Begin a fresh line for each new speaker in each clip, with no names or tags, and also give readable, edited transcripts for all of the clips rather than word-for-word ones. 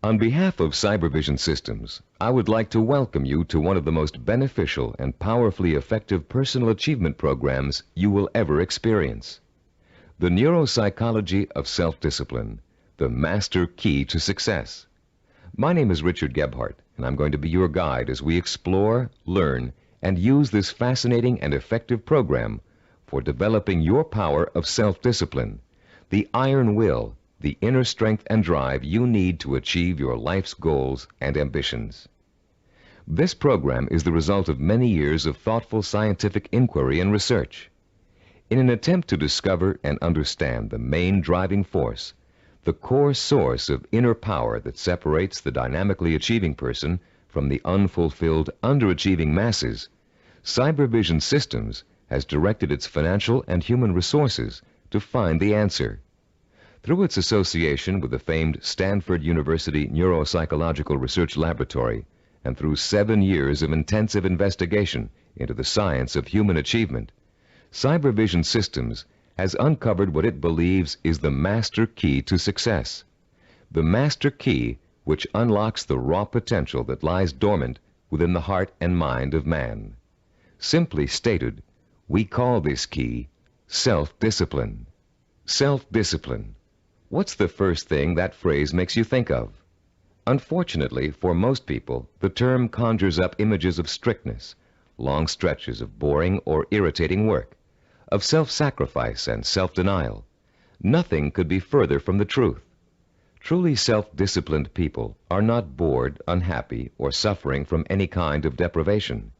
On behalf of Cybervision Systems, I would like to welcome you to one of the most beneficial and powerfully effective personal achievement programs you will ever experience. The Neuropsychology of Self-Discipline, the master key to success. My name is Richard Gebhardt, and I'm going to be your guide as we explore, learn, and use this fascinating and effective program for developing your power of self-discipline, the iron will, the inner strength and drive you need to achieve your life's goals and ambitions. This program is the result of many years of thoughtful scientific inquiry and research. In an attempt to discover and understand the main driving force, the core source of inner power that separates the dynamically achieving person from the unfulfilled, underachieving masses, Cybervision Systems has directed its financial and human resources to find the answer. Through its association with the famed Stanford University Neuropsychological Research Laboratory, and through 7 years of intensive investigation into the science of human achievement, Cybervision Systems has uncovered what it believes is the master key to success. The master key which unlocks the raw potential that lies dormant within the heart and mind of man. Simply stated, we call this key self-discipline. Self-discipline. What's the first thing that phrase makes you think of? Unfortunately, for most people, the term conjures up images of strictness, long stretches of boring or irritating work, of self-sacrifice and self-denial. Nothing could be further from the truth. Truly self-disciplined people are not bored, unhappy, or suffering from any kind of deprivation.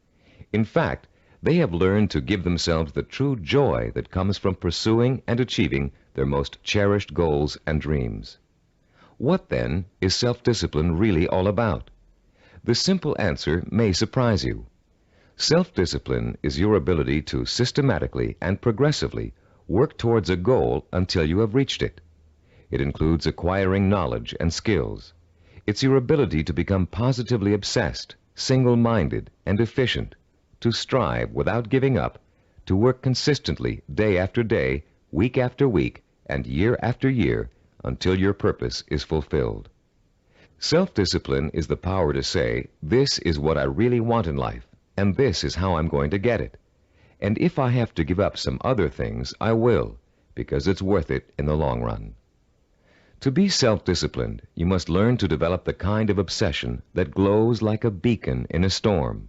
In fact, they have learned to give themselves the true joy that comes from pursuing and achieving their most cherished goals and dreams. What, then, is self-discipline really all about? The simple answer may surprise you. Self-discipline is your ability to systematically and progressively work towards a goal until you have reached it. It includes acquiring knowledge and skills. It's your ability to become positively obsessed, single-minded, and efficient, to strive without giving up, to work consistently day after day, week after week, and year after year until your purpose is fulfilled. Self-discipline is the power to say, this is what I really want in life, and this is how I'm going to get it. And if I have to give up some other things, I will, because it's worth it in the long run. To be self-disciplined, you must learn to develop the kind of obsession that glows like a beacon in a storm.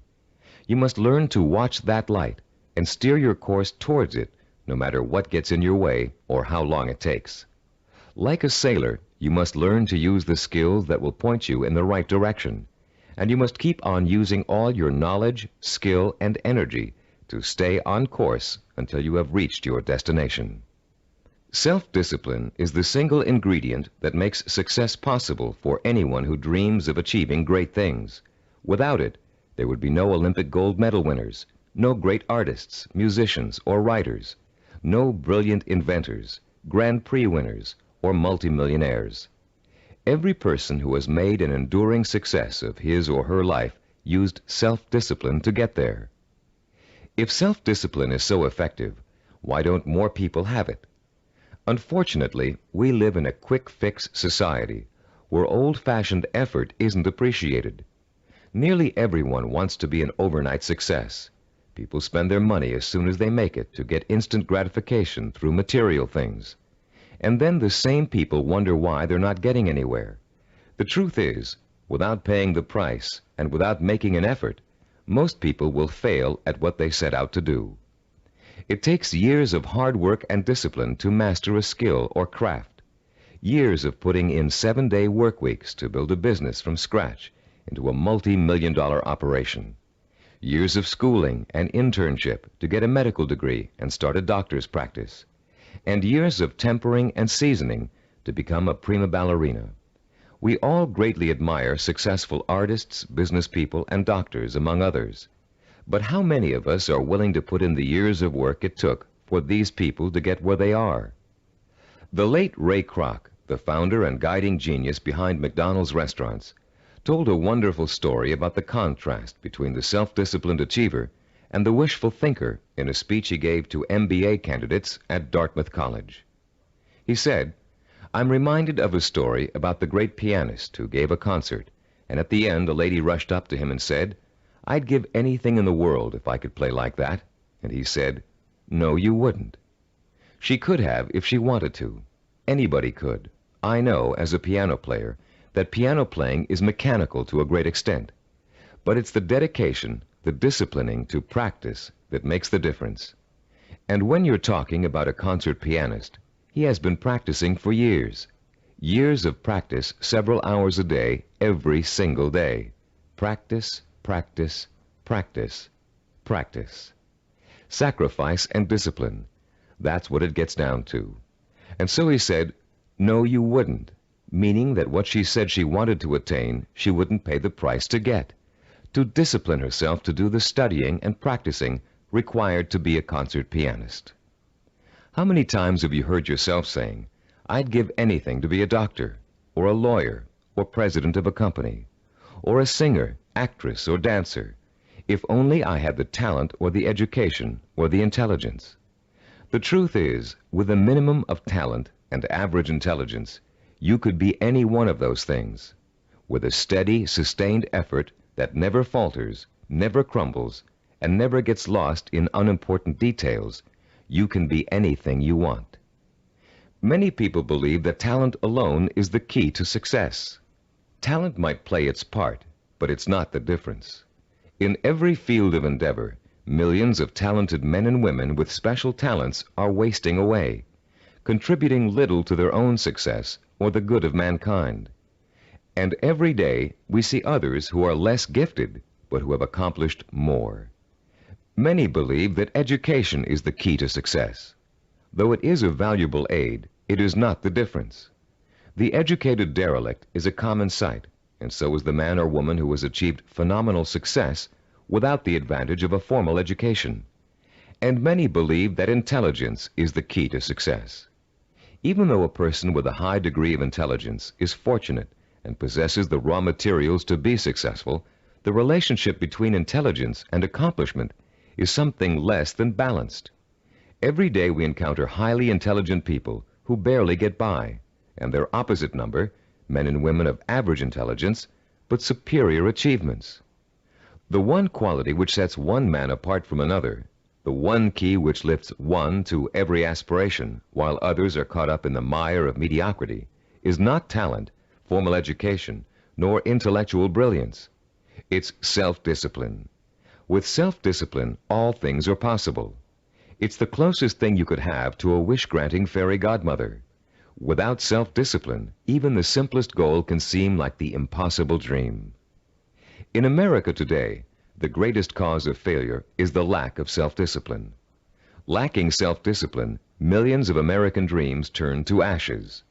You must learn to watch that light and steer your course towards it, no matter what gets in your way or how long it takes. Like a sailor, you must learn to use the skills that will point you in the right direction, and you must keep on using all your knowledge, skill, and energy to stay on course until you have reached your destination. Self-discipline is the single ingredient that makes success possible for anyone who dreams of achieving great things. Without it, there would be no Olympic gold medal winners, no great artists, musicians, or writers, no brilliant inventors, Grand Prix winners, or multimillionaires. Every person who has made an enduring success of his or her life used self-discipline to get there. If self-discipline is so effective, why don't more people have it? Unfortunately, we live in a quick-fix society where old-fashioned effort isn't appreciated. Nearly everyone wants to be an overnight success. People spend their money as soon as they make it to get instant gratification through material things. And then the same people wonder why they're not getting anywhere. The truth is, without paying the price and without making an effort, most people will fail at what they set out to do. It takes years of hard work and discipline to master a skill or craft. Years of putting in 7-day work weeks to build a business from scratch into a multi-million-dollar operation. Years of schooling and internship to get a medical degree and start a doctor's practice. And years of tempering and seasoning to become a prima ballerina. We all greatly admire successful artists, business people, and doctors, among others. But how many of us are willing to put in the years of work it took for these people to get where they are? The late Ray Kroc, the founder and guiding genius behind McDonald's restaurants, told a wonderful story about the contrast between the self-disciplined achiever and the wishful thinker in a speech he gave to MBA candidates at Dartmouth College. He said, I'm reminded of a story about the great pianist who gave a concert, and at the end a lady rushed up to him and said, "I'd give anything in the world if I could play like that." And he said, "No, you wouldn't." She could have if she wanted to. Anybody could. I know, as a piano player, that piano playing is mechanical to a great extent. But it's the dedication, the disciplining to practice that makes the difference. And when you're talking about a concert pianist, he has been practicing for years. Years of practice, several hours a day, every single day. Practice, practice, practice, practice. Sacrifice and discipline. That's what it gets down to. And so he said, "No, you wouldn't," meaning that what she said she wanted to attain, she wouldn't pay the price to get. To discipline herself to do the studying and practicing required to be a concert pianist. How many times have you heard yourself saying, "I'd give anything to be a doctor, or a lawyer, or president of a company, or a singer, actress, or dancer, if only I had the talent or the education or the intelligence"? The truth is, with a minimum of talent and average intelligence, you could be any one of those things. With a steady, sustained effort that never falters, never crumbles, and never gets lost in unimportant details, you can be anything you want. Many people believe that talent alone is the key to success. Talent might play its part, but it's not the difference. In every field of endeavor, millions of talented men and women with special talents are wasting away, contributing little to their own success or the good of mankind. And every day we see others who are less gifted, but who have accomplished more. Many believe that education is the key to success. Though it is a valuable aid, it is not the difference. The educated derelict is a common sight, and so is the man or woman who has achieved phenomenal success without the advantage of a formal education. And many believe that intelligence is the key to success. Even though a person with a high degree of intelligence is fortunate and possesses the raw materials to be successful, the relationship between intelligence and accomplishment is something less than balanced. Every day we encounter highly intelligent people who barely get by, and their opposite number, men and women of average intelligence, but superior achievements. The one quality which sets one man apart from another, the one key which lifts one to every aspiration, while others are caught up in the mire of mediocrity, is not talent, formal education, nor intellectual brilliance. It's self-discipline. With self-discipline, all things are possible. It's the closest thing you could have to a wish-granting fairy godmother. Without self-discipline, even the simplest goal can seem like the impossible dream. In America today, the greatest cause of failure is the lack of self-discipline. Lacking self-discipline, millions of American dreams turn to ashes.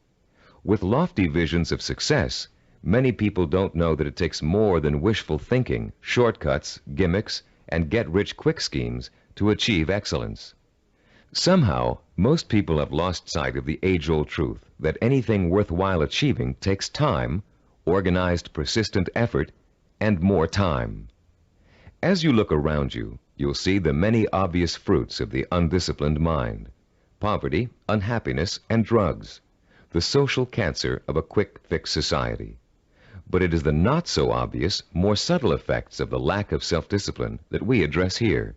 With lofty visions of success, many people don't know that it takes more than wishful thinking, shortcuts, gimmicks, and get-rich-quick schemes to achieve excellence. Somehow, most people have lost sight of the age-old truth that anything worthwhile achieving takes time, organized, persistent effort, and more time. As you look around you, you'll see the many obvious fruits of the undisciplined mind: poverty, unhappiness, and drugs, the social cancer of a quick-fix society. But it is the not-so-obvious, more subtle effects of the lack of self-discipline that we address here,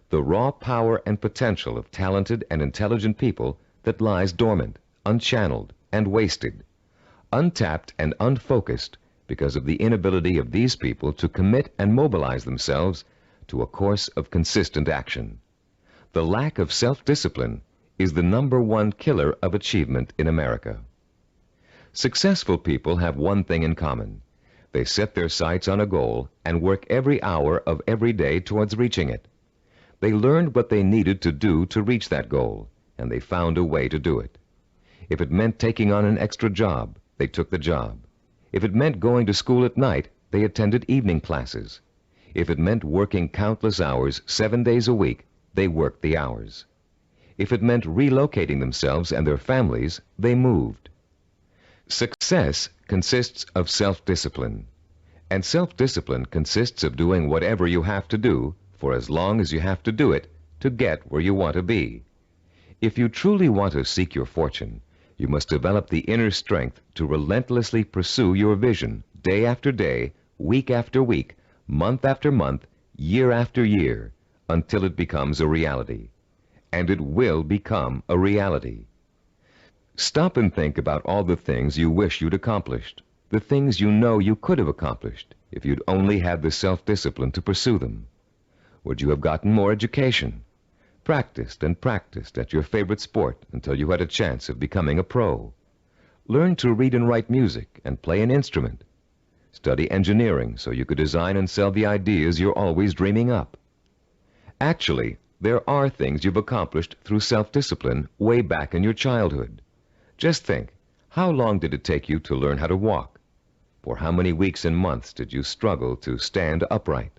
the raw power and potential of talented and intelligent people that lies dormant, unchanneled, and wasted, untapped and unfocused because of the inability of these people to commit and mobilize themselves to a course of consistent action. The lack of self-discipline is the #1 killer of achievement in America. Successful people have one thing in common. They set their sights on a goal and work every hour of every day towards reaching it. They learned what they needed to do to reach that goal, and they found a way to do it. If it meant taking on an extra job, they took the job. If it meant going to school at night, they attended evening classes. If it meant working countless hours 7 days a week, they worked the hours. If it meant relocating themselves and their families, they moved. Success consists of self-discipline, and self-discipline consists of doing whatever you have to do for as long as you have to do it to get where you want to be. If you truly want to seek your fortune, You must develop the inner strength to relentlessly pursue your vision day after day, week after week, month after month, year after year, until it becomes a reality. And it will become a reality. Stop and think about all the things you wish you'd accomplished, the things you know you could have accomplished if you'd only had the self-discipline to pursue them. Would you have gotten more education? Practiced and practiced at your favorite sport until you had a chance of becoming a pro? Learn to read and write music and play an instrument? Study engineering so you could design and sell the ideas you're always dreaming up? Actually, there are things you've accomplished through self-discipline way back in your childhood. Just think, how long did it take you to learn how to walk? For how many weeks and months did you struggle to stand upright?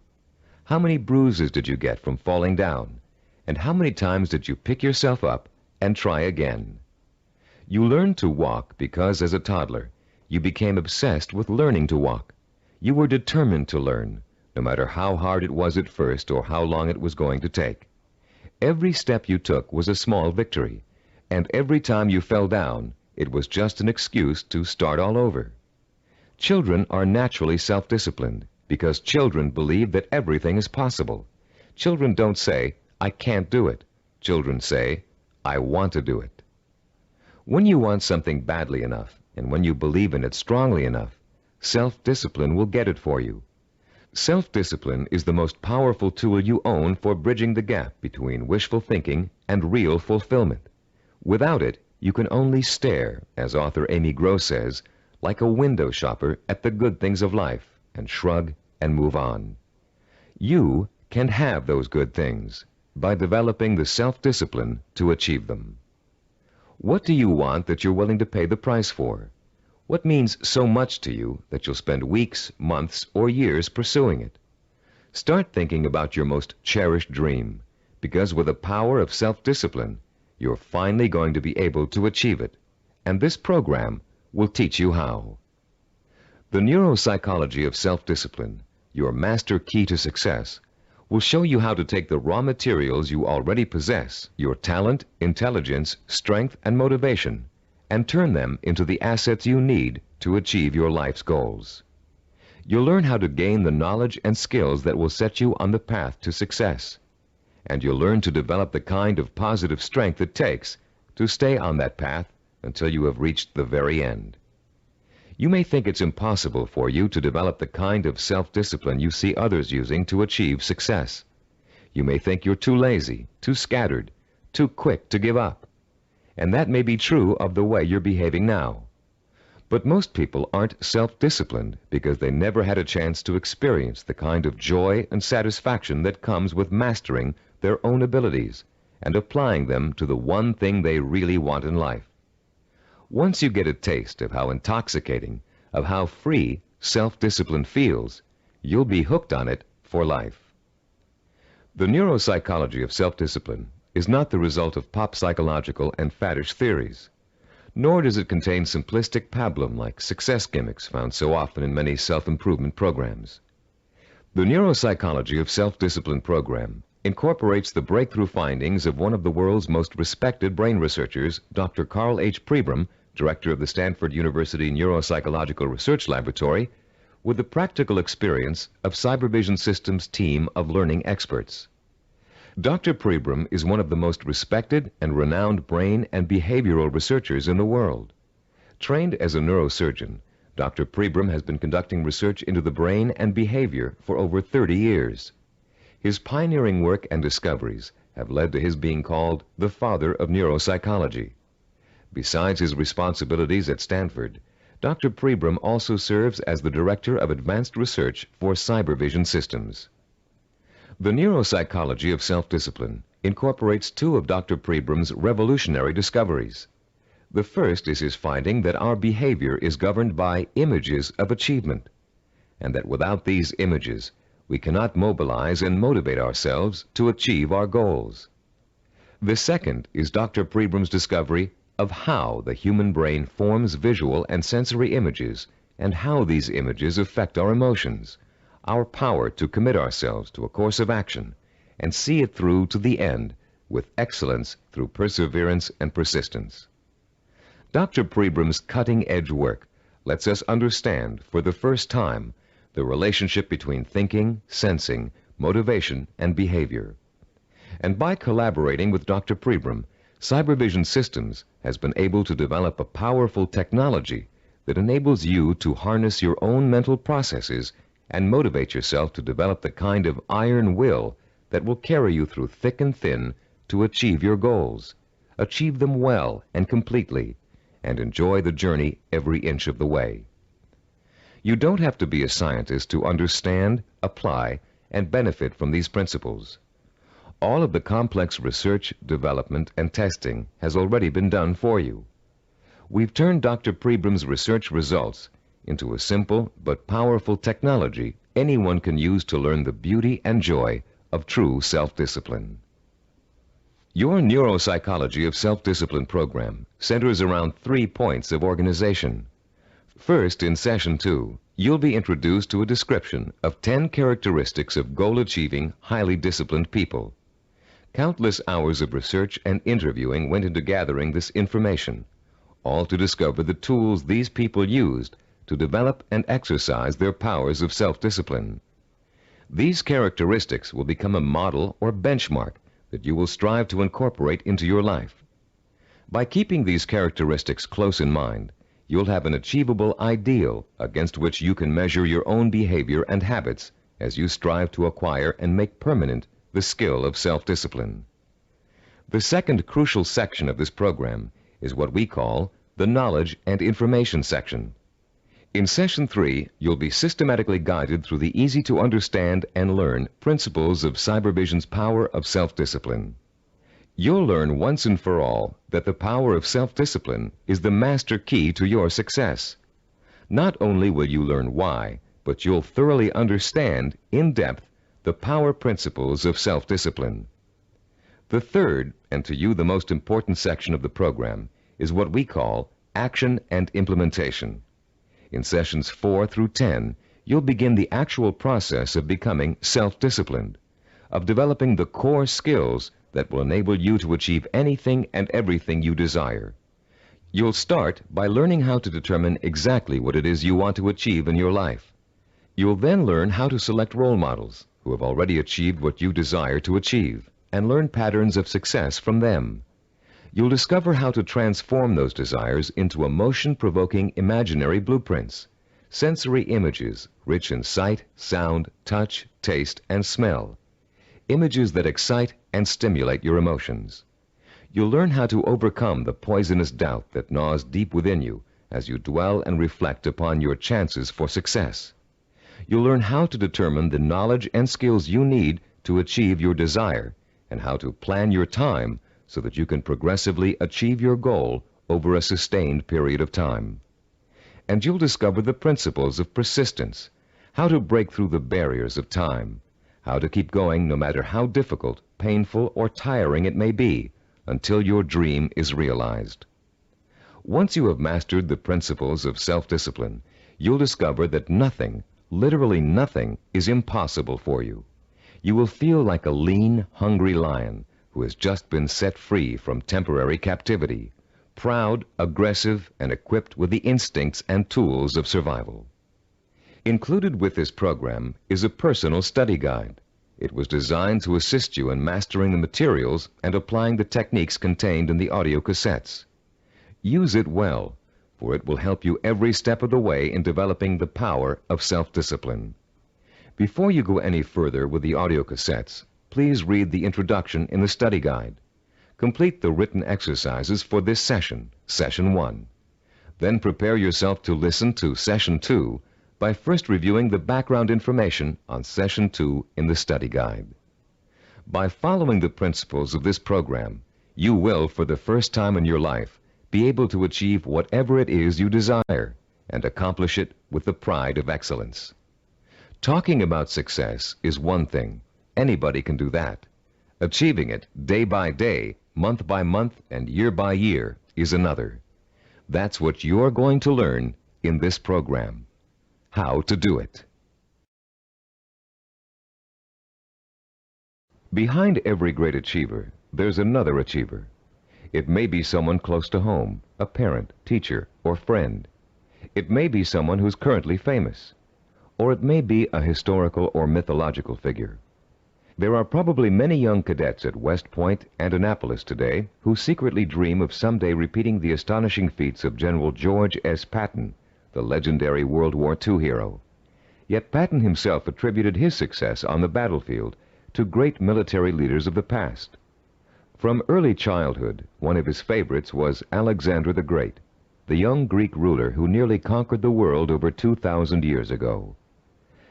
How many bruises did you get from falling down? And how many times did you pick yourself up and try again? You learned to walk because, as a toddler, you became obsessed with learning to walk. You were determined to learn, no matter how hard it was at first or how long it was going to take. Every step you took was a small victory, and every time you fell down, it was just an excuse to start all over. Children are naturally self-disciplined because children believe that everything is possible. Children don't say, "I can't do it." Children say, "I want to do it." When you want something badly enough, and when you believe in it strongly enough, self-discipline will get it for you. Self-discipline is the most powerful tool you own for bridging the gap between wishful thinking and real fulfillment. Without it, you can only stare, as author Amy Gross says, like a window shopper at the good things of life, and shrug and move on. You can have those good things by developing the self-discipline to achieve them. What do you want that you're willing to pay the price for? What means so much to you that you'll spend weeks, months, or years pursuing it? Start thinking about your most cherished dream, because with the power of self-discipline, you're finally going to be able to achieve it, and this program will teach you how. The Neuropsychology of Self-Discipline, your master key to success, will show you how to take the raw materials you already possess, your talent, intelligence, strength, and motivation, and turn them into the assets you need to achieve your life's goals. You'll learn how to gain the knowledge and skills that will set you on the path to success. And you'll learn to develop the kind of positive strength it takes to stay on that path until you have reached the very end. You may think it's impossible for you to develop the kind of self-discipline you see others using to achieve success. You may think you're too lazy, too scattered, too quick to give up. And that may be true of the way you're behaving now. But most people aren't self-disciplined because they never had a chance to experience the kind of joy and satisfaction that comes with mastering their own abilities and applying them to the one thing they really want in life. Once you get a taste of how intoxicating, of how free self-discipline feels, you'll be hooked on it for life. The neuropsychology of self-discipline is not the result of pop psychological and faddish theories, nor does it contain simplistic pablum-like success gimmicks found so often in many self-improvement programs. The Neuropsychology of Self-Discipline program incorporates the breakthrough findings of one of the world's most respected brain researchers, Dr. Carl H. Pribram, director of the Stanford University Neuropsychological Research Laboratory, with the practical experience of Cybervision Systems' team of learning experts. Dr. Pribram is one of the most respected and renowned brain and behavioral researchers in the world. Trained as a neurosurgeon, Dr. Pribram has been conducting research into the brain and behavior for over 30 years. His pioneering work and discoveries have led to his being called the father of neuropsychology. Besides his responsibilities at Stanford, Dr. Pribram also serves as the Director of Advanced Research for Cybervision Systems. The Neuropsychology of Self-Discipline incorporates two of Dr. Pribram's revolutionary discoveries. The first is his finding that our behavior is governed by images of achievement, and that without these images, we cannot mobilize and motivate ourselves to achieve our goals. The second is Dr. Pribram's discovery of how the human brain forms visual and sensory images and how these images affect our emotions, our power to commit ourselves to a course of action and see it through to the end with excellence through perseverance and persistence. Dr. Prebram's cutting-edge work lets us understand, for the first time, the relationship between thinking, sensing, motivation, and behavior. And by collaborating with Dr. Prebram, Cybervision Systems has been able to develop a powerful technology that enables you to harness your own mental processes and motivate yourself to develop the kind of iron will that will carry you through thick and thin to achieve your goals, achieve them well and completely, and enjoy the journey every inch of the way. You don't have to be a scientist to understand, apply, and benefit from these principles. All of the complex research, development, and testing has already been done for you. We've turned Dr. Prebram's research results into a simple but powerful technology anyone can use to learn the beauty and joy of true self-discipline. Your Neuropsychology of Self-Discipline program centers around 3 points of organization. First, in Session 2, you'll be introduced to a description of 10 characteristics of goal-achieving, highly disciplined people. Countless hours of research and interviewing went into gathering this information, all to discover the tools these people used to develop and exercise their powers of self-discipline. These characteristics will become a model or benchmark that you will strive to incorporate into your life. By keeping these characteristics close in mind, you'll have an achievable ideal against which you can measure your own behavior and habits as you strive to acquire and make permanent the skill of self-discipline. The second crucial section of this program is what we call the Knowledge and Information section. In Session 3, you'll be systematically guided through the easy-to-understand and learn principles of Cybervision's power of self-discipline. You'll learn once and for all that the power of self-discipline is the master key to your success. Not only will you learn why, but you'll thoroughly understand, in depth, the power principles of self-discipline. The third, and to you the most important section of the program, is what we call Action and Implementation. In Sessions 4 through 10, you'll begin the actual process of becoming self-disciplined, of developing the core skills that will enable you to achieve anything and everything you desire. You'll start by learning how to determine exactly what it is you want to achieve in your life. You'll then learn how to select role models who have already achieved what you desire to achieve, and learn patterns of success from them. You'll discover how to transform those desires into emotion-provoking imaginary blueprints, sensory images rich in sight, sound, touch, taste, and smell, images that excite and stimulate your emotions. You'll learn how to overcome the poisonous doubt that gnaws deep within you as you dwell and reflect upon your chances for success. You'll learn how to determine the knowledge and skills you need to achieve your desire, and how to plan your time so that you can progressively achieve your goal over a sustained period of time. And you'll discover the principles of persistence, how to break through the barriers of time, how to keep going no matter how difficult, painful, or tiring it may be, until your dream is realized. Once you have mastered the principles of self-discipline, you'll discover that nothing, literally nothing, is impossible for you. You will feel like a lean, hungry lion who has just been set free from temporary captivity, proud, aggressive, and equipped with the instincts and tools of survival. Included with this program is a personal study guide. It was designed to assist you in mastering the materials and applying the techniques contained in the audio cassettes. Use it well, for it will help you every step of the way in developing the power of self-discipline. Before you go any further with the audio cassettes, please read the introduction in the study guide. Complete the written exercises for this session, Session 1. Then prepare yourself to listen to Session 2 by first reviewing the background information on Session 2 in the study guide. By following the principles of this program, you will, for the first time in your life, be able to achieve whatever it is you desire and accomplish it with the pride of excellence. Talking about success is one thing. Anybody can do that. Achieving it day by day, month by month, and year by year is another. That's what you're going to learn in this program. How to do it. Behind every great achiever, there's another achiever. It may be someone close to home, a parent, teacher, or friend. It may be someone who's currently famous, or it may be a historical or mythological figure. There are probably many young cadets at West Point and Annapolis today who secretly dream of someday repeating the astonishing feats of General George S. Patton, the legendary World War II hero. Yet Patton himself attributed his success on the battlefield to great military leaders of the past. From early childhood, one of his favorites was Alexander the Great, the young Greek ruler who nearly conquered the world over 2,000 years ago.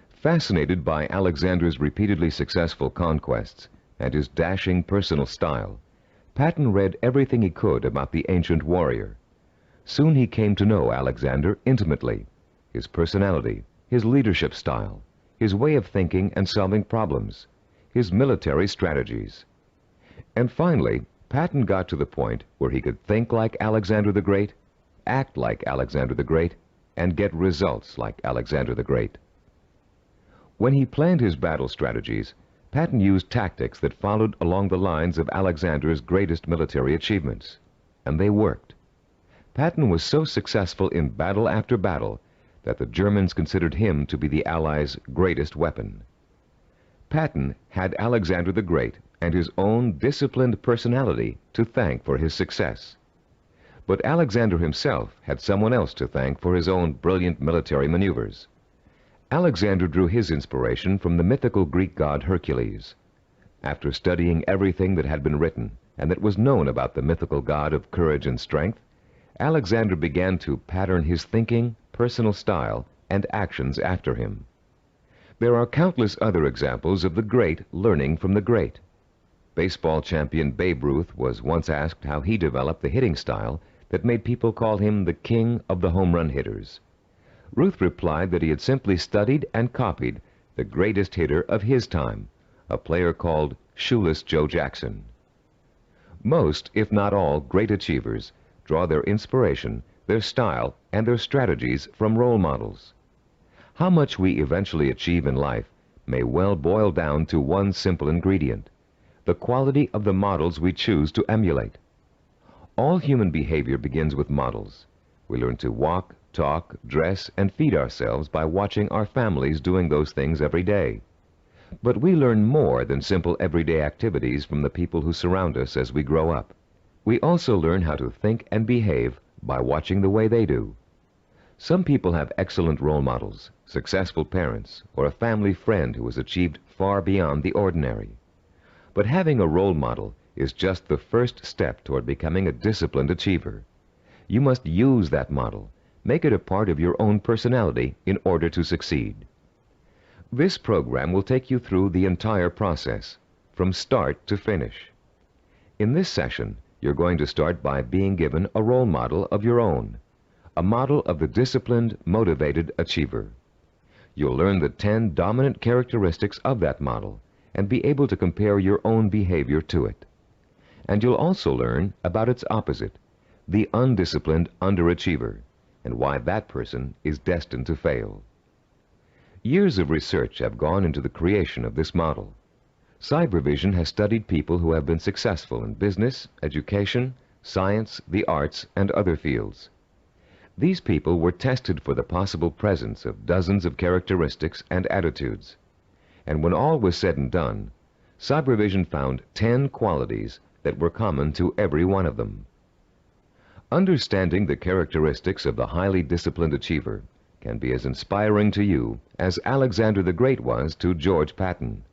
Fascinated by Alexander's repeatedly successful conquests and his dashing personal style, Patton read everything he could about the ancient warrior. Soon he came to know Alexander intimately, his personality, his leadership style, his way of thinking and solving problems, his military strategies. And finally, Patton got to the point where he could think like Alexander the Great, act like Alexander the Great, and get results like Alexander the Great. When he planned his battle strategies, Patton used tactics that followed along the lines of Alexander's greatest military achievements, and they worked. Patton was so successful in battle after battle that the Germans considered him to be the Allies' greatest weapon. Patton had Alexander the Great and his own disciplined personality to thank for his success. But Alexander himself had someone else to thank for his own brilliant military maneuvers. Alexander drew his inspiration from the mythical Greek god Hercules. After studying everything that had been written and that was known about the mythical god of courage and strength, Alexander began to pattern his thinking, personal style, and actions after him. There are countless other examples of the great learning from the great. Baseball champion Babe Ruth was once asked how he developed the hitting style that made people call him the king of the home run hitters. Ruth replied that he had simply studied and copied the greatest hitter of his time, a player called Shoeless Joe Jackson. Most, if not all, great achievers draw their inspiration, their style, and their strategies from role models. How much we eventually achieve in life may well boil down to one simple ingredient: the quality of the models we choose to emulate. All human behavior begins with models. We learn to walk, talk, dress, and feed ourselves by watching our families doing those things every day. But we learn more than simple everyday activities from the people who surround us as we grow up. We also learn how to think and behave by watching the way they do. Some people have excellent role models, successful parents, or a family friend who has achieved far beyond the ordinary. But having a role model is just the first step toward becoming a disciplined achiever. You must use that model, make it a part of your own personality in order to succeed. This program will take you through the entire process, from start to finish. In this session, you're going to start by being given a role model of your own, a model of the disciplined, motivated achiever. You'll learn the 10 dominant characteristics of that model and be able to compare your own behavior to it. And you'll also learn about its opposite, the undisciplined underachiever, and why that person is destined to fail. Years of research have gone into the creation of this model. Cybervision has studied people who have been successful in business, education, science, the arts, and other fields. These people were tested for the possible presence of dozens of characteristics and attitudes. And when all was said and done, Cybervision found 10 qualities that were common to every one of them. Understanding the characteristics of the highly disciplined achiever can be as inspiring to you as Alexander the Great was to George Patton.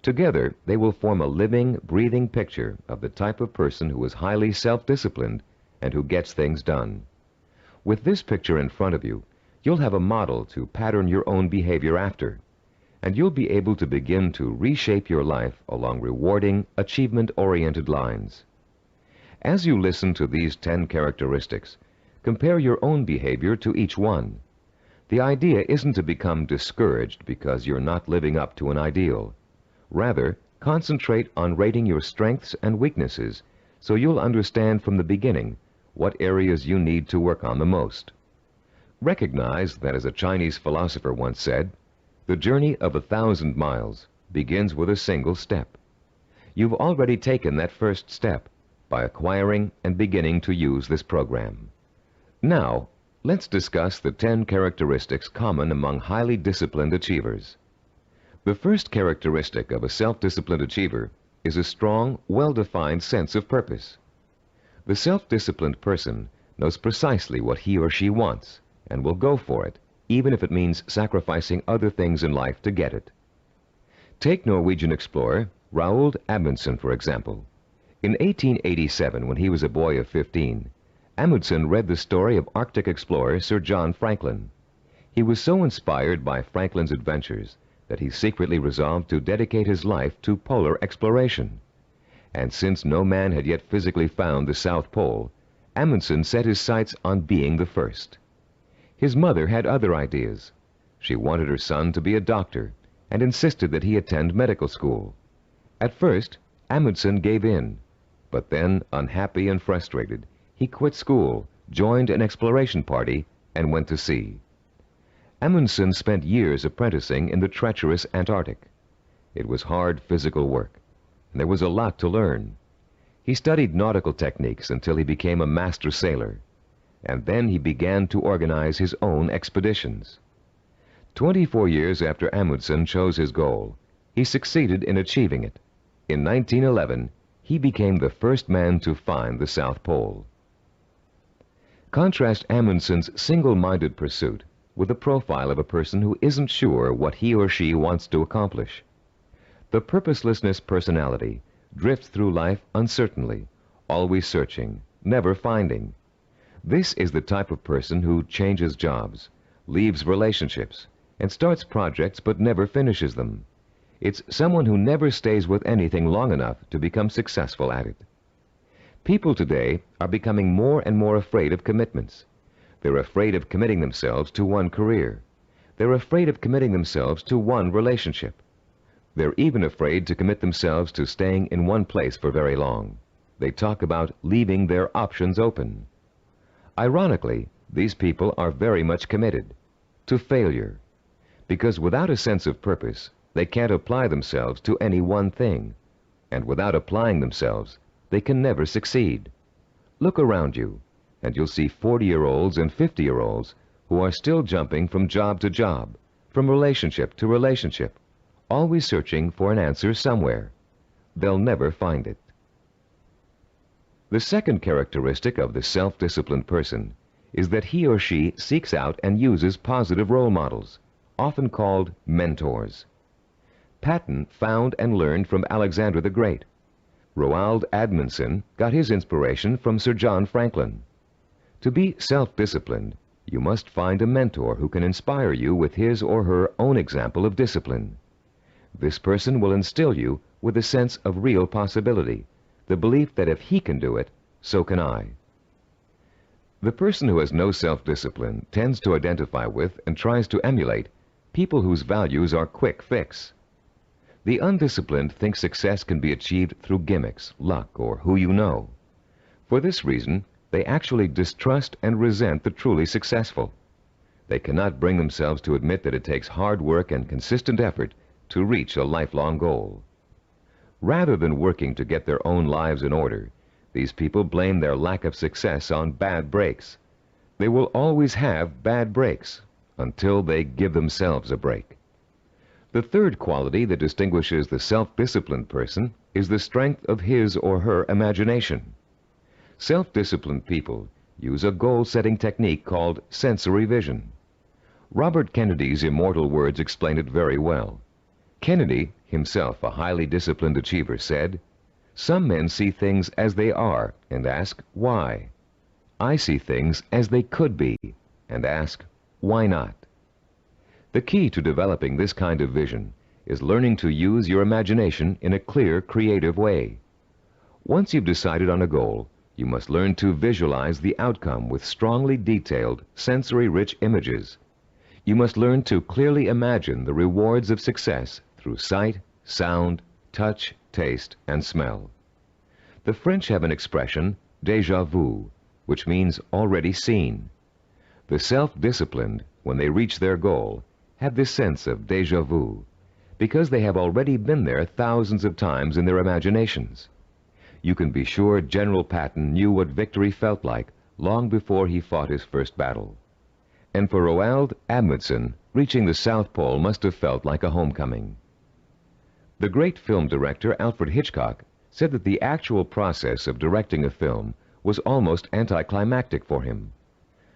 Together, they will form a living, breathing picture of the type of person who is highly self-disciplined and who gets things done. With this picture in front of you, you'll have a model to pattern your own behavior after, and you'll be able to begin to reshape your life along rewarding, achievement-oriented lines. As you listen to these 10 characteristics, compare your own behavior to each one. The idea isn't to become discouraged because you're not living up to an ideal. Rather, concentrate on rating your strengths and weaknesses so you'll understand from the beginning what areas you need to work on the most. Recognize that, as a Chinese philosopher once said, the journey of 1,000 miles begins with a single step. You've already taken that first step, by acquiring and beginning to use this program. Now, let's discuss the 10 characteristics common among highly disciplined achievers. The first characteristic of a self-disciplined achiever is a strong, well-defined sense of purpose. The self-disciplined person knows precisely what he or she wants and will go for it, even if it means sacrificing other things in life to get it. Take Norwegian explorer Roald Amundsen, for example. In 1887, when he was a boy of 15, Amundsen read the story of Arctic explorer Sir John Franklin. He was so inspired by Franklin's adventures that he secretly resolved to dedicate his life to polar exploration. And since no man had yet physically found the South Pole, Amundsen set his sights on being the first. His mother had other ideas. She wanted her son to be a doctor and insisted that he attend medical school. At first, Amundsen gave in, but then, unhappy and frustrated, he quit school, joined an exploration party, and went to sea. Amundsen spent years apprenticing in the treacherous Antarctic. It was hard physical work, and there was a lot to learn. He studied nautical techniques until he became a master sailor, and then he began to organize his own expeditions. 24 years after Amundsen chose his goal, he succeeded in achieving it. In 1911, he became the first man to find the South Pole. Contrast Amundsen's single-minded pursuit with the profile of a person who isn't sure what he or she wants to accomplish. The purposelessness personality drifts through life uncertainly, always searching, never finding. This is the type of person who changes jobs, leaves relationships, and starts projects but never finishes them. It's someone who never stays with anything long enough to become successful at it. People today are becoming more and more afraid of commitments. They're afraid of committing themselves to one career. They're afraid of committing themselves to one relationship. They're even afraid to commit themselves to staying in one place for very long. They talk about leaving their options open. Ironically, these people are very much committed to failure, because without a sense of purpose, they can't apply themselves to any one thing, and without applying themselves, they can never succeed. Look around you, and you'll see 40-year-olds and 50-year-olds who are still jumping from job to job, from relationship to relationship, always searching for an answer somewhere. They'll never find it. The second characteristic of the self-disciplined person is that he or she seeks out and uses positive role models, often called mentors. Patton found and learned from Alexander the Great. Roald Amundsen got his inspiration from Sir John Franklin. To be self-disciplined, you must find a mentor who can inspire you with his or her own example of discipline. This person will instill you with a sense of real possibility, the belief that if he can do it, so can I. The person who has no self-discipline tends to identify with and tries to emulate people whose values are quick fix. The undisciplined think success can be achieved through gimmicks, luck, or who you know. For this reason, they actually distrust and resent the truly successful. They cannot bring themselves to admit that it takes hard work and consistent effort to reach a lifelong goal. Rather than working to get their own lives in order, these people blame their lack of success on bad breaks. They will always have bad breaks until they give themselves a break. The third quality that distinguishes the self-disciplined person is the strength of his or her imagination. Self-disciplined people use a goal-setting technique called sensory vision. Robert Kennedy's immortal words explain it very well. Kennedy, himself a highly disciplined achiever, said, "Some men see things as they are and ask, why? I see things as they could be and ask, why not?" The key to developing this kind of vision is learning to use your imagination in a clear, creative way. Once you've decided on a goal, you must learn to visualize the outcome with strongly detailed, sensory-rich images. You must learn to clearly imagine the rewards of success through sight, sound, touch, taste, and smell. The French have an expression, déjà vu, which means already seen. The self-disciplined, when they reach their goal, have this sense of déjà vu, because they have already been there thousands of times in their imaginations. You can be sure General Patton knew what victory felt like long before he fought his first battle. And for Roald Amundsen, reaching the South Pole must have felt like a homecoming. The great film director Alfred Hitchcock said that the actual process of directing a film was almost anticlimactic for him.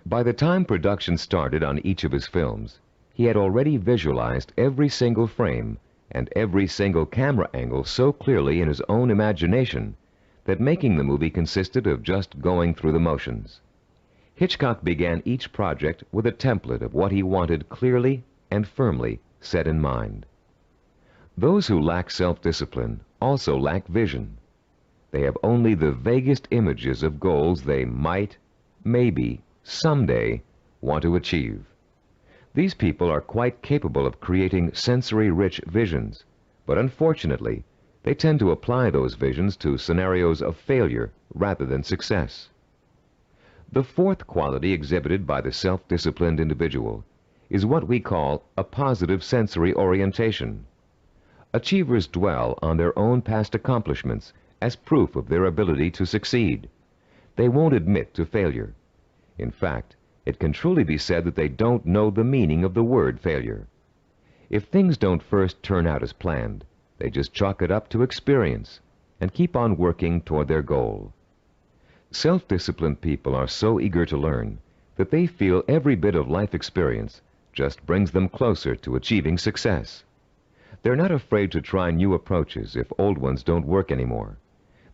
By the time production started on each of his films, he had already visualized every single frame and every single camera angle so clearly in his own imagination that making the movie consisted of just going through the motions. Hitchcock began each project with a template of what he wanted clearly and firmly set in mind. Those who lack self-discipline also lack vision. They have only the vaguest images of goals they might, maybe, someday want to achieve. These people are quite capable of creating sensory-rich visions, but unfortunately, they tend to apply those visions to scenarios of failure rather than success. The fourth quality exhibited by the self-disciplined individual is what we call a positive sensory orientation. Achievers dwell on their own past accomplishments as proof of their ability to succeed. They won't admit to failure. In fact, it can truly be said that they don't know the meaning of the word failure. If things don't first turn out as planned, they just chalk it up to experience and keep on working toward their goal. Self-disciplined people are so eager to learn that they feel every bit of life experience just brings them closer to achieving success. They're not afraid to try new approaches if old ones don't work anymore.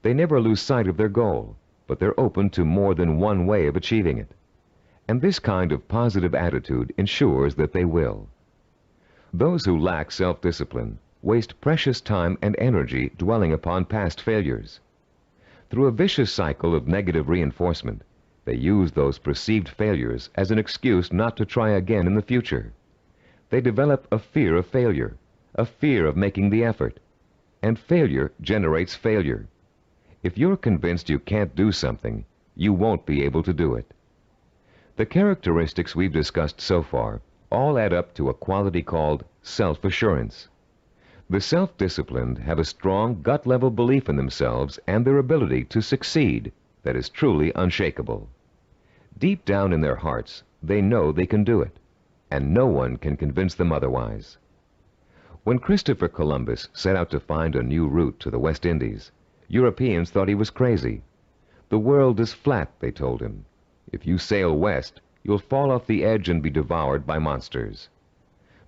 They never lose sight of their goal, but they're open to more than one way of achieving it. And this kind of positive attitude ensures that they will. Those who lack self-discipline waste precious time and energy dwelling upon past failures. Through a vicious cycle of negative reinforcement, they use those perceived failures as an excuse not to try again in the future. They develop a fear of failure, a fear of making the effort, and failure generates failure. If you're convinced you can't do something, you won't be able to do it. The characteristics we've discussed so far all add up to a quality called self-assurance. The self-disciplined have a strong gut-level belief in themselves and their ability to succeed that is truly unshakable. Deep down in their hearts, they know they can do it, and no one can convince them otherwise. When Christopher Columbus set out to find a new route to the West Indies, Europeans thought he was crazy. The world is flat, they told him. If you sail west, you'll fall off the edge and be devoured by monsters.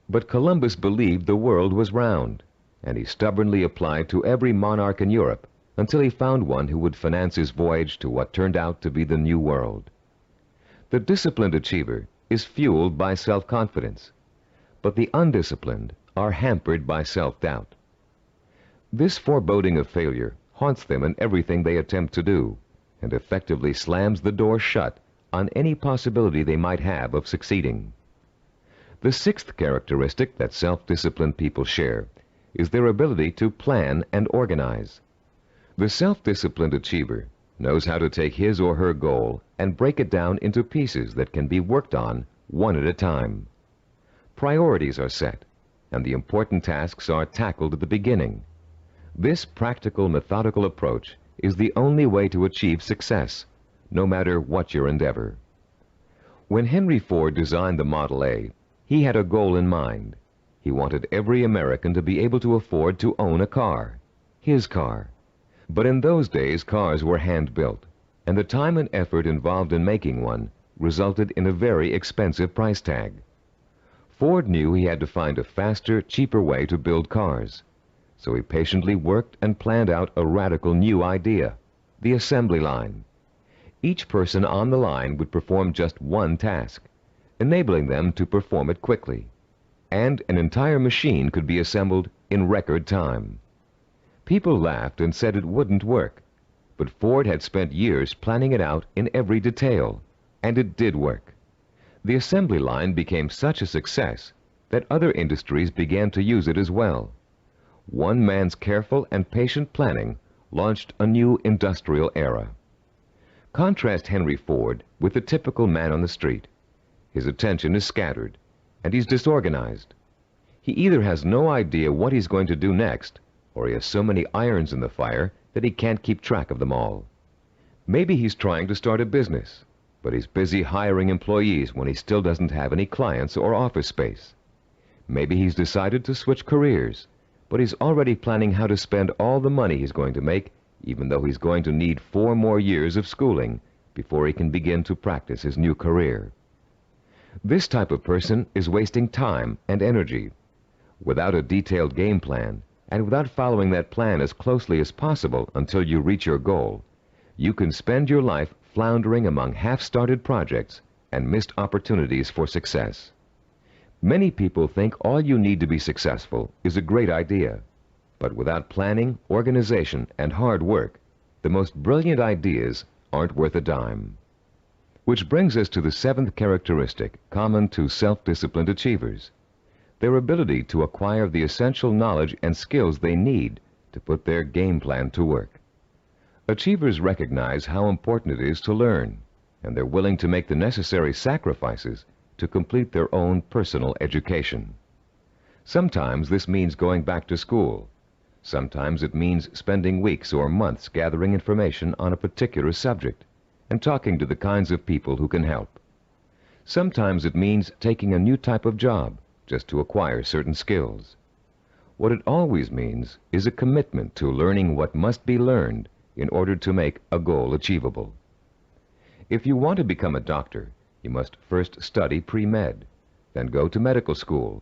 But Columbus believed the world was round, and he stubbornly applied to every monarch in Europe until he found one who would finance his voyage to what turned out to be the New World. The disciplined achiever is fueled by self-confidence, but the undisciplined are hampered by self-doubt. This foreboding of failure haunts them in everything they attempt to do, and effectively slams the door shut on any possibility they might have of succeeding. The sixth characteristic that self-disciplined people share is their ability to plan and organize. The self-disciplined achiever knows how to take his or her goal and break it down into pieces that can be worked on one at a time. Priorities are set, and the important tasks are tackled at the beginning. This practical, methodical approach is the only way to achieve success, no matter what your endeavor. When Henry Ford designed the Model A, he had a goal in mind. He wanted every American to be able to afford to own a car, his car. But in those days, cars were hand-built, and the time and effort involved in making one resulted in a very expensive price tag. Ford knew he had to find a faster, cheaper way to build cars. So he patiently worked and planned out a radical new idea, the assembly line. Each person on the line would perform just one task, enabling them to perform it quickly. And an entire machine could be assembled in record time. People laughed and said it wouldn't work, but Ford had spent years planning it out in every detail, and it did work. The assembly line became such a success that other industries began to use it as well. One man's careful and patient planning launched a new industrial era. Contrast Henry Ford with the typical man on the street. His attention is scattered, and he's disorganized. He either has no idea what he's going to do next, or he has so many irons in the fire that he can't keep track of them all. Maybe he's trying to start a business, but he's busy hiring employees when he still doesn't have any clients or office space. Maybe he's decided to switch careers, but he's already planning how to spend all the money he's going to make, even though he's going to need 4 more years of schooling before he can begin to practice his new career. This type of person is wasting time and energy. Without a detailed game plan, and without following that plan as closely as possible until you reach your goal, you can spend your life floundering among half-started projects and missed opportunities for success. Many people think all you need to be successful is a great idea, but without planning, organization, and hard work, the most brilliant ideas aren't worth a dime. Which brings us to the 7th characteristic common to self-disciplined achievers: their ability to acquire the essential knowledge and skills they need to put their game plan to work. Achievers recognize how important it is to learn, and they're willing to make the necessary sacrifices to complete their own personal education. Sometimes this means going back to school. Sometimes it means spending weeks or months gathering information on a particular subject and talking to the kinds of people who can help. Sometimes it means taking a new type of job just to acquire certain skills. What it always means is a commitment to learning what must be learned in order to make a goal achievable. If you want to become a doctor, you must first study pre-med, then go to medical school,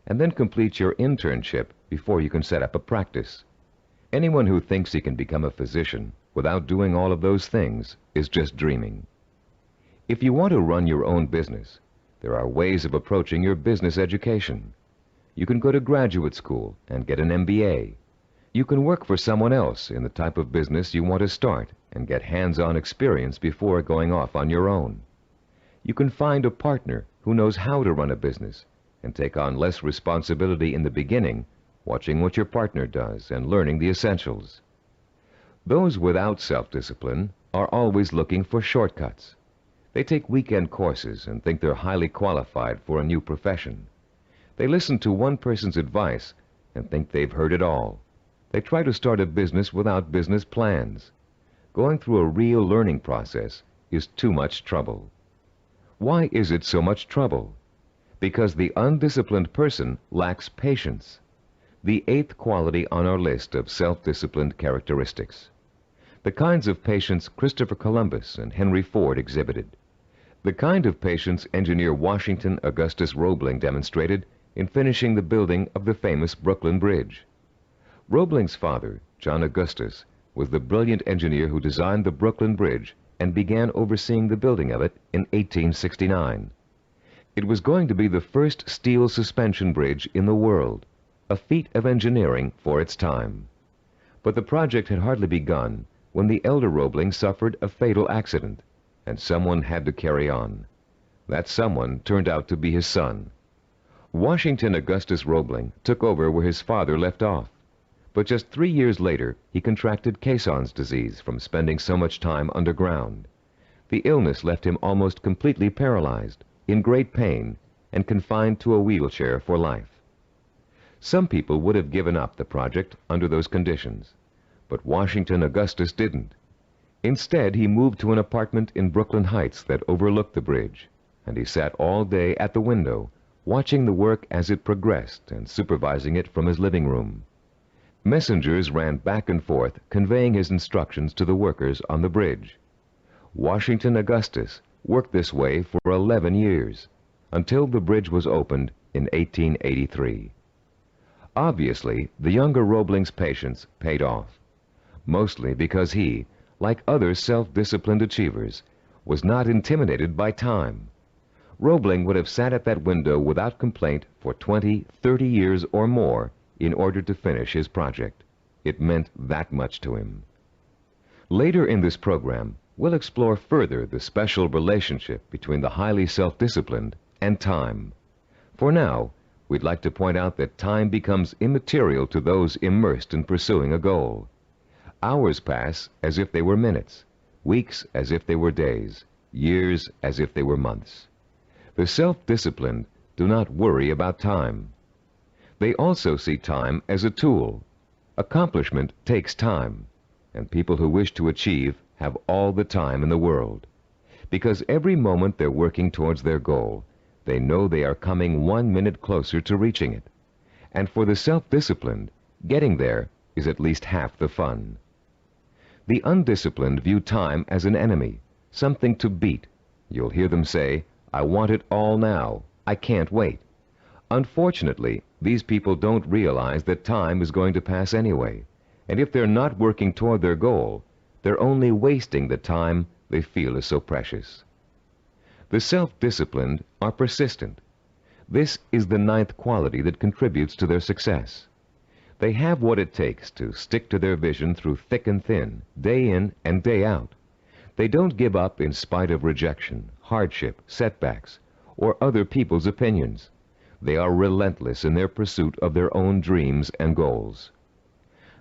and then complete your internship before you can set up a practice. Anyone who thinks he can become a physician without doing all of those things is just dreaming. If you want to run your own business, there are ways of approaching your business education. You can go to graduate school and get an MBA. You can work for someone else in the type of business you want to start and get hands-on experience before going off on your own. You can find a partner who knows how to run a business and take on less responsibility in the beginning, watching what your partner does and learning the essentials. Those without self-discipline are always looking for shortcuts. They take weekend courses and think they're highly qualified for a new profession. They listen to one person's advice and think they've heard it all. They try to start a business without business plans. Going through a real learning process is too much trouble. Why is it so much trouble? Because the undisciplined person lacks patience, the 8th quality on our list of self-disciplined characteristics. The kinds of patience Christopher Columbus and Henry Ford exhibited. The kind of patience engineer Washington Augustus Roebling demonstrated in finishing the building of the famous Brooklyn Bridge. Roebling's father, John Augustus, was the brilliant engineer who designed the Brooklyn Bridge and began overseeing the building of it in 1869. It was going to be the first steel suspension bridge in the world, a feat of engineering for its time. But the project had hardly begun when the elder Roebling suffered a fatal accident, and someone had to carry on. That someone turned out to be his son. Washington Augustus Roebling took over where his father left off, but just 3 years later he contracted Caisson's disease from spending so much time underground. The illness left him almost completely paralyzed, in great pain, and confined to a wheelchair for life. Some people would have given up the project under those conditions, but Washington Augustus didn't. Instead, he moved to an apartment in Brooklyn Heights that overlooked the bridge, and he sat all day at the window, watching the work as it progressed and supervising it from his living room. Messengers ran back and forth, conveying his instructions to the workers on the bridge. Washington Augustus worked this way for 11 years, until the bridge was opened in 1883. Obviously, the younger Roebling's patience paid off, mostly because he, like other self-disciplined achievers, was not intimidated by time. Roebling would have sat at that window without complaint for 20, 30 years or more in order to finish his project. It meant that much to him. Later in this program, we'll explore further the special relationship between the highly self-disciplined and time. For now, we'd like to point out that time becomes immaterial to those immersed in pursuing a goal. Hours pass as if they were minutes, weeks as if they were days, years as if they were months. The self-disciplined do not worry about time. They also see time as a tool. Accomplishment takes time. and people who wish to achieve have all the time in the world. Because every moment they're working towards their goal, they know they are coming 1 minute closer to reaching it. And for the self-disciplined, getting there is at least half the fun. The undisciplined view time as an enemy, something to beat. You'll hear them say, "I want it all now. I can't wait." Unfortunately, these people don't realize that time is going to pass anyway, and if they're not working toward their goal, they're only wasting the time they feel is so precious. The self-disciplined are persistent. This is the 9th quality that contributes to their success. They have what it takes to stick to their vision through thick and thin, day in and day out. They don't give up in spite of rejection, hardship, setbacks, or other people's opinions. They are relentless in their pursuit of their own dreams and goals.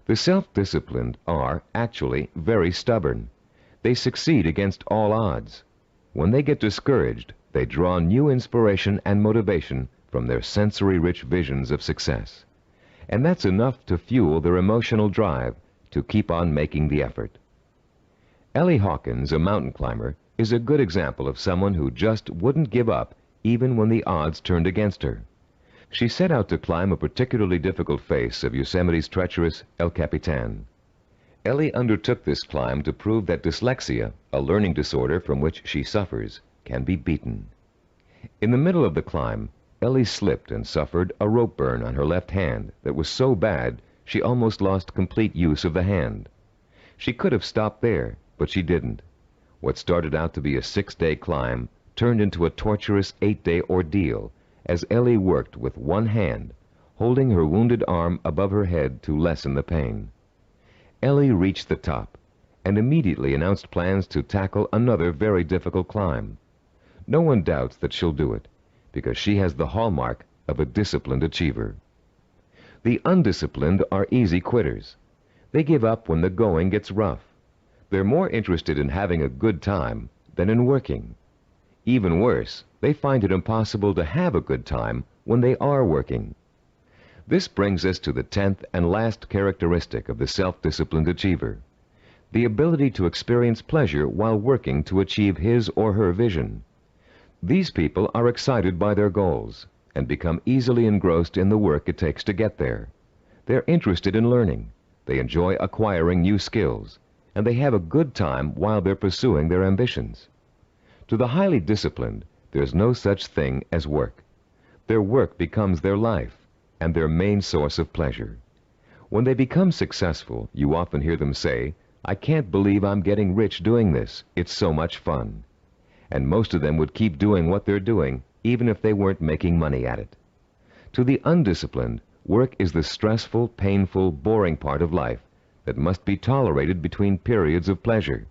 The self-disciplined are actually very stubborn. They succeed against all odds. When they get discouraged, they draw new inspiration and motivation from their sensory-rich visions of success. And that's enough to fuel their emotional drive to keep on making the effort. Ellie Hawkins, a mountain climber, is a good example of someone who just wouldn't give up even when the odds turned against her. She set out to climb a particularly difficult face of Yosemite's treacherous El Capitan. Ellie undertook this climb to prove that dyslexia, a learning disorder from which she suffers, can be beaten. In the middle of the climb, Ellie slipped and suffered a rope burn on her left hand that was so bad she almost lost complete use of the hand. She could have stopped there, but she didn't. What started out to be a 6-day climb turned into a torturous 8-day ordeal as Ellie worked with one hand, holding her wounded arm above her head to lessen the pain. Ellie reached the top and immediately announced plans to tackle another very difficult climb. No one doubts that she'll do it, because she has the hallmark of a disciplined achiever. The undisciplined are easy quitters. They give up when the going gets rough. They're more interested in having a good time than in working. Even worse, they find it impossible to have a good time when they are working. This brings us to the 10th and last characteristic of the self-disciplined achiever, the ability to experience pleasure while working to achieve his or her vision. These people are excited by their goals and become easily engrossed in the work it takes to get there. They're interested in learning, they enjoy acquiring new skills, and they have a good time while they're pursuing their ambitions. To the highly disciplined, there's no such thing as work. Their work becomes their life and their main source of pleasure. When they become successful, you often hear them say, "I can't believe I'm getting rich doing this. It's so much fun." And most of them would keep doing what they're doing, even if they weren't making money at it. To the undisciplined, work is the stressful, painful, boring part of life that must be tolerated between periods of pleasure.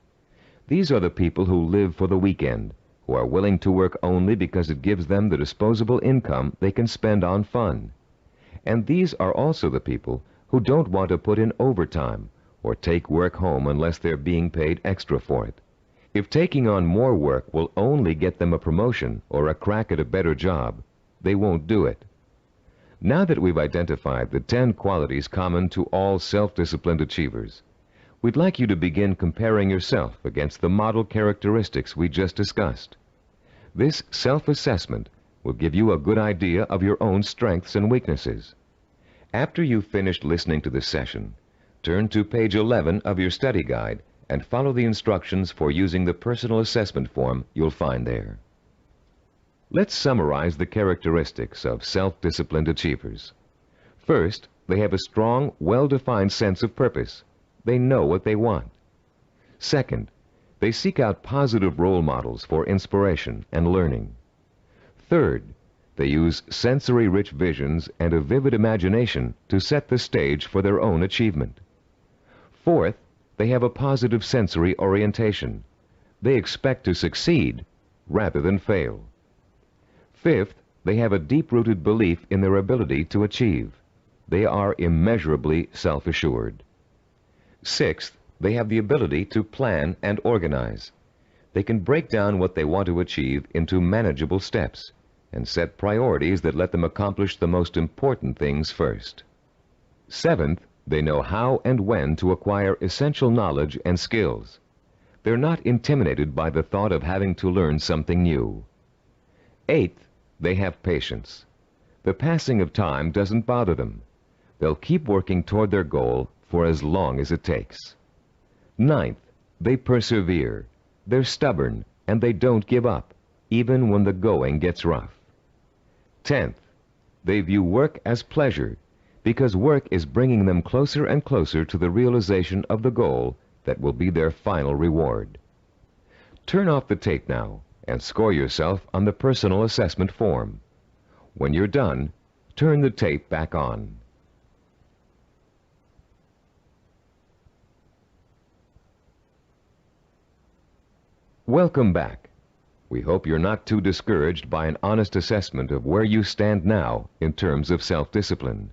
These are the people who live for the weekend, who are willing to work only because it gives them the disposable income they can spend on fun. And these are also the people who don't want to put in overtime or take work home unless they're being paid extra for it. If taking on more work will only get them a promotion or a crack at a better job, they won't do it. Now that we've identified the 10 qualities common to all self-disciplined achievers, we'd like you to begin comparing yourself against the model characteristics we just discussed. This self-assessment will give you a good idea of your own strengths and weaknesses. After you've finished listening to this session, turn to page 11 of your study guide and follow the instructions for using the personal assessment form you'll find there. Let's summarize the characteristics of self-disciplined achievers. First, they have a strong, well-defined sense of purpose. They know what they want. Second, they seek out positive role models for inspiration and learning. Third, they use sensory-rich visions and a vivid imagination to set the stage for their own achievement. Fourth, they have a positive sensory orientation. They expect to succeed rather than fail. Fifth, they have a deep-rooted belief in their ability to achieve. They are immeasurably self-assured. Sixth, they have the ability to plan and organize. They can break down what they want to achieve into manageable steps and set priorities that let them accomplish the most important things first. Seventh, They know how and when to acquire essential knowledge and skills. They're not intimidated by the thought of having to learn something new. Eighth, they have patience. The passing of time doesn't bother them. They'll keep working toward their goal for as long as it takes. Ninth, they persevere. They're stubborn, and they don't give up, even when the going gets rough. 10th, they view work as pleasure, because work is bringing them closer and closer to the realization of the goal that will be their final reward. Turn off the tape now and score yourself on the personal assessment form. When you're done, turn the tape back on. Welcome back. We hope you're not too discouraged by an honest assessment of where you stand now in terms of self-discipline.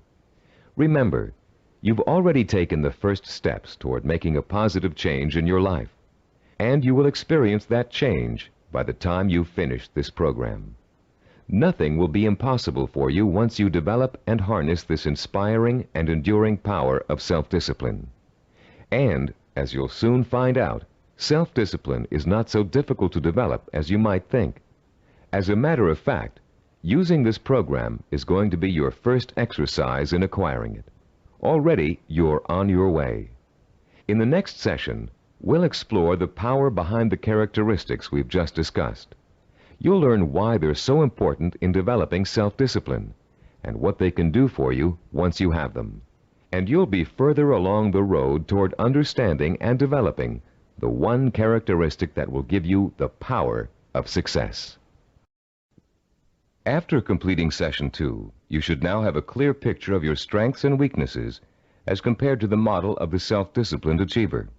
Remember, you've already taken the first steps toward making a positive change in your life, and you will experience that change by the time you finish this program. Nothing will be impossible for you once you develop and harness this inspiring and enduring power of self-discipline. And, as you'll soon find out, self-discipline is not so difficult to develop as you might think. As a matter of fact, using this program is going to be your first exercise in acquiring it. Already, you're on your way. In the next session, we'll explore the power behind the characteristics we've just discussed. You'll learn why they're so important in developing self-discipline, and what they can do for you once you have them. And you'll be further along the road toward understanding and developing the one characteristic that will give you the power of success. After completing Session 2, you should now have a clear picture of your strengths and weaknesses as compared to the model of the self-disciplined achiever.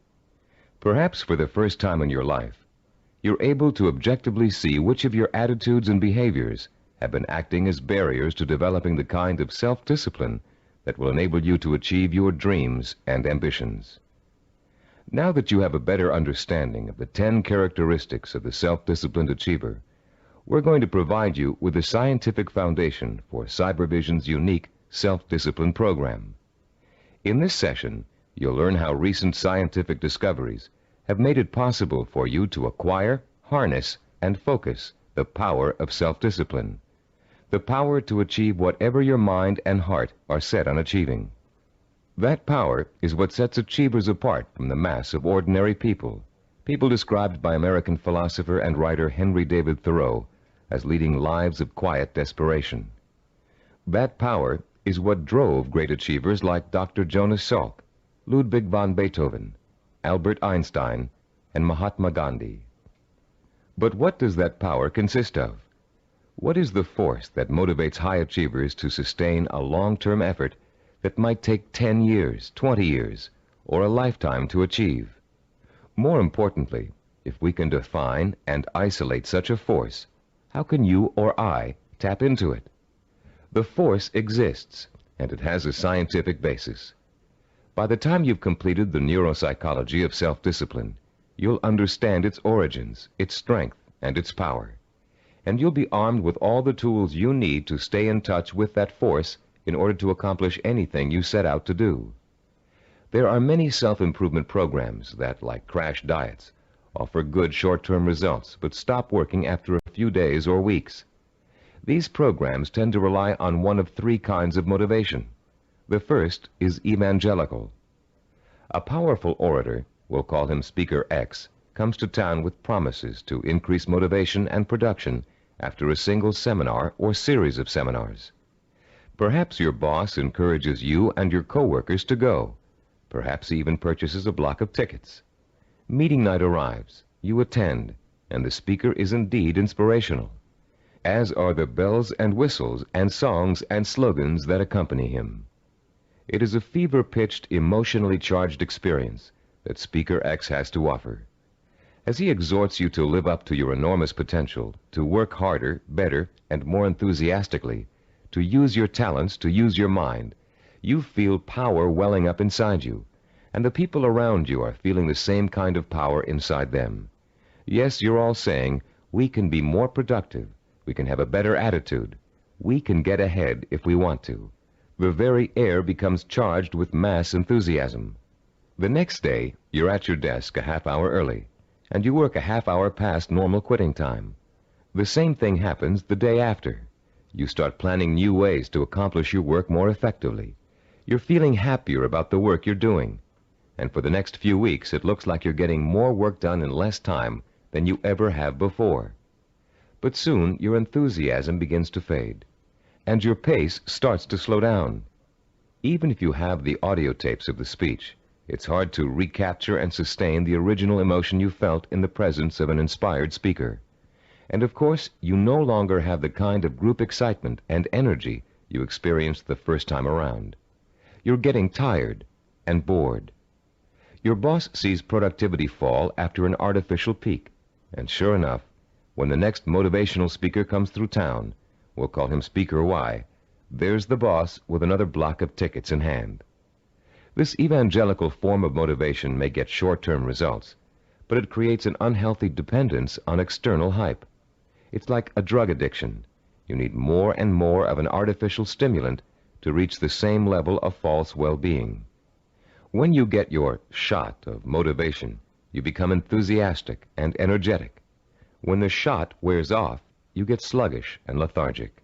Perhaps for the first time in your life, you're able to objectively see which of your attitudes and behaviors have been acting as barriers to developing the kind of self-discipline that will enable you to achieve your dreams and ambitions. Now that you have a better understanding of the 10 characteristics of the self-disciplined achiever, we're going to provide you with the scientific foundation for Cybervision's unique self-discipline program. In this session, you'll learn how recent scientific discoveries have made it possible for you to acquire, harness, and focus the power of self-discipline, the power to achieve whatever your mind and heart are set on achieving. That power is what sets achievers apart from the mass of ordinary people, people described by American philosopher and writer Henry David Thoreau as leading lives of quiet desperation. That power is what drove great achievers like Dr. Jonas Salk, Ludwig von Beethoven, Albert Einstein, and Mahatma Gandhi. But what does that power consist of? What is the force that motivates high achievers to sustain a long-term effort that might take 10 years, 20 years, or a lifetime to achieve? More importantly, if we can define and isolate such a force, how can you or I tap into it? The force exists, and it has a scientific basis. By the time you've completed the Neuropsychology of Self-Discipline, you'll understand its origins, its strength, and its power. And you'll be armed with all the tools you need to stay in touch with that force in order to accomplish anything you set out to do. There are many self-improvement programs that, like crash diets, offer good short-term results but stop working after a few days or weeks. These programs tend to rely on one of 3 kinds of motivation. The first is evangelical. A powerful orator, we'll call him Speaker X, comes to town with promises to increase motivation and production after a single seminar or series of seminars. Perhaps your boss encourages you and your coworkers to go. Perhaps he even purchases a block of tickets. Meeting night arrives, you attend, and the speaker is indeed inspirational, as are the bells and whistles and songs and slogans that accompany him. It is a fever-pitched, emotionally charged experience that Speaker X has to offer. As he exhorts you to live up to your enormous potential, to work harder, better, and more enthusiastically, to use your talents, to use your mind, you feel power welling up inside you, and the people around you are feeling the same kind of power inside them. Yes, you're all saying, we can be more productive, we can have a better attitude, we can get ahead if we want to. The very air becomes charged with mass enthusiasm. The next day, you're at your desk a half hour early, and you work a half hour past normal quitting time. The same thing happens the day after. You start planning new ways to accomplish your work more effectively. You're feeling happier about the work you're doing. And for the next few weeks, it looks like you're getting more work done in less time than you ever have before. But soon, your enthusiasm begins to fade, and your pace starts to slow down. Even if you have the audio tapes of the speech, it's hard to recapture and sustain the original emotion you felt in the presence of an inspired speaker. And of course, you no longer have the kind of group excitement and energy you experienced the first time around. You're getting tired and bored. Your boss sees productivity fall after an artificial peak, and sure enough, when the next motivational speaker comes through town, we'll call him Speaker Y, there's the boss with another block of tickets in hand. This evangelical form of motivation may get short-term results, but it creates an unhealthy dependence on external hype. It's like a drug addiction. You need more and more of an artificial stimulant to reach the same level of false well-being. When you get your shot of motivation, you become enthusiastic and energetic. When the shot wears off, you get sluggish and lethargic.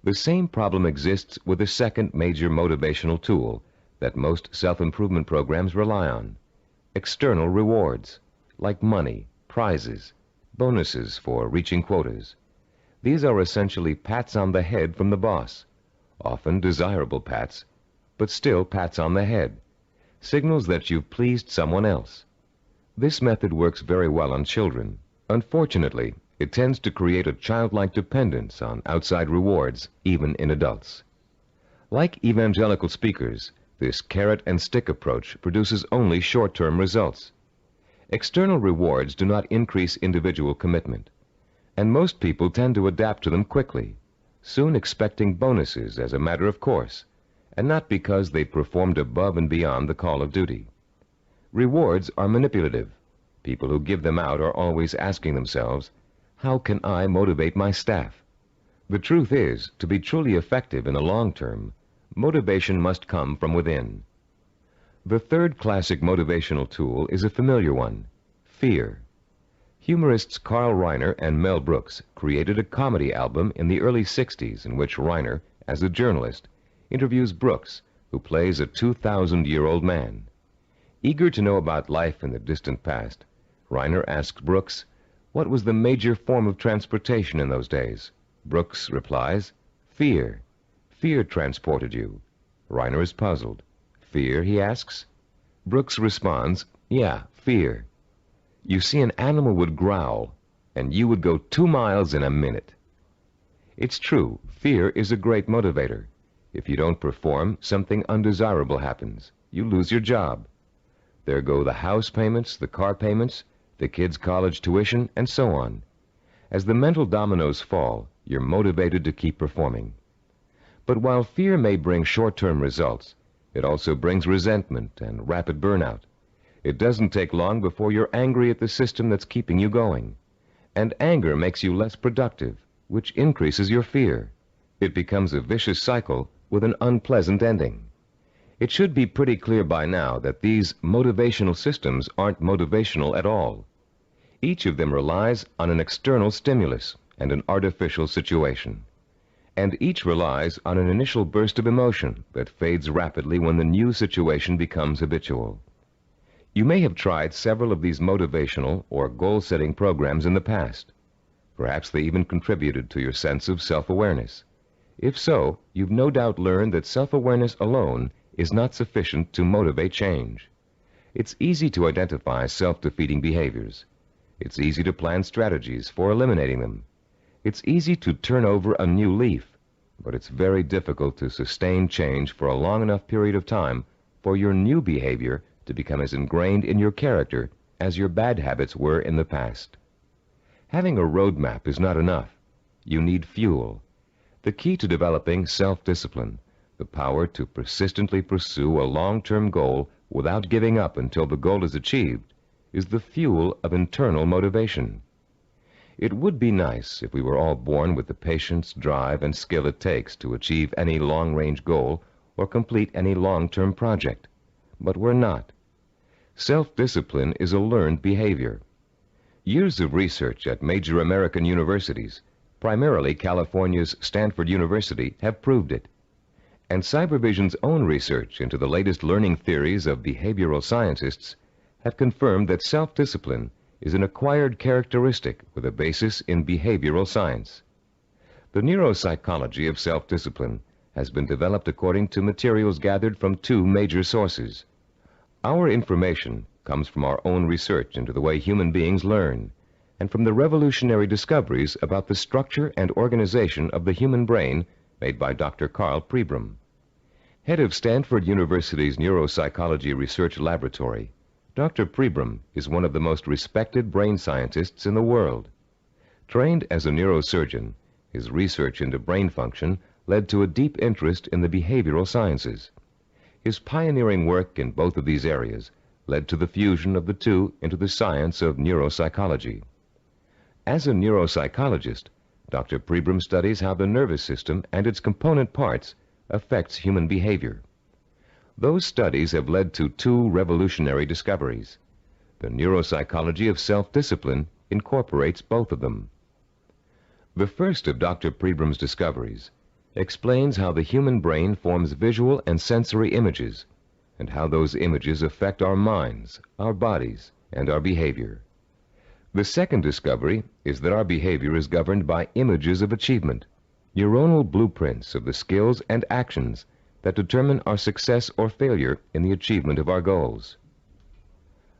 The same problem exists with the second major motivational tool that most self-improvement programs rely on: external rewards, like money, prizes, bonuses for reaching quotas. These are essentially pats on the head from the boss, often desirable pats, but still pats on the head, signals that you've pleased someone else. This method works very well on children. Unfortunately, it tends to create a childlike dependence on outside rewards, even in adults. Like evangelical speakers, this carrot and stick approach produces only short-term results. External rewards do not increase individual commitment, and most people tend to adapt to them quickly, soon expecting bonuses as a matter of course, and not because they performed above and beyond the call of duty. Rewards are manipulative. People who give them out are always asking themselves, how can I motivate my staff? The truth is, to be truly effective in the long term, motivation must come from within. The third classic motivational tool is a familiar one: fear. Humorists Carl Reiner and Mel Brooks created a comedy album in the early 60s in which Reiner, as a journalist, interviews Brooks, who plays a 2,000-year-old man. Eager to know about life in the distant past, Reiner asks Brooks, what was the major form of transportation in those days? Brooks replies, fear. Fear transported you. Reiner is puzzled. Fear, he asks? Brooks responds, yeah, fear. You see, an animal would growl, and you would go 2 miles in a minute. It's true, fear is a great motivator. If you don't perform, something undesirable happens. You lose your job. There go the house payments, the car payments, the kids' college tuition, and so on. As the mental dominoes fall, you're motivated to keep performing. But while fear may bring short-term results, it also brings resentment and rapid burnout. It doesn't take long before you're angry at the system that's keeping you going. And anger makes you less productive, which increases your fear. It becomes a vicious cycle with an unpleasant ending. It should be pretty clear by now that these motivational systems aren't motivational at all. Each of them relies on an external stimulus and an artificial situation. And each relies on an initial burst of emotion that fades rapidly when the new situation becomes habitual. You may have tried several of these motivational or goal-setting programs in the past. Perhaps they even contributed to your sense of self-awareness. If so, you've no doubt learned that self-awareness alone is not sufficient to motivate change. It's easy to identify self-defeating behaviors. It's easy to plan strategies for eliminating them. It's easy to turn over a new leaf, but it's very difficult to sustain change for a long enough period of time for your new behavior to become as ingrained in your character as your bad habits were in the past. Having a roadmap is not enough. You need fuel. The key to developing self-discipline, the power to persistently pursue a long-term goal without giving up until the goal is achieved, is the fuel of internal motivation. It would be nice if we were all born with the patience, drive, and skill it takes to achieve any long-range goal or complete any long-term project. But we're not. Self-discipline is a learned behavior. Years of research at major American universities, primarily California's Stanford University, have proved it. And Cybervision's own research into the latest learning theories of behavioral scientists have confirmed that self-discipline is an acquired characteristic with a basis in behavioral science. The neuropsychology of self-discipline has been developed according to materials gathered from two major sources. Our information comes from our own research into the way human beings learn, and from the revolutionary discoveries about the structure and organization of the human brain made by Dr. Carl Pribram. Head of Stanford University's Neuropsychology Research Laboratory, Dr. Pribram is one of the most respected brain scientists in the world. Trained as a neurosurgeon, his research into brain function led to a deep interest in the behavioral sciences. His pioneering work in both of these areas led to the fusion of the two into the science of neuropsychology. As a neuropsychologist, Dr. Pribram studies how the nervous system and its component parts affects human behavior. Those studies have led to two revolutionary discoveries. The neuropsychology of self-discipline incorporates both of them. The first of Dr. Pribram's discoveries explains how the human brain forms visual and sensory images, and how those images affect our minds, our bodies, and our behavior. The second discovery is that our behavior is governed by images of achievement, neuronal blueprints of the skills and actions that determine our success or failure in the achievement of our goals.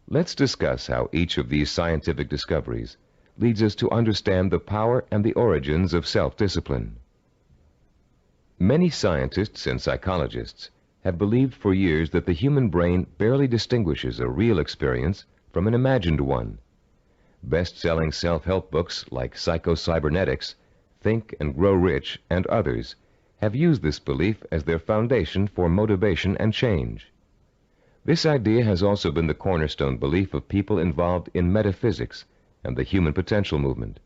Let's discuss how each of these scientific discoveries leads us to understand the power and the origins of self-discipline. Many scientists and psychologists have believed for years that the human brain barely distinguishes a real experience from an imagined one. Best-selling self-help books like Psycho-Cybernetics, Think and Grow Rich, and others have used this belief as their foundation for motivation and change. This idea has also been the cornerstone belief of people involved in metaphysics and the human potential movement.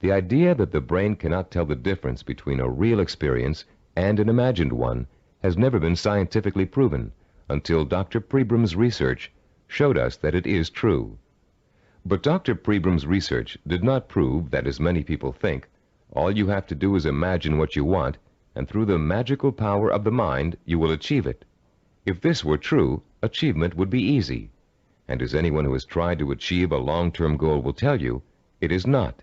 The idea that the brain cannot tell the difference between a real experience and an imagined one has never been scientifically proven until Dr. Pribram's research showed us that it is true. But Dr. Pribram's research did not prove that, as many people think, all you have to do is imagine what you want, and through the magical power of the mind, you will achieve it. If this were true, achievement would be easy. And as anyone who has tried to achieve a long-term goal will tell you, it is not.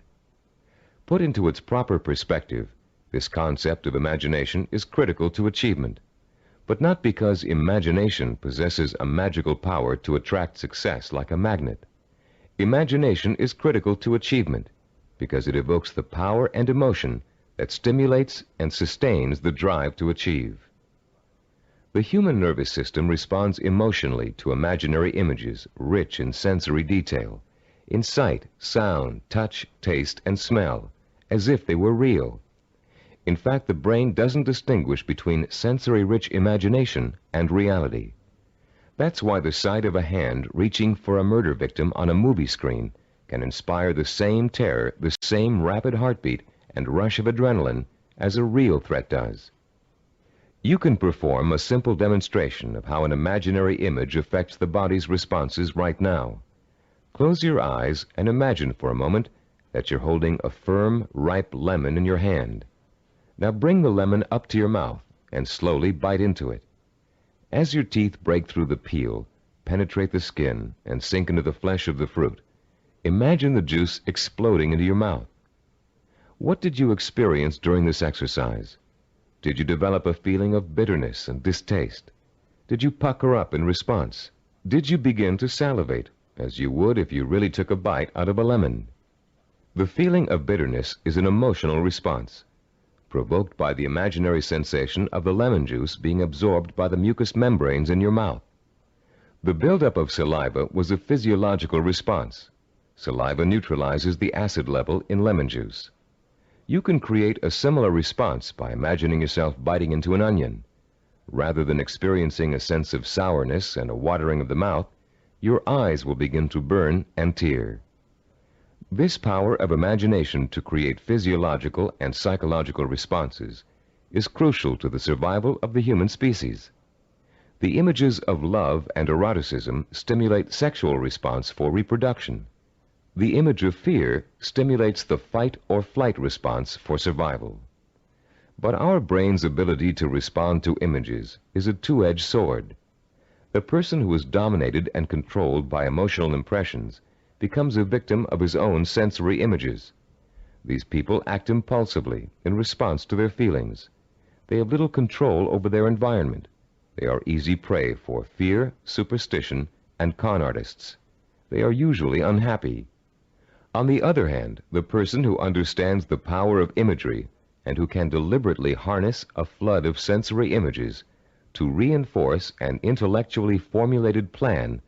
Put into its proper perspective, this concept of imagination is critical to achievement, but not because imagination possesses a magical power to attract success like a magnet. Imagination is critical to achievement because it evokes the power and emotion that stimulates and sustains the drive to achieve. The human nervous system responds emotionally to imaginary images rich in sensory detail, in sight, sound, touch, taste, and smell, as if they were real. In fact, the brain doesn't distinguish between sensory-rich imagination and reality. That's why the sight of a hand reaching for a murder victim on a movie screen can inspire the same terror, the same rapid heartbeat, and rush of adrenaline as a real threat does. You can perform a simple demonstration of how an imaginary image affects the body's responses right now. Close your eyes and imagine for a moment that you're holding a firm, ripe lemon in your hand. Now bring the lemon up to your mouth and slowly bite into it. As your teeth break through the peel, penetrate the skin, and sink into the flesh of the fruit, imagine the juice exploding into your mouth. What did you experience during this exercise? Did you develop a feeling of bitterness and distaste? Did you pucker up in response? Did you begin to salivate, as you would if you really took a bite out of a lemon? The feeling of bitterness is an emotional response, provoked by the imaginary sensation of the lemon juice being absorbed by the mucous membranes in your mouth. The buildup of saliva was a physiological response. Saliva neutralizes the acid level in lemon juice. You can create a similar response by imagining yourself biting into an onion. Rather than experiencing a sense of sourness and a watering of the mouth, your eyes will begin to burn and tear. This power of imagination to create physiological and psychological responses is crucial to the survival of the human species. The images of love and eroticism stimulate sexual response for reproduction. The image of fear stimulates the fight or flight response for survival. But our brain's ability to respond to images is a two-edged sword. A person who is dominated and controlled by emotional impressions becomes a victim of his own sensory images. These people act impulsively in response to their feelings. They have little control over their environment. They are easy prey for fear, superstition, and con artists. They are usually unhappy. On the other hand, the person who understands the power of imagery and who can deliberately harness a flood of sensory images to reinforce an intellectually formulated plan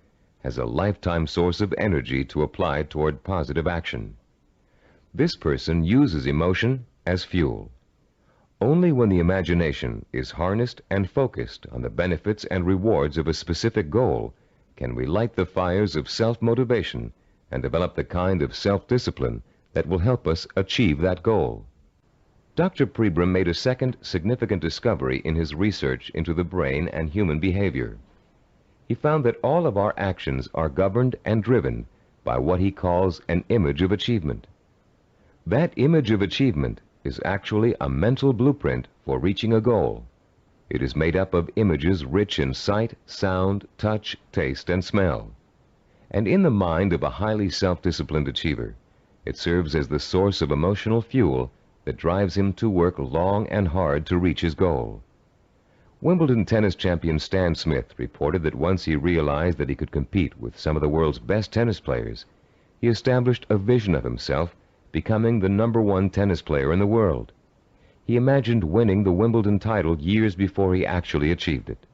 has a lifetime source of energy to apply toward positive action. This person uses emotion as fuel. Only when the imagination is harnessed and focused on the benefits and rewards of a specific goal can we light the fires of self-motivation and develop the kind of self-discipline that will help us achieve that goal. Dr. Pribram made a second significant discovery in his research into the brain and human behavior. He found that all of our actions are governed and driven by what he calls an image of achievement. That image of achievement is actually a mental blueprint for reaching a goal. It is made up of images rich in sight, sound, touch, taste, and smell. And in the mind of a highly self-disciplined achiever, it serves as the source of emotional fuel that drives him to work long and hard to reach his goal. Wimbledon tennis champion Stan Smith reported that once he realized that he could compete with some of the world's best tennis players, he established a vision of himself becoming the #1 tennis player in the world. He imagined winning the Wimbledon title years before he actually achieved it.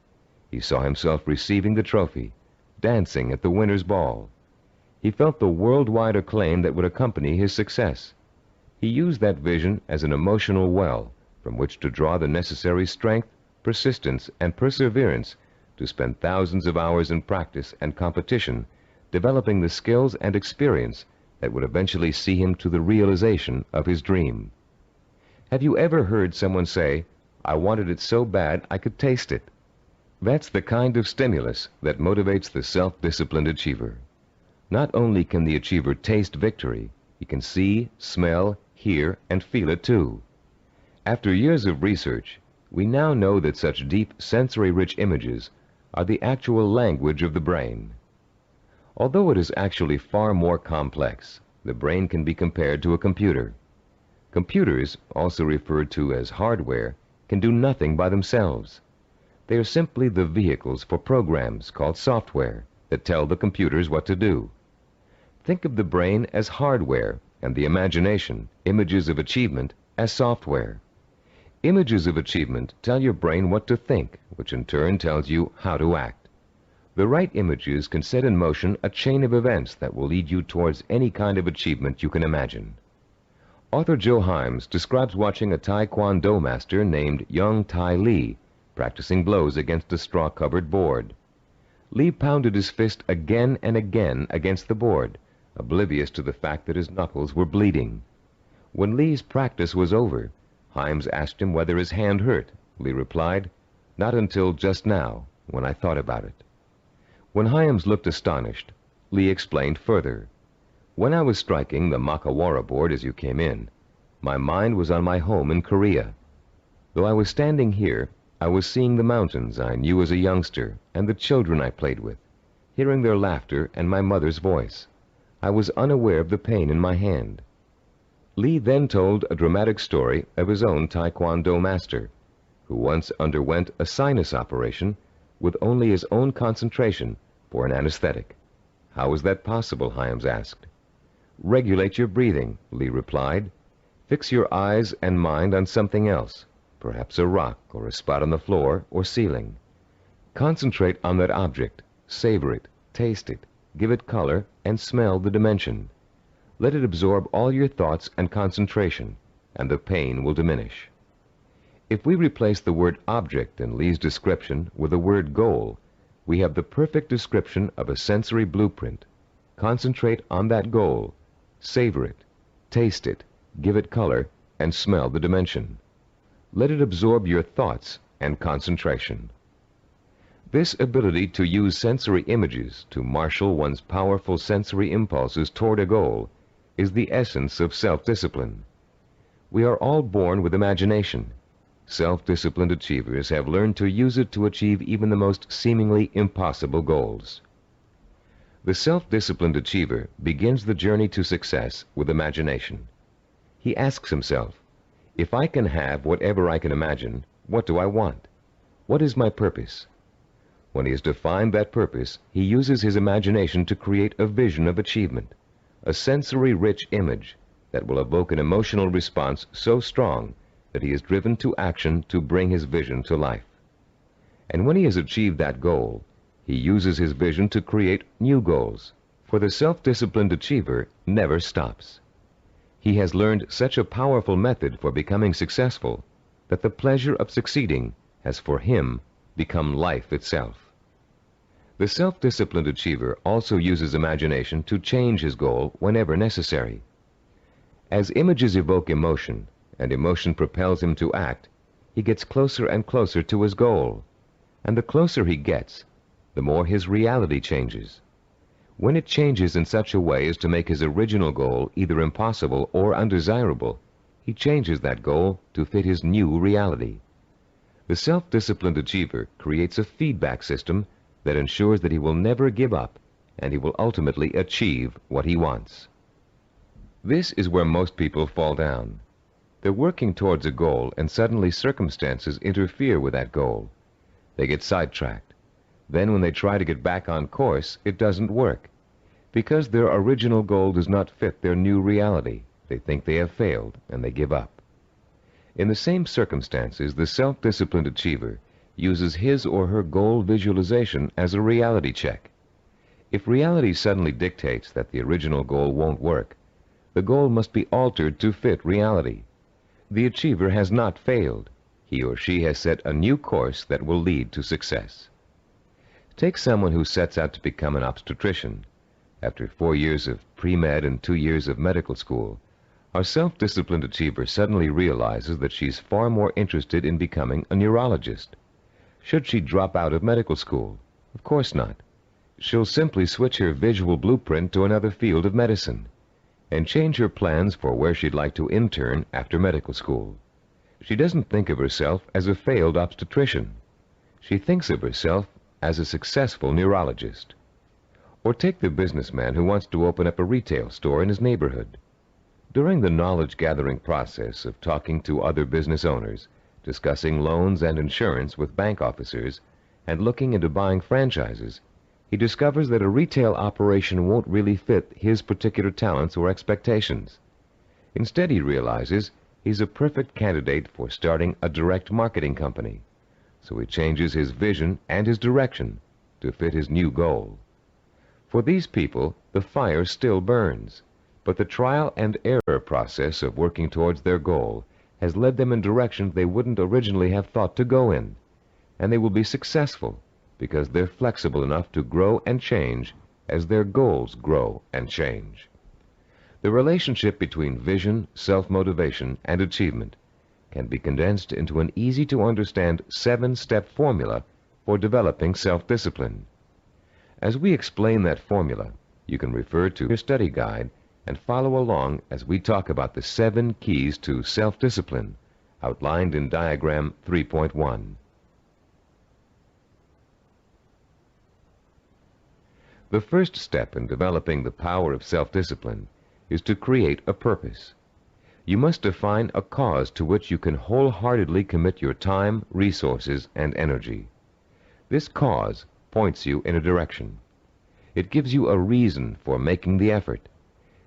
He saw himself receiving the trophy, dancing at the winner's ball. He felt the worldwide acclaim that would accompany his success. He used that vision as an emotional well from which to draw the necessary strength, persistence, and perseverance to spend thousands of hours in practice and competition, developing the skills and experience that would eventually see him to the realization of his dream. Have you ever heard someone say, "I wanted it so bad I could taste it"? That's the kind of stimulus that motivates the self-disciplined achiever. Not only can the achiever taste victory, he can see, smell, hear, and feel it too. After years of research, we now know that such deep, sensory-rich images are the actual language of the brain. Although it is actually far more complex, the brain can be compared to a computer. Computers, also referred to as hardware, can do nothing by themselves. They are simply the vehicles for programs called software that tell the computers what to do. Think of the brain as hardware and the imagination, images of achievement, as software. Images of achievement tell your brain what to think, which in turn tells you how to act. The right images can set in motion a chain of events that will lead you towards any kind of achievement you can imagine. Author Joe Himes describes watching a Taekwondo master named Young Tai Lee practicing blows against a straw-covered board. Lee pounded his fist again and again against the board, oblivious to the fact that his knuckles were bleeding. When Lee's practice was over, Himes asked him whether his hand hurt. Lee replied, "Not until just now, when I thought about it." When Himes looked astonished, Lee explained further, "When I was striking the Makawara board as you came in, my mind was on my home in Korea. Though I was standing here, I was seeing the mountains I knew as a youngster and the children I played with, hearing their laughter and my mother's voice. I was unaware of the pain in my hand." Lee then told a dramatic story of his own Taekwondo master, who once underwent a sinus operation with only his own concentration for an anesthetic. "How was that possible?" Himes asked. "Regulate your breathing," Lee replied. "Fix your eyes and mind on something else, perhaps a rock or a spot on the floor or ceiling. Concentrate on that object, savor it, taste it, give it color, and smell the dimension. Let it absorb all your thoughts and concentration, and the pain will diminish." If we replace the word object in Lee's description with the word goal, we have the perfect description of a sensory blueprint. Concentrate on that goal, Savor it, taste it, give it color, and smell the dimension. Let it absorb your thoughts and concentration. This ability to use sensory images to marshal one's powerful sensory impulses toward a goal is the essence of self-discipline. We are all born with imagination. Self-disciplined achievers have learned to use it to achieve even the most seemingly impossible goals. The self-disciplined achiever begins the journey to success with imagination. He asks himself, if I can have whatever I can imagine, what do I want? What is my purpose? When he has defined that purpose, he uses his imagination to create a vision of achievement, a sensory-rich image that will evoke an emotional response so strong that he is driven to action to bring his vision to life. And when he has achieved that goal, he uses his vision to create new goals, for the self-disciplined achiever never stops. He has learned such a powerful method for becoming successful that the pleasure of succeeding has for him become life itself. The self-disciplined achiever also uses imagination to change his goal whenever necessary. As images evoke emotion, and emotion propels him to act, he gets closer and closer to his goal. And the closer he gets, the more his reality changes. When it changes in such a way as to make his original goal either impossible or undesirable, he changes that goal to fit his new reality. The self-disciplined achiever creates a feedback system that ensures that he will never give up and he will ultimately achieve what he wants. This is where most people fall down. They're working towards a goal and suddenly circumstances interfere with that goal. They get sidetracked. Then when they try to get back on course, it doesn't work. Because their original goal does not fit their new reality, they think they have failed and they give up. In the same circumstances, the self-disciplined achiever uses his or her goal visualization as a reality check. If reality suddenly dictates that the original goal won't work, the goal must be altered to fit reality. The achiever has not failed. He or she has set a new course that will lead to success. Take someone who sets out to become an obstetrician. After 4 years of pre-med and 2 years of medical school, our self-disciplined achiever suddenly realizes that she's far more interested in becoming a neurologist. Should she drop out of medical school? Of course not. She'll simply switch her visual blueprint to another field of medicine and change her plans for where she'd like to intern after medical school. She doesn't think of herself as a failed obstetrician. She thinks of herself as a successful neurologist. Or take the businessman who wants to open up a retail store in his neighborhood. During the knowledge-gathering process of talking to other business owners, discussing loans and insurance with bank officers, and looking into buying franchises, he discovers that a retail operation won't really fit his particular talents or expectations. Instead, he realizes he's a perfect candidate for starting a direct marketing company. So he changes his vision and his direction to fit his new goal. For these people, the fire still burns, but the trial and error process of working towards their goal has led them in directions they wouldn't originally have thought to go in, and they will be successful because they're flexible enough to grow and change as their goals grow and change. The relationship between vision, self-motivation, and achievement can be condensed into an easy-to-understand 7-step formula for developing self-discipline. As we explain that formula, you can refer to your study guide and follow along as we talk about the 7 keys to self-discipline outlined in diagram 3.1. The first step in developing the power of self-discipline is to create a purpose. You must define a cause to which you can wholeheartedly commit your time, resources, and energy. This cause points you in a direction. It gives you a reason for making the effort.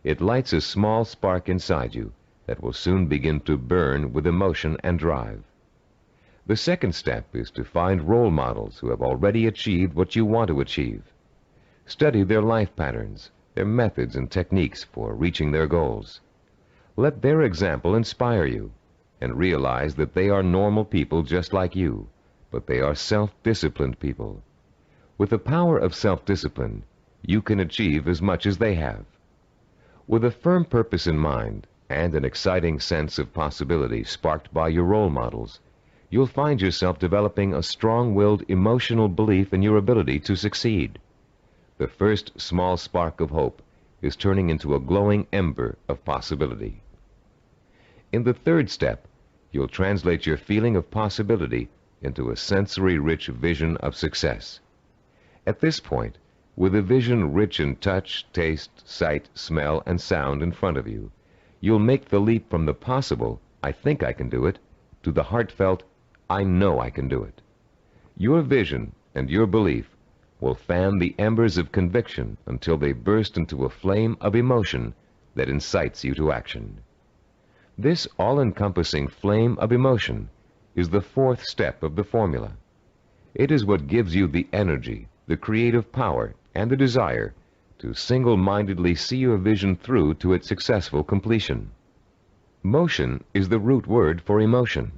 It lights a small spark inside you that will soon begin to burn with emotion and drive. The second step is to find role models who have already achieved what you want to achieve. Study their life patterns, their methods and techniques for reaching their goals. Let their example inspire you, and realize that they are normal people just like you, but they are self-disciplined people. With the power of self-discipline, you can achieve as much as they have. With a firm purpose in mind and an exciting sense of possibility sparked by your role models, you'll find yourself developing a strong-willed emotional belief in your ability to succeed. The first small spark of hope is turning into a glowing ember of possibility. In the third step, you'll translate your feeling of possibility into a sensory-rich vision of success. At this point, with a vision rich in touch, taste, sight, smell, and sound in front of you, you'll make the leap from the possible, "I think I can do it," to the heartfelt, "I know I can do it." Your vision and your belief will fan the embers of conviction until they burst into a flame of emotion that incites you to action. This all-encompassing flame of emotion is the fourth step of the formula. It is what gives you the energy, the creative power, and the desire to single-mindedly see your vision through to its successful completion. Motion is the root word for emotion.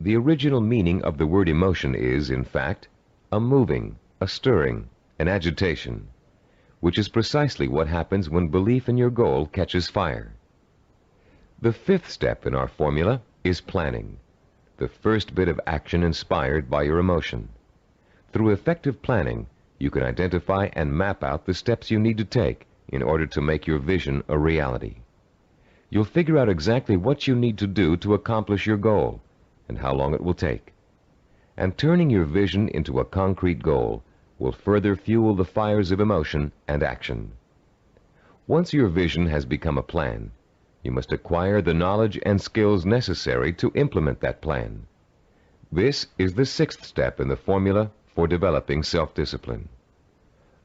The original meaning of the word emotion is, in fact, a moving, a stirring, an agitation, which is precisely what happens when belief in your goal catches fire. The fifth step in our formula is planning, the first bit of action inspired by your emotion. Through effective planning, you can identify and map out the steps you need to take in order to make your vision a reality. You'll figure out exactly what you need to do to accomplish your goal and how long it will take. And turning your vision into a concrete goal will further fuel the fires of emotion and action. Once your vision has become a plan, you must acquire the knowledge and skills necessary to implement that plan. This is the sixth step in the formula for developing self-discipline.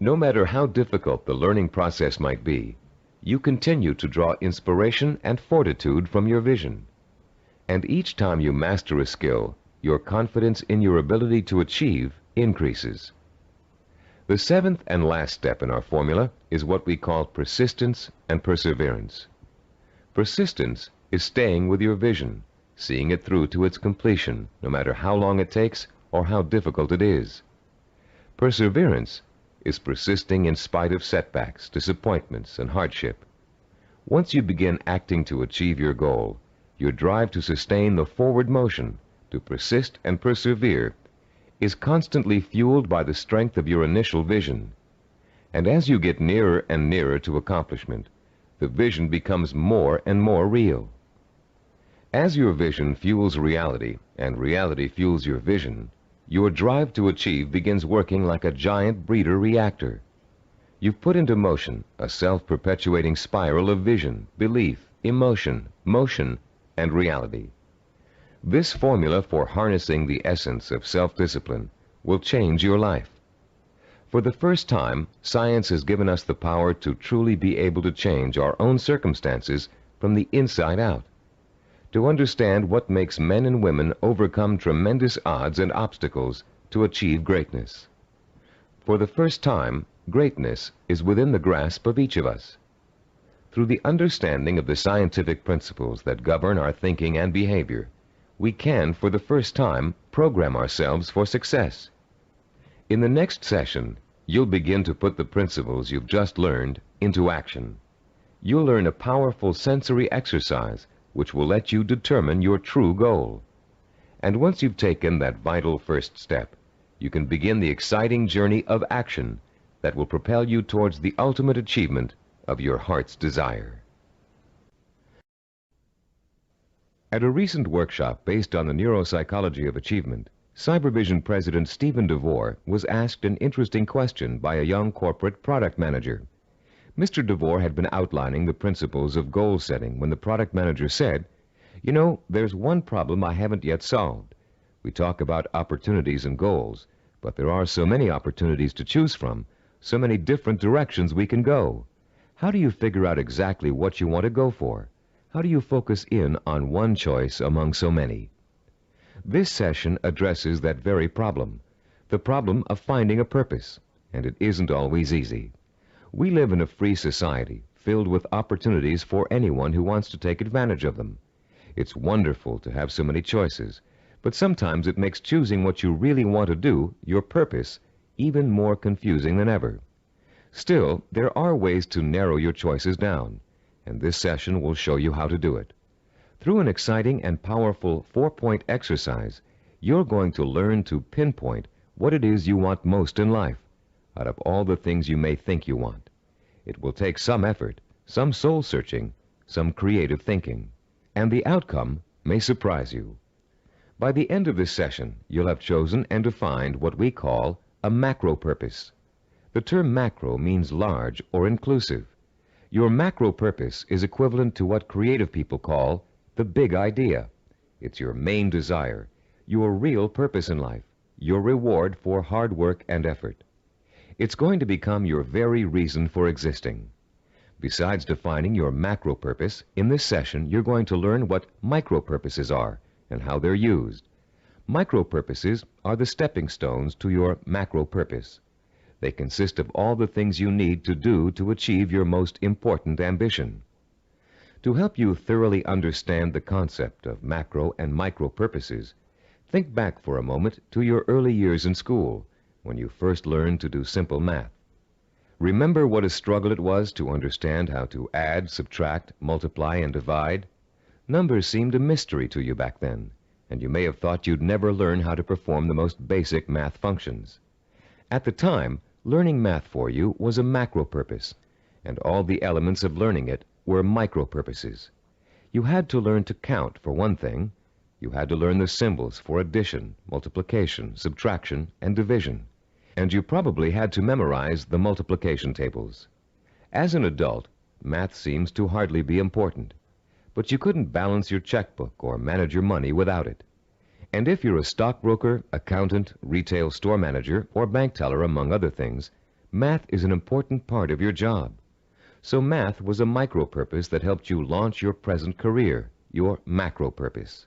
No matter how difficult the learning process might be, you continue to draw inspiration and fortitude from your vision. And each time you master a skill, your confidence in your ability to achieve increases. The seventh and last step in our formula is what we call persistence and perseverance. Persistence is staying with your vision, seeing it through to its completion, no matter how long it takes or how difficult it is. Perseverance is persisting in spite of setbacks, disappointments, and hardship. Once you begin acting to achieve your goal, your drive to sustain the forward motion, to persist and persevere, is constantly fueled by the strength of your initial vision. And as you get nearer and nearer to accomplishment, the vision becomes more and more real. As your vision fuels reality, and reality fuels your vision, your drive to achieve begins working like a giant breeder reactor. You've put into motion a self-perpetuating spiral of vision, belief, emotion, motion, and reality. This formula for harnessing the essence of self-discipline will change your life. For the first time, science has given us the power to truly be able to change our own circumstances from the inside out, to understand what makes men and women overcome tremendous odds and obstacles to achieve greatness. For the first time, greatness is within the grasp of each of us. Through the understanding of the scientific principles that govern our thinking and behavior, we can, for the first time, program ourselves for success. In the next session, you'll begin to put the principles you've just learned into action. You'll learn a powerful sensory exercise which will let you determine your true goal. And once you've taken that vital first step, you can begin the exciting journey of action that will propel you towards the ultimate achievement of your heart's desire. At a recent workshop based on the neuropsychology of achievement, Cybervision President Stephen DeVore was asked an interesting question by a young corporate product manager. Mr. DeVore had been outlining the principles of goal setting when the product manager said, "You know, there's one problem I haven't yet solved. We talk about opportunities and goals, but there are so many opportunities to choose from, so many different directions we can go. How do you figure out exactly what you want to go for? How do you focus in on one choice among so many?" This session addresses that very problem, the problem of finding a purpose, and it isn't always easy. We live in a free society filled with opportunities for anyone who wants to take advantage of them. It's wonderful to have so many choices, but sometimes it makes choosing what you really want to do, your purpose, even more confusing than ever. Still, there are ways to narrow your choices down, and this session will show you how to do it. Through an exciting and powerful 4-point exercise, you're going to learn to pinpoint what it is you want most in life, out of all the things you may think you want. It will take some effort, some soul-searching, some creative thinking, and the outcome may surprise you. By the end of this session, you'll have chosen and defined what we call a macro purpose. The term macro means large or inclusive. Your macro purpose is equivalent to what creative people call the big idea. It's your main desire, your real purpose in life, your reward for hard work and effort. It's going to become your very reason for existing. Besides defining your macro purpose, in this session you're going to learn what micro purposes are and how they're used. Micro purposes are the stepping stones to your macro purpose. They consist of all the things you need to do to achieve your most important ambition. To help you thoroughly understand the concept of macro and micro purposes, think back for a moment to your early years in school, when you first learned to do simple math. Remember what a struggle it was to understand how to add, subtract, multiply, and divide? Numbers seemed a mystery to you back then, and you may have thought you'd never learn how to perform the most basic math functions. At the time, learning math for you was a macro purpose, and all the elements of learning it were micro purposes. You had to learn to count, for one thing. You had to learn the symbols for addition, multiplication, subtraction, and division. And you probably had to memorize the multiplication tables. As an adult, math seems to hardly be important, but you couldn't balance your checkbook or manage your money without it. And if you're a stockbroker, accountant, retail store manager, or bank teller, among other things, math is an important part of your job. So math was a micro purpose that helped you launch your present career, your macro purpose.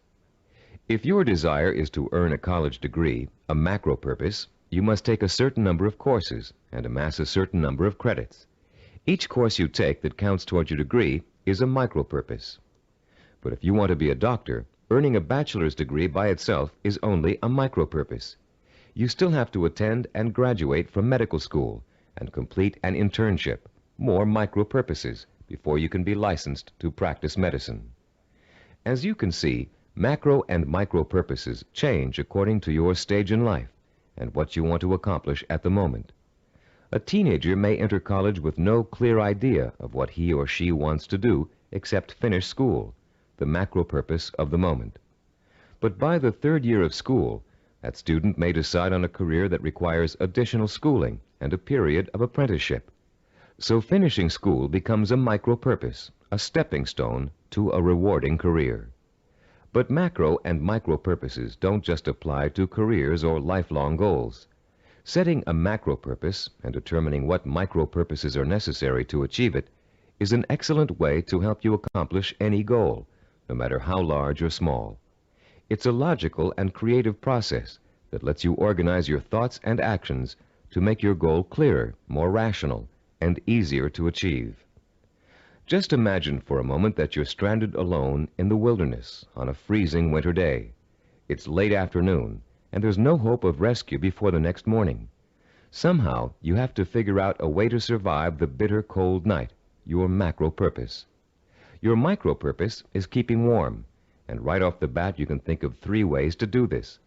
If your desire is to earn a college degree, a macro purpose, you must take a certain number of courses and amass a certain number of credits. Each course you take that counts towards your degree is a micro purpose. But if you want to be a doctor, earning a bachelor's degree by itself is only a micro purpose. You still have to attend and graduate from medical school and complete an internship, more micro purposes, before you can be licensed to practice medicine. As you can see, macro and micro purposes change according to your stage in life and what you want to accomplish at the moment. A teenager may enter college with no clear idea of what he or she wants to do except finish school, the macro purpose of the moment. But by the third year of school, that student may decide on a career that requires additional schooling and a period of apprenticeship. So finishing school becomes a micro purpose, a stepping stone to a rewarding career. But macro and micro purposes don't just apply to careers or lifelong goals. Setting a macro purpose and determining what micro purposes are necessary to achieve it is an excellent way to help you accomplish any goal, no matter how large or small. It's a logical and creative process that lets you organize your thoughts and actions to make your goal clearer, more rational, and easier to achieve. Just imagine for a moment that you're stranded alone in the wilderness on a freezing winter day. It's late afternoon, and there's no hope of rescue before the next morning. Somehow, you have to figure out a way to survive the bitter cold night, your macro purpose. Your micro purpose is keeping warm, and right off the bat you can think of 3 ways to do this.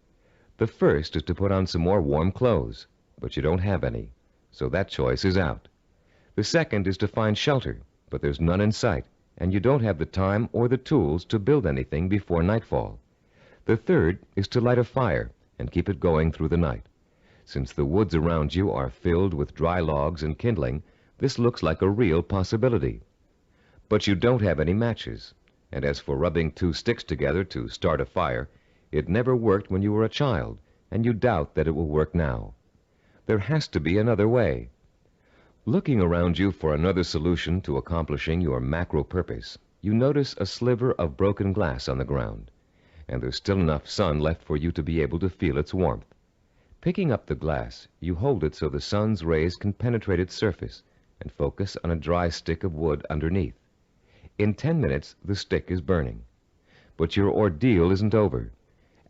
The first is to put on some more warm clothes, but you don't have any, so that choice is out. The second is to find shelter, but there's none in sight, and you don't have the time or the tools to build anything before nightfall. The third is to light a fire and keep it going through the night. Since the woods around you are filled with dry logs and kindling, this looks like a real possibility. But you don't have any matches, and as for rubbing 2 sticks together to start a fire, it never worked when you were a child, and you doubt that it will work now. There has to be another way. Looking around you for another solution to accomplishing your macro purpose, you notice a sliver of broken glass on the ground, and there's still enough sun left for you to be able to feel its warmth. Picking up the glass, you hold it so the sun's rays can penetrate its surface and focus on a dry stick of wood underneath. In 10 minutes, the stick is burning. But your ordeal isn't over.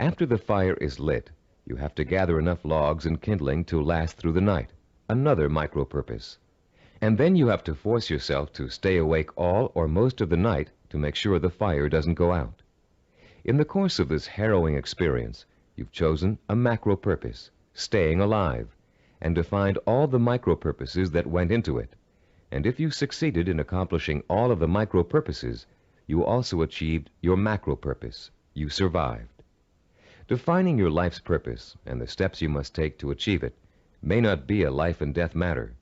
After the fire is lit, you have to gather enough logs and kindling to last through the night, another micro purpose. And then you have to force yourself to stay awake all or most of the night to make sure the fire doesn't go out. In the course of this harrowing experience, you've chosen a macro purpose, staying alive, and defined all the micro purposes that went into it. And if you succeeded in accomplishing all of the micro purposes, you also achieved your macro purpose. You survived. Defining your life's purpose and the steps you must take to achieve it may not be a life and death matter,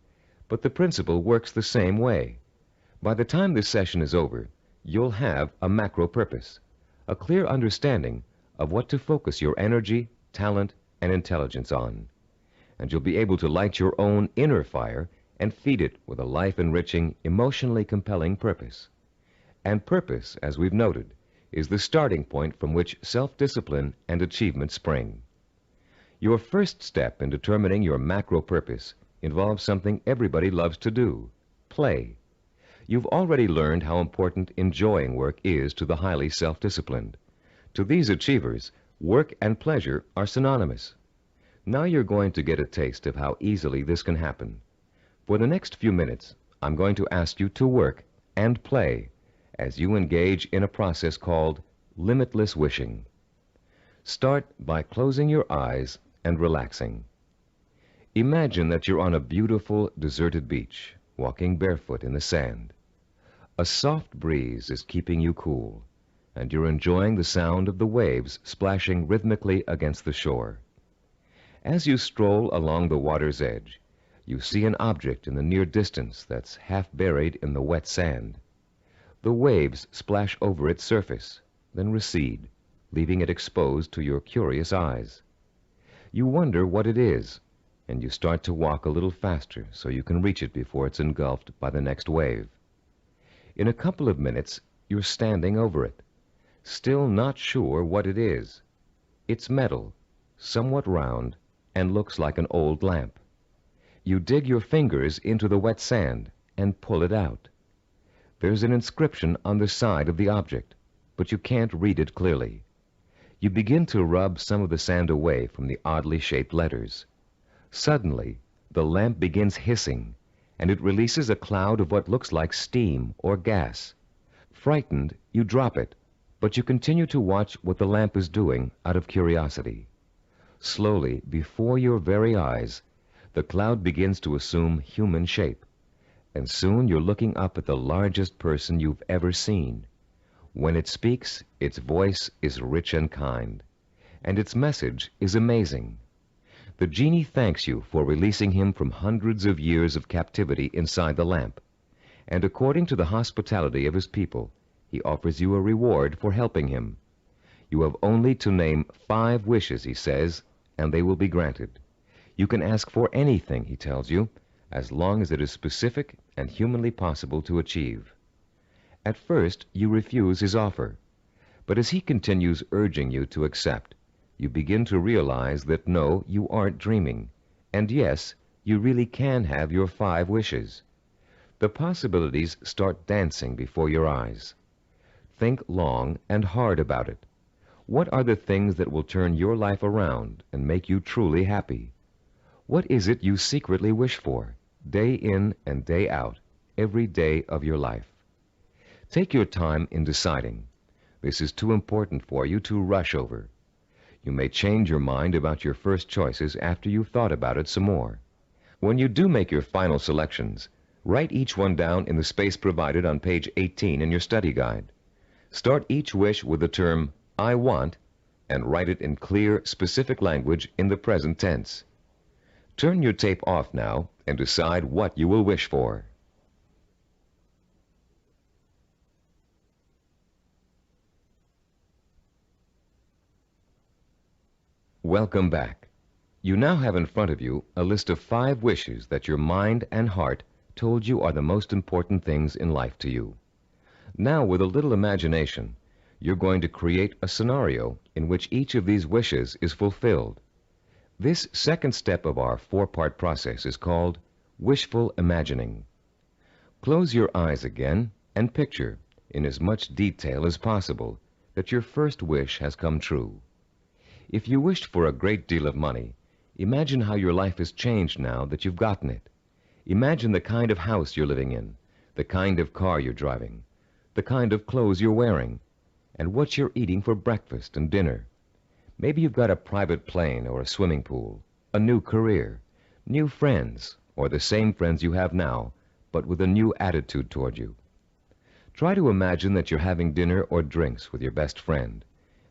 but the principle works the same way. By the time this session is over, you'll have a macro purpose, a clear understanding of what to focus your energy, talent, and intelligence on. And you'll be able to light your own inner fire and feed it with a life-enriching, emotionally compelling purpose. And purpose, as we've noted, is the starting point from which self-discipline and achievement spring. Your first step in determining your macro purpose involves something everybody loves to do: play. You've already learned how important enjoying work is to the highly self-disciplined. To these achievers, work and pleasure are synonymous. Now you're going to get a taste of how easily this can happen. For the next few minutes, I'm going to ask you to work and play as you engage in a process called Limitless Wishing. Start by closing your eyes and relaxing. Imagine that you're on a beautiful, deserted beach, walking barefoot in the sand. A soft breeze is keeping you cool, and you're enjoying the sound of the waves splashing rhythmically against the shore. As you stroll along the water's edge, you see an object in the near distance that's half buried in the wet sand. The waves splash over its surface, then recede, leaving it exposed to your curious eyes. You wonder what it is, and you start to walk a little faster so you can reach it before it's engulfed by the next wave. In a couple of minutes, you're standing over it, still not sure what it is. It's metal, somewhat round, and looks like an old lamp. You dig your fingers into the wet sand and pull it out. There's an inscription on the side of the object, but you can't read it clearly. You begin to rub some of the sand away from the oddly shaped letters. Suddenly, the lamp begins hissing, and it releases a cloud of what looks like steam or gas. Frightened, you drop it, but you continue to watch what the lamp is doing out of curiosity. Slowly, before your very eyes, the cloud begins to assume human shape, and soon you're looking up at the largest person you've ever seen. When it speaks, its voice is rich and kind, and its message is amazing. The genie thanks you for releasing him from hundreds of years of captivity inside the lamp, and according to the hospitality of his people, he offers you a reward for helping him. You have only to name 5 wishes, he says, and they will be granted. You can ask for anything, he tells you, as long as it is specific and humanly possible to achieve. At first, you refuse his offer, but as he continues urging you to accept, you begin to realize that no, you aren't dreaming, and yes, you really can have your 5 wishes. The possibilities start dancing before your eyes. Think long and hard about it. What are the things that will turn your life around and make you truly happy? What is it you secretly wish for, day in and day out, every day of your life? Take your time in deciding. This is too important for you to rush over. You may change your mind about your first choices after you've thought about it some more. When you do make your final selections, write each one down in the space provided on page 18 in your study guide. Start each wish with the term, I want, and write it in clear, specific language in the present tense. Turn your tape off now and decide what you will wish for. Welcome back. You now have in front of you a list of 5 wishes that your mind and heart told you are the most important things in life to you. Now, with a little imagination, you're going to create a scenario in which each of these wishes is fulfilled. This second step of our 4-part process is called wishful imagining. Close your eyes again and picture, in as much detail as possible, that your first wish has come true. If you wished for a great deal of money, imagine how your life has changed now that you've gotten it. Imagine the kind of house you're living in, the kind of car you're driving, the kind of clothes you're wearing, and what you're eating for breakfast and dinner. Maybe you've got a private plane or a swimming pool, a new career, new friends, or the same friends you have now, but with a new attitude toward you. Try to imagine that you're having dinner or drinks with your best friend,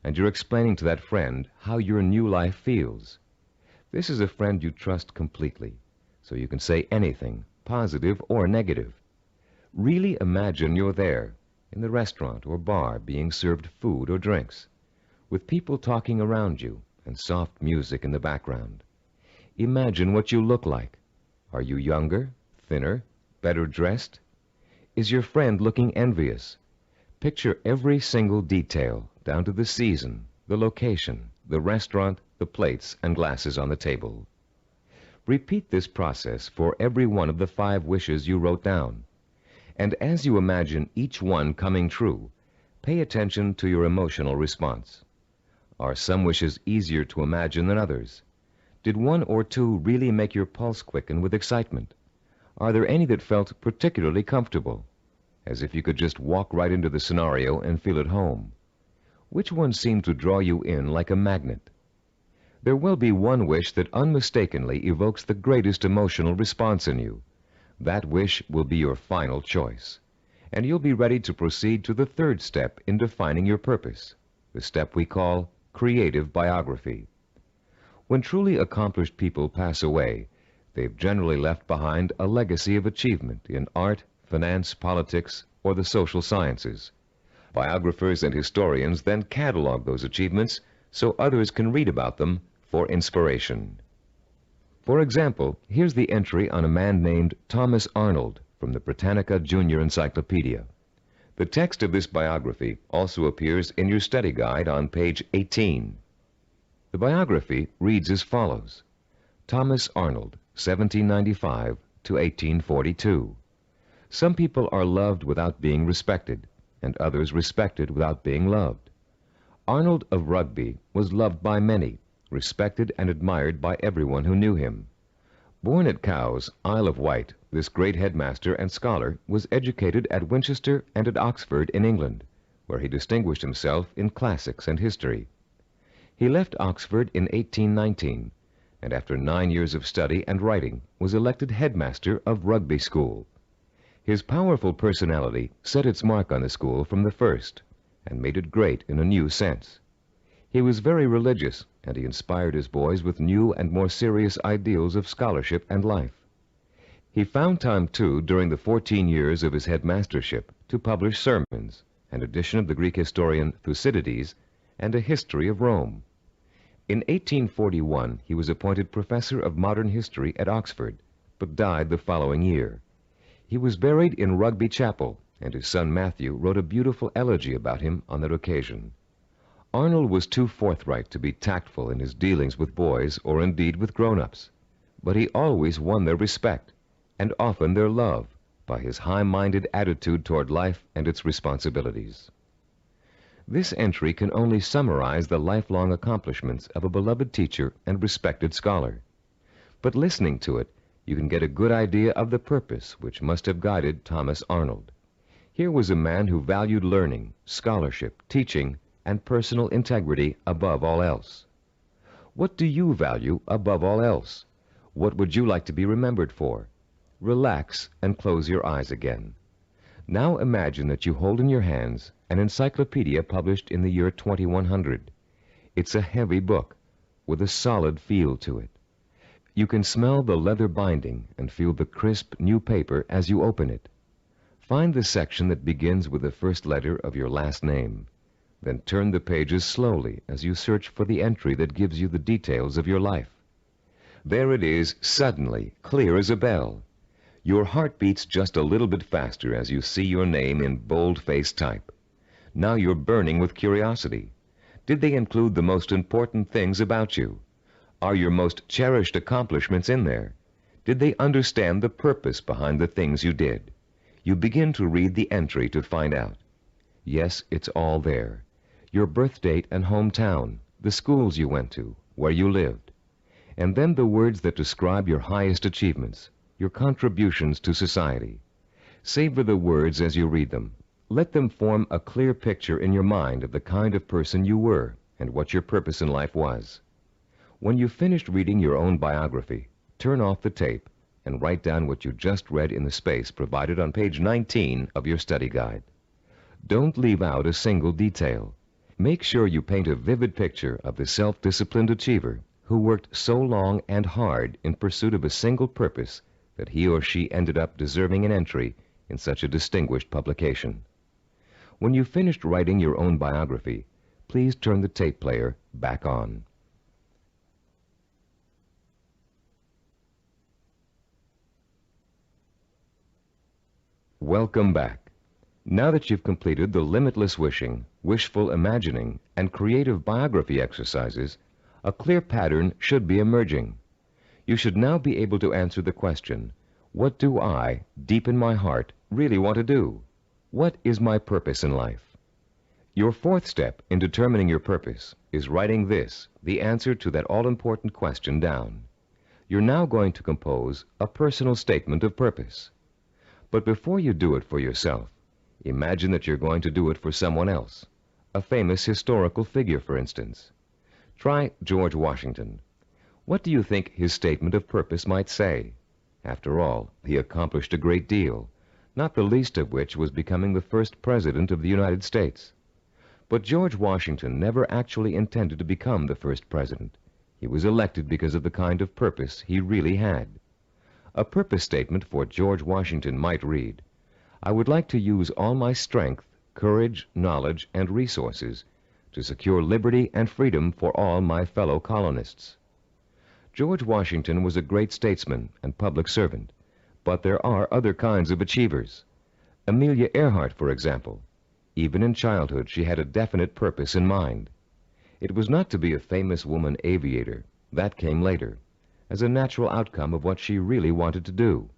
and you're explaining to that friend how your new life feels. This is a friend you trust completely, so you can say anything, positive or negative. Really imagine you're there, in the restaurant or bar, being served food or drinks, with people talking around you and soft music in the background. Imagine what you look like. Are you younger, thinner, better dressed? Is your friend looking envious? Picture every single detail, down to the season, the location, the restaurant, the plates and glasses on the table. Repeat this process for every one of the 5 wishes you wrote down. And as you imagine each one coming true, pay attention to your emotional response. Are some wishes easier to imagine than others? Did 1 or 2 really make your pulse quicken with excitement? Are there any that felt particularly comfortable, as if you could just walk right into the scenario and feel at home? Which one seemed to draw you in like a magnet? There will be one wish that unmistakably evokes the greatest emotional response in you. That wish will be your final choice, and you'll be ready to proceed to the 3rd step in defining your purpose, the step we call creative biography. When truly accomplished people pass away, they've generally left behind a legacy of achievement in art, finance, politics, or the social sciences. Biographers and historians then catalog those achievements so others can read about them for inspiration. For example, here's the entry on a man named Thomas Arnold from the Britannica Junior Encyclopedia. The text of this biography also appears in your study guide on page 18. The biography reads as follows: Thomas Arnold, 1795 to 1842. Some people are loved without being respected, and others respected without being loved. Arnold of Rugby was loved by many, respected and admired by everyone who knew him. Born at Cowes, Isle of Wight, this great headmaster and scholar was educated at Winchester and at Oxford in England, where he distinguished himself in classics and history. He left Oxford in 1819, and after 9 years of study and writing, was elected headmaster of Rugby School. His powerful personality set its mark on the school from the first, and made it great in a new sense. He was very religious, and he inspired his boys with new and more serious ideals of scholarship and life. He found time, too, during the 14 years of his headmastership, to publish sermons, an edition of the Greek historian Thucydides, and a history of Rome. In 1841, he was appointed professor of modern history at Oxford, but died the following year. He was buried in Rugby Chapel, and his son Matthew wrote a beautiful elegy about him on that occasion. Arnold was too forthright to be tactful in his dealings with boys or indeed with grown-ups, but he always won their respect, and often their love, by his high-minded attitude toward life and its responsibilities. This entry can only summarize the lifelong accomplishments of a beloved teacher and respected scholar. But listening to it, you can get a good idea of the purpose which must have guided Thomas Arnold. Here was a man who valued learning, scholarship, teaching, and personal integrity above all else. What do you value above all else? What would you like to be remembered for? Relax and close your eyes again. Now imagine that you hold in your hands an encyclopedia published in the year 2100. It's a heavy book with a solid feel to it. You can smell the leather binding and feel the crisp new paper as you open it. Find the section that begins with the first letter of your last name. Then turn the pages slowly as you search for the entry that gives you the details of your life. There it is, suddenly, clear as a bell. Your heart beats just a little bit faster as you see your name in bold-faced type. Now you're burning with curiosity. Did they include the most important things about you? Are your most cherished accomplishments in there? Did they understand the purpose behind the things you did? You begin to read the entry to find out. Yes, it's all there. Your birth date and hometown, the schools you went to, where you lived. And then the words that describe your highest achievements. your contributions to society. Savor the words as you read them. Let them form a clear picture in your mind of the kind of person you were and what your purpose in life was. When you've finished reading your own biography, turn off the tape and write down what you just read in the space provided on page 19 of your study guide. Don't leave out a single detail. Make sure you paint a vivid picture of the self-disciplined achiever who worked so long and hard in pursuit of a single purpose that he or she ended up deserving an entry in such a distinguished publication. When you've finished writing your own biography, please turn the tape player back on. Welcome back. Now that you've completed the Limitless Wishing, Wishful Imagining, and Creative Biography exercises, a clear pattern should be emerging. You should now be able to answer the question, what do I, deep in my heart, really want to do? What is my purpose in life? Your fourth step in determining your purpose is writing this, the answer to that all-important question, down. You're now going to compose a personal statement of purpose. But before you do it for yourself, imagine that you're going to do it for someone else, a famous historical figure, for instance. Try George Washington. What do you think his statement of purpose might say? After all, he accomplished a great deal, not the least of which was becoming the first president of the United States. But George Washington never actually intended to become the first president. He was elected because of the kind of purpose he really had. A purpose statement for George Washington might read, I would like to use all my strength, courage, knowledge, and resources to secure liberty and freedom for all my fellow colonists. George Washington was a great statesman and public servant, but there are other kinds of achievers. Amelia Earhart, for example. Even in childhood, she had a definite purpose in mind. It was not to be a famous woman aviator. That came later, as a natural outcome of what she really wanted to do.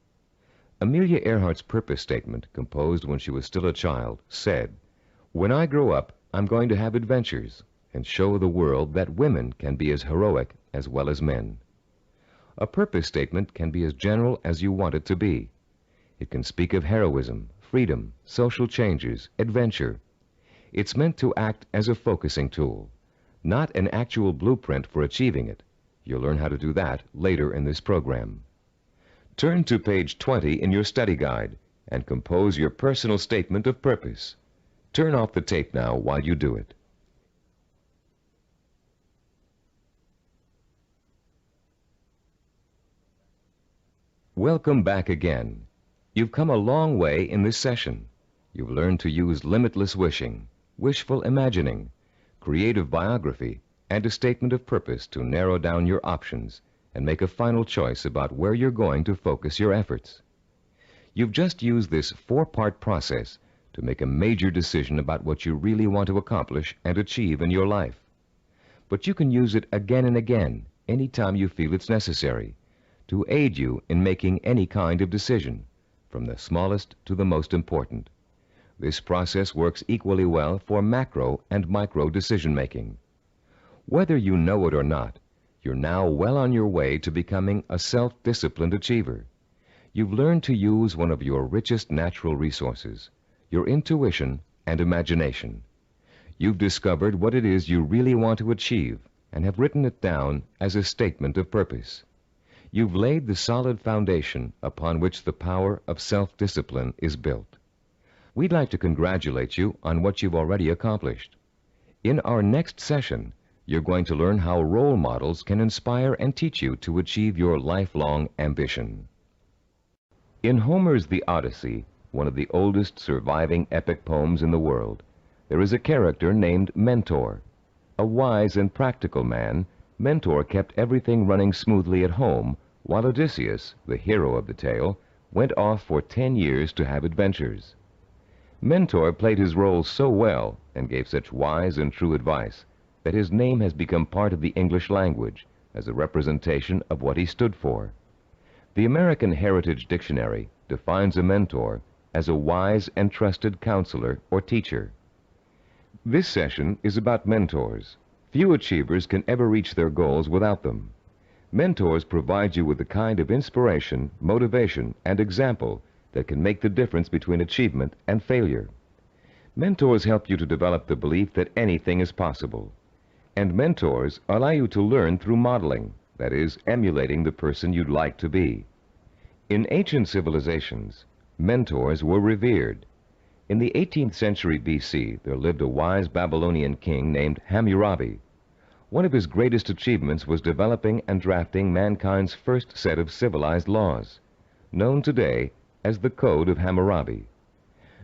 Amelia Earhart's purpose statement, composed when she was still a child, said, When I grow up, I'm going to have adventures and show the world that women can be as heroic as well as men. A purpose statement can be as general as you want it to be. It can speak of heroism, freedom, social changes, adventure. It's meant to act as a focusing tool, not an actual blueprint for achieving it. You'll learn how to do that later in this program. Turn to page 20 in your study guide and compose your personal statement of purpose. Turn off the tape now while you do it. Welcome back again. You've come a long way in this session. You've learned to use limitless wishing, wishful imagining, creative biography, and a statement of purpose to narrow down your options and make a final choice about where you're going to focus your efforts. You've just used this four-part process to make a major decision about what you really want to accomplish and achieve in your life. But you can use it again and again, anytime you feel it's necessary, to aid you in making any kind of decision, from the smallest to the most important. This process works equally well for macro and micro decision-making. Whether you know it or not, you're now well on your way to becoming a self-disciplined achiever. You've learned to use one of your richest natural resources, your intuition and imagination. You've discovered what it is you really want to achieve and have written it down as a statement of purpose. You've laid the solid foundation upon which the power of self-discipline is built. We'd like to congratulate you on what you've already accomplished. In our next session, you're going to learn how role models can inspire and teach you to achieve your lifelong ambition. In Homer's The Odyssey, one of the oldest surviving epic poems in the world, there is a character named Mentor. A wise and practical man, Mentor kept everything running smoothly at home, while Odysseus, the hero of the tale, went off for 10 years to have adventures. Mentor played his role so well and gave such wise and true advice that his name has become part of the English language as a representation of what he stood for. The American Heritage Dictionary defines a mentor as a wise and trusted counselor or teacher. This session is about mentors. Few achievers can ever reach their goals without them. Mentors provide you with the kind of inspiration, motivation, and example that can make the difference between achievement and failure. Mentors help you to develop the belief that anything is possible. And mentors allow you to learn through modeling, that is, emulating the person you'd like to be. In ancient civilizations, mentors were revered. In the 18th century BC, there lived a wise Babylonian king named Hammurabi. One of his greatest achievements was developing and drafting mankind's first set of civilized laws, known today as the Code of Hammurabi.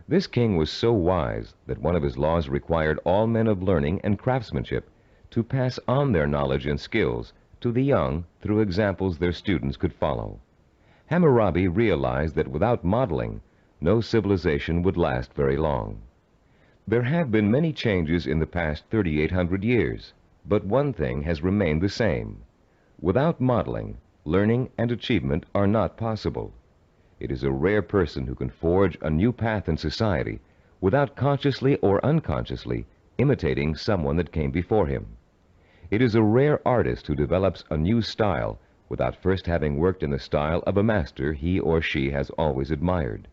This king was so wise that one of his laws required all men of learning and craftsmanship to pass on their knowledge and skills to the young through examples their students could follow. Hammurabi realized that without modeling, no civilization would last very long. There have been many changes in the past 3,800 years, but one thing has remained the same. Without modeling, learning and achievement are not possible. It is a rare person who can forge a new path in society without consciously or unconsciously imitating someone that came before him. It is a rare artist who develops a new style without first having worked in the style of a master he or she has always admired.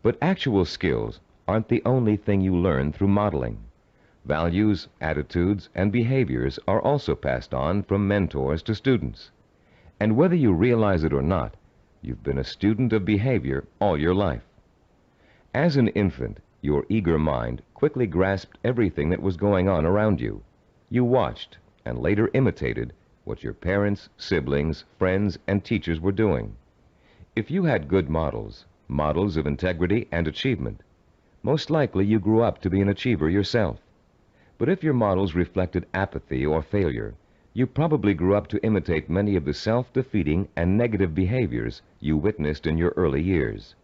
But actual skills aren't the only thing you learn through modeling. Values, attitudes, and behaviors are also passed on from mentors to students. And whether you realize it or not, you've been a student of behavior all your life. As an infant, your eager mind quickly grasped everything that was going on around you. You watched and later imitated what your parents, siblings, friends, and teachers were doing. If you had good models of integrity and achievement, most likely you grew up to be an achiever yourself. But if your models reflected apathy or failure, you probably grew up to imitate many of the self-defeating and negative behaviors you witnessed in your early years.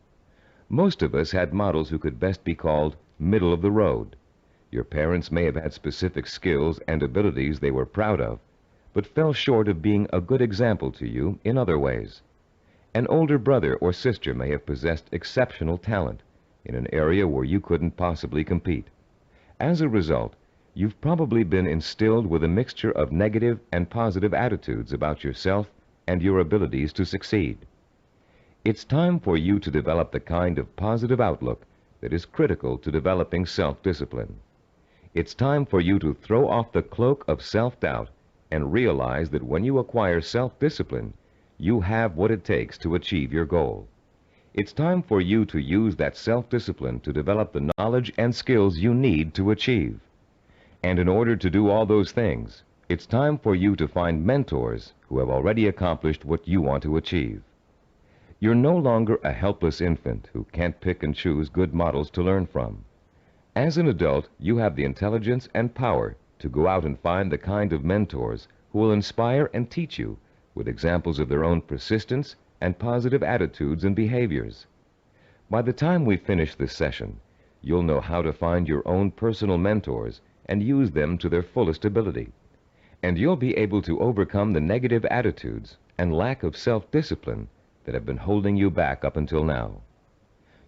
Most of us had models who could best be called middle of the road. Your parents may have had specific skills and abilities they were proud of, but fell short of being a good example to you in other ways. An older brother or sister may have possessed exceptional talent in an area where you couldn't possibly compete. As a result, you've probably been instilled with a mixture of negative and positive attitudes about yourself and your abilities to succeed. It's time for you to develop the kind of positive outlook that is critical to developing self-discipline. It's time for you to throw off the cloak of self-doubt and realize that when you acquire self-discipline, you have what it takes to achieve your goal. It's time for you to use that self-discipline to develop the knowledge and skills you need to achieve. And in order to do all those things, it's time for you to find mentors who have already accomplished what you want to achieve. You're no longer a helpless infant who can't pick and choose good models to learn from. As an adult, you have the intelligence and power to go out and find the kind of mentors who will inspire and teach you with examples of their own persistence and positive attitudes and behaviors. By the time we finish this session, you'll know how to find your own personal mentors and use them to their fullest ability. And you'll be able to overcome the negative attitudes and lack of self-discipline that have been holding you back up until now.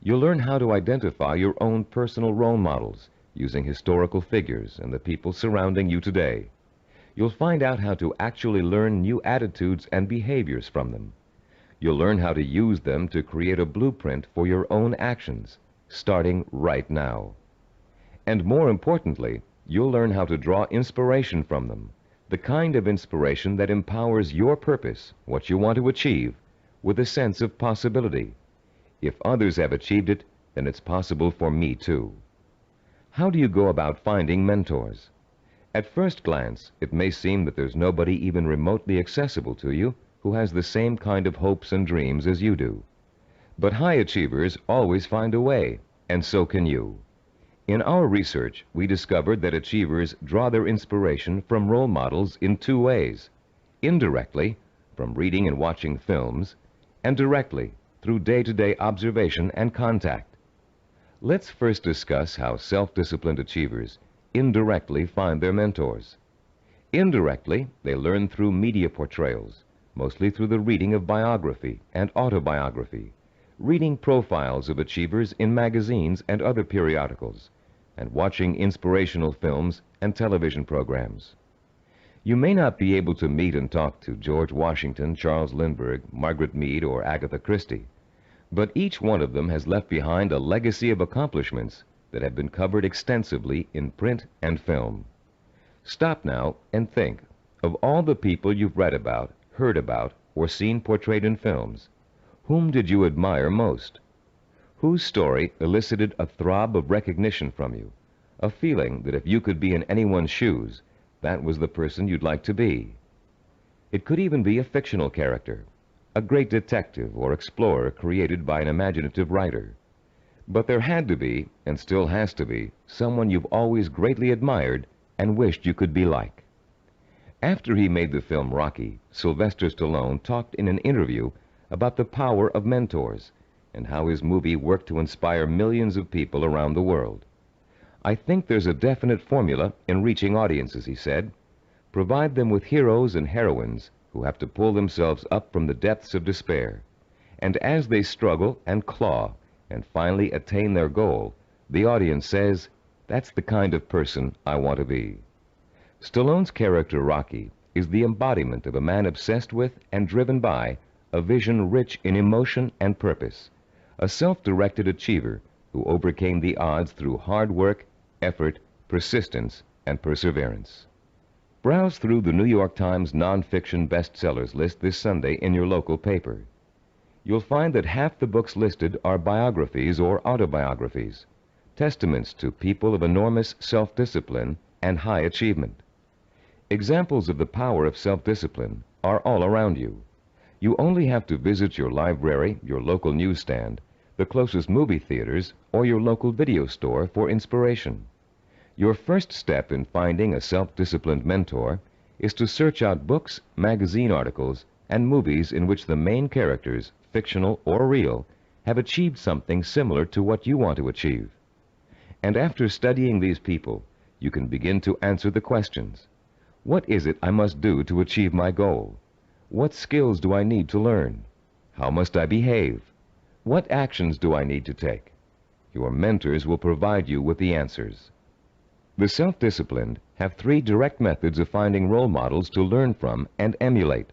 You'll learn how to identify your own personal role models using historical figures and the people surrounding you today. You'll find out how to actually learn new attitudes and behaviors from them. You'll learn how to use them to create a blueprint for your own actions, starting right now. And more importantly, you'll learn how to draw inspiration from them, the kind of inspiration that empowers your purpose, what you want to achieve, with a sense of possibility. If others have achieved it, then it's possible for me too. How do you go about finding mentors? At first glance, it may seem that there's nobody even remotely accessible to you who has the same kind of hopes and dreams as you do. But high achievers always find a way, and so can you. In our research, we discovered that achievers draw their inspiration from role models in two ways: indirectly, from reading and watching films, and directly, through day-to-day observation and contact. Let's first discuss how self-disciplined achievers indirectly find their mentors. Indirectly, they learn through media portrayals, mostly through the reading of biography and autobiography, reading profiles of achievers in magazines and other periodicals, and watching inspirational films and television programs. You may not be able to meet and talk to George Washington, Charles Lindbergh, Margaret Mead, or Agatha Christie, but each one of them has left behind a legacy of accomplishments that have been covered extensively in print and film. Stop now and think of all the people you've read about, heard about, or seen portrayed in films. Whom did you admire most? Whose story elicited a throb of recognition from you, a feeling that if you could be in anyone's shoes, that was the person you'd like to be? It could even be a fictional character, a great detective or explorer created by an imaginative writer. But there had to be, and still has to be, someone you've always greatly admired and wished you could be like. After he made the film Rocky, Sylvester Stallone talked in an interview about the power of mentors and how his movie worked to inspire millions of people around the world. "I think there's a definite formula in reaching audiences," he said. "Provide them with heroes and heroines who have to pull themselves up from the depths of despair. And as they struggle and claw and finally attain their goal, the audience says, 'That's the kind of person I want to be.'" Stallone's character Rocky is the embodiment of a man obsessed with and driven by a vision rich in emotion and purpose, a self-directed achiever who overcame the odds through hard work, effort, persistence, and perseverance. Browse through the New York Times nonfiction bestsellers list this Sunday in your local paper. You'll find that half the books listed are biographies or autobiographies, testaments to people of enormous self-discipline and high achievement. Examples of the power of self-discipline are all around you. You only have to visit your library, your local newsstand, the closest movie theaters, or your local video store for inspiration. Your first step in finding a self-disciplined mentor is to search out books, magazine articles, and movies in which the main characters, fictional or real, have achieved something similar to what you want to achieve. And after studying these people, you can begin to answer the questions. What is it I must do to achieve my goal? What skills do I need to learn? How must I behave? What actions do I need to take? Your mentors will provide you with the answers. The self-disciplined have 3 direct methods of finding role models to learn from and emulate.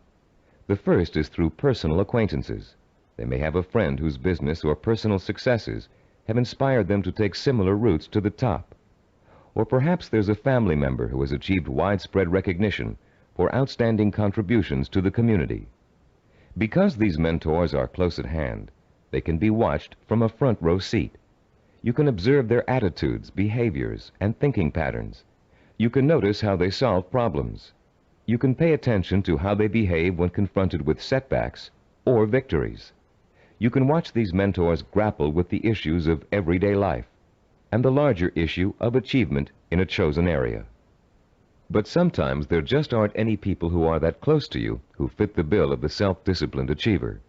The first is through personal acquaintances. They may have a friend whose business or personal successes have inspired them to take similar routes to the top. Or perhaps there's a family member who has achieved widespread recognition for outstanding contributions to the community. Because these mentors are close at hand, they can be watched from a front row seat. You can observe their attitudes, behaviors, and thinking patterns. You can notice how they solve problems. You can pay attention to how they behave when confronted with setbacks or victories. You can watch these mentors grapple with the issues of everyday life and the larger issue of achievement in a chosen area. But sometimes there just aren't any people who are that close to you who fit the bill of the self-disciplined achiever.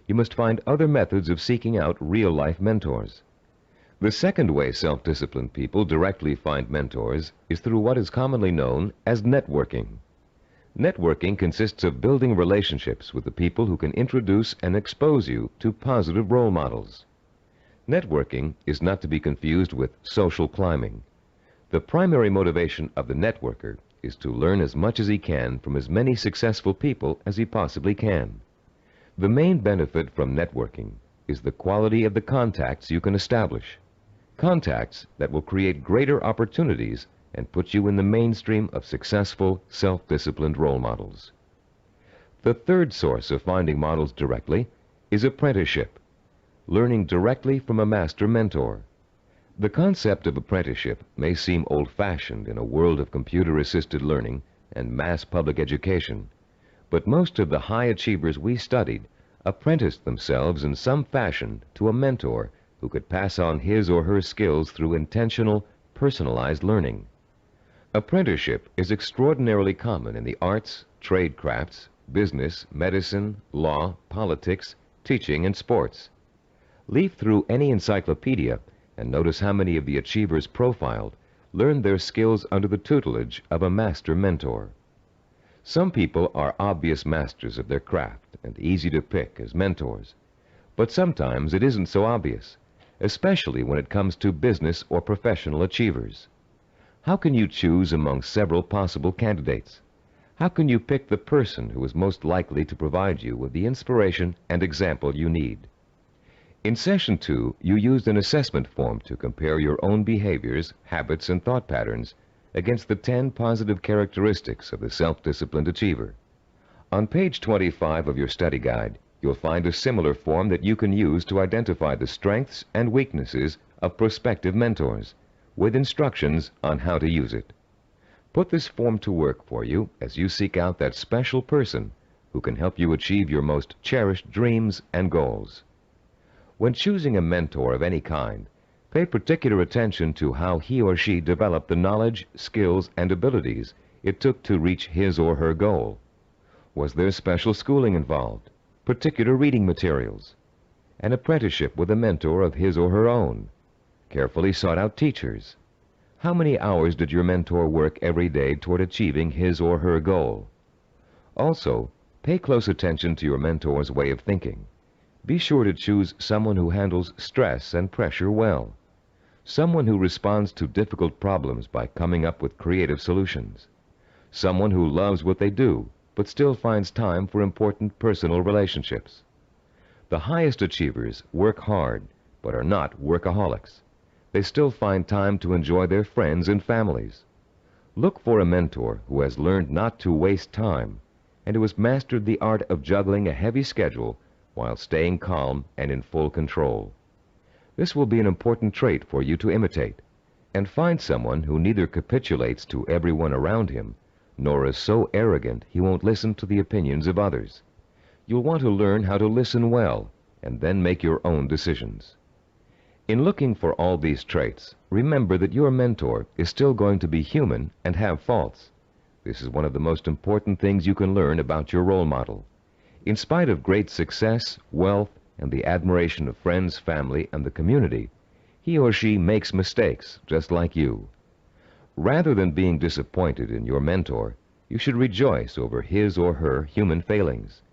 You must find other methods of seeking out real-life mentors. The second way self-disciplined people directly find mentors is through what is commonly known as networking. Networking consists of building relationships with the people who can introduce and expose you to positive role models. Networking is not to be confused with social climbing. The primary motivation of the networker is to learn as much as he can from as many successful people as he possibly can. The main benefit from networking is the quality of the contacts you can establish. Contacts that will create greater opportunities and put you in the mainstream of successful, self-disciplined role models. The third source of finding models directly is apprenticeship, learning directly from a master mentor. The concept of apprenticeship may seem old-fashioned in a world of computer-assisted learning and mass public education, but most of the high achievers we studied apprenticed themselves in some fashion to a mentor who could pass on his or her skills through intentional, personalized learning. Apprenticeship is extraordinarily common in the arts, trade crafts, business, medicine, law, politics, teaching, and sports. Leaf through any encyclopedia and notice how many of the achievers profiled learned their skills under the tutelage of a master mentor. Some people are obvious masters of their craft and easy to pick as mentors, but sometimes it isn't so obvious, especially when it comes to business or professional achievers. How can you choose among several possible candidates? How can you pick the person who is most likely to provide you with the inspiration and example you need? In Session 2, you used an assessment form to compare your own behaviors, habits, and thought patterns against the 10 positive characteristics of the self-disciplined achiever. On page 25 of your study guide, you'll find a similar form that you can use to identify the strengths and weaknesses of prospective mentors, with instructions on how to use it. Put this form to work for you as you seek out that special person who can help you achieve your most cherished dreams and goals. When choosing a mentor of any kind, pay particular attention to how he or she developed the knowledge, skills, and abilities it took to reach his or her goal. Was there special schooling involved, particular reading materials, an apprenticeship with a mentor of his or her own, carefully sought-out teachers? How many hours did your mentor work every day toward achieving his or her goal? Also, pay close attention to your mentor's way of thinking. Be sure to choose someone who handles stress and pressure well, someone who responds to difficult problems by coming up with creative solutions, someone who loves what they do but still finds time for important personal relationships. The highest achievers work hard but are not workaholics. They still find time to enjoy their friends and families. Look for a mentor who has learned not to waste time and who has mastered the art of juggling a heavy schedule while staying calm and in full control. This will be an important trait for you to imitate, and find someone who neither capitulates to everyone around him, nor is so arrogant he won't listen to the opinions of others. You'll want to learn how to listen well, and then make your own decisions. In looking for all these traits, remember that your mentor is still going to be human and have faults. This is one of the most important things you can learn about your role model. In spite of great success, wealth, and the admiration of friends, family, and the community, he or she makes mistakes just like you. Rather than being disappointed in your mentor, you should rejoice over his or her human failings,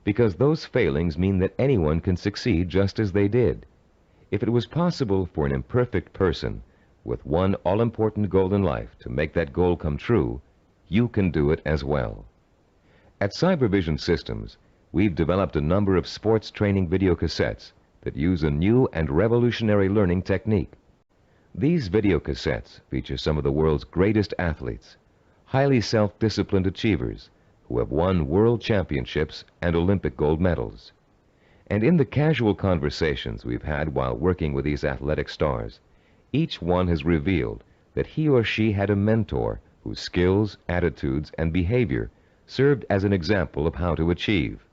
because those failings mean that anyone can succeed just as they did. If it was possible for an imperfect person with one all-important goal in life to make that goal come true, you can do it as well. At Cybervision Systems, we've developed a number of sports training video cassettes that use a new and revolutionary learning technique. These video cassettes feature some of the world's greatest athletes, highly self-disciplined achievers who have won world championships and Olympic gold medals. And in the casual conversations we've had while working with these athletic stars, each one has revealed that he or she had a mentor whose skills, attitudes, and behavior served as an example of how to achieve.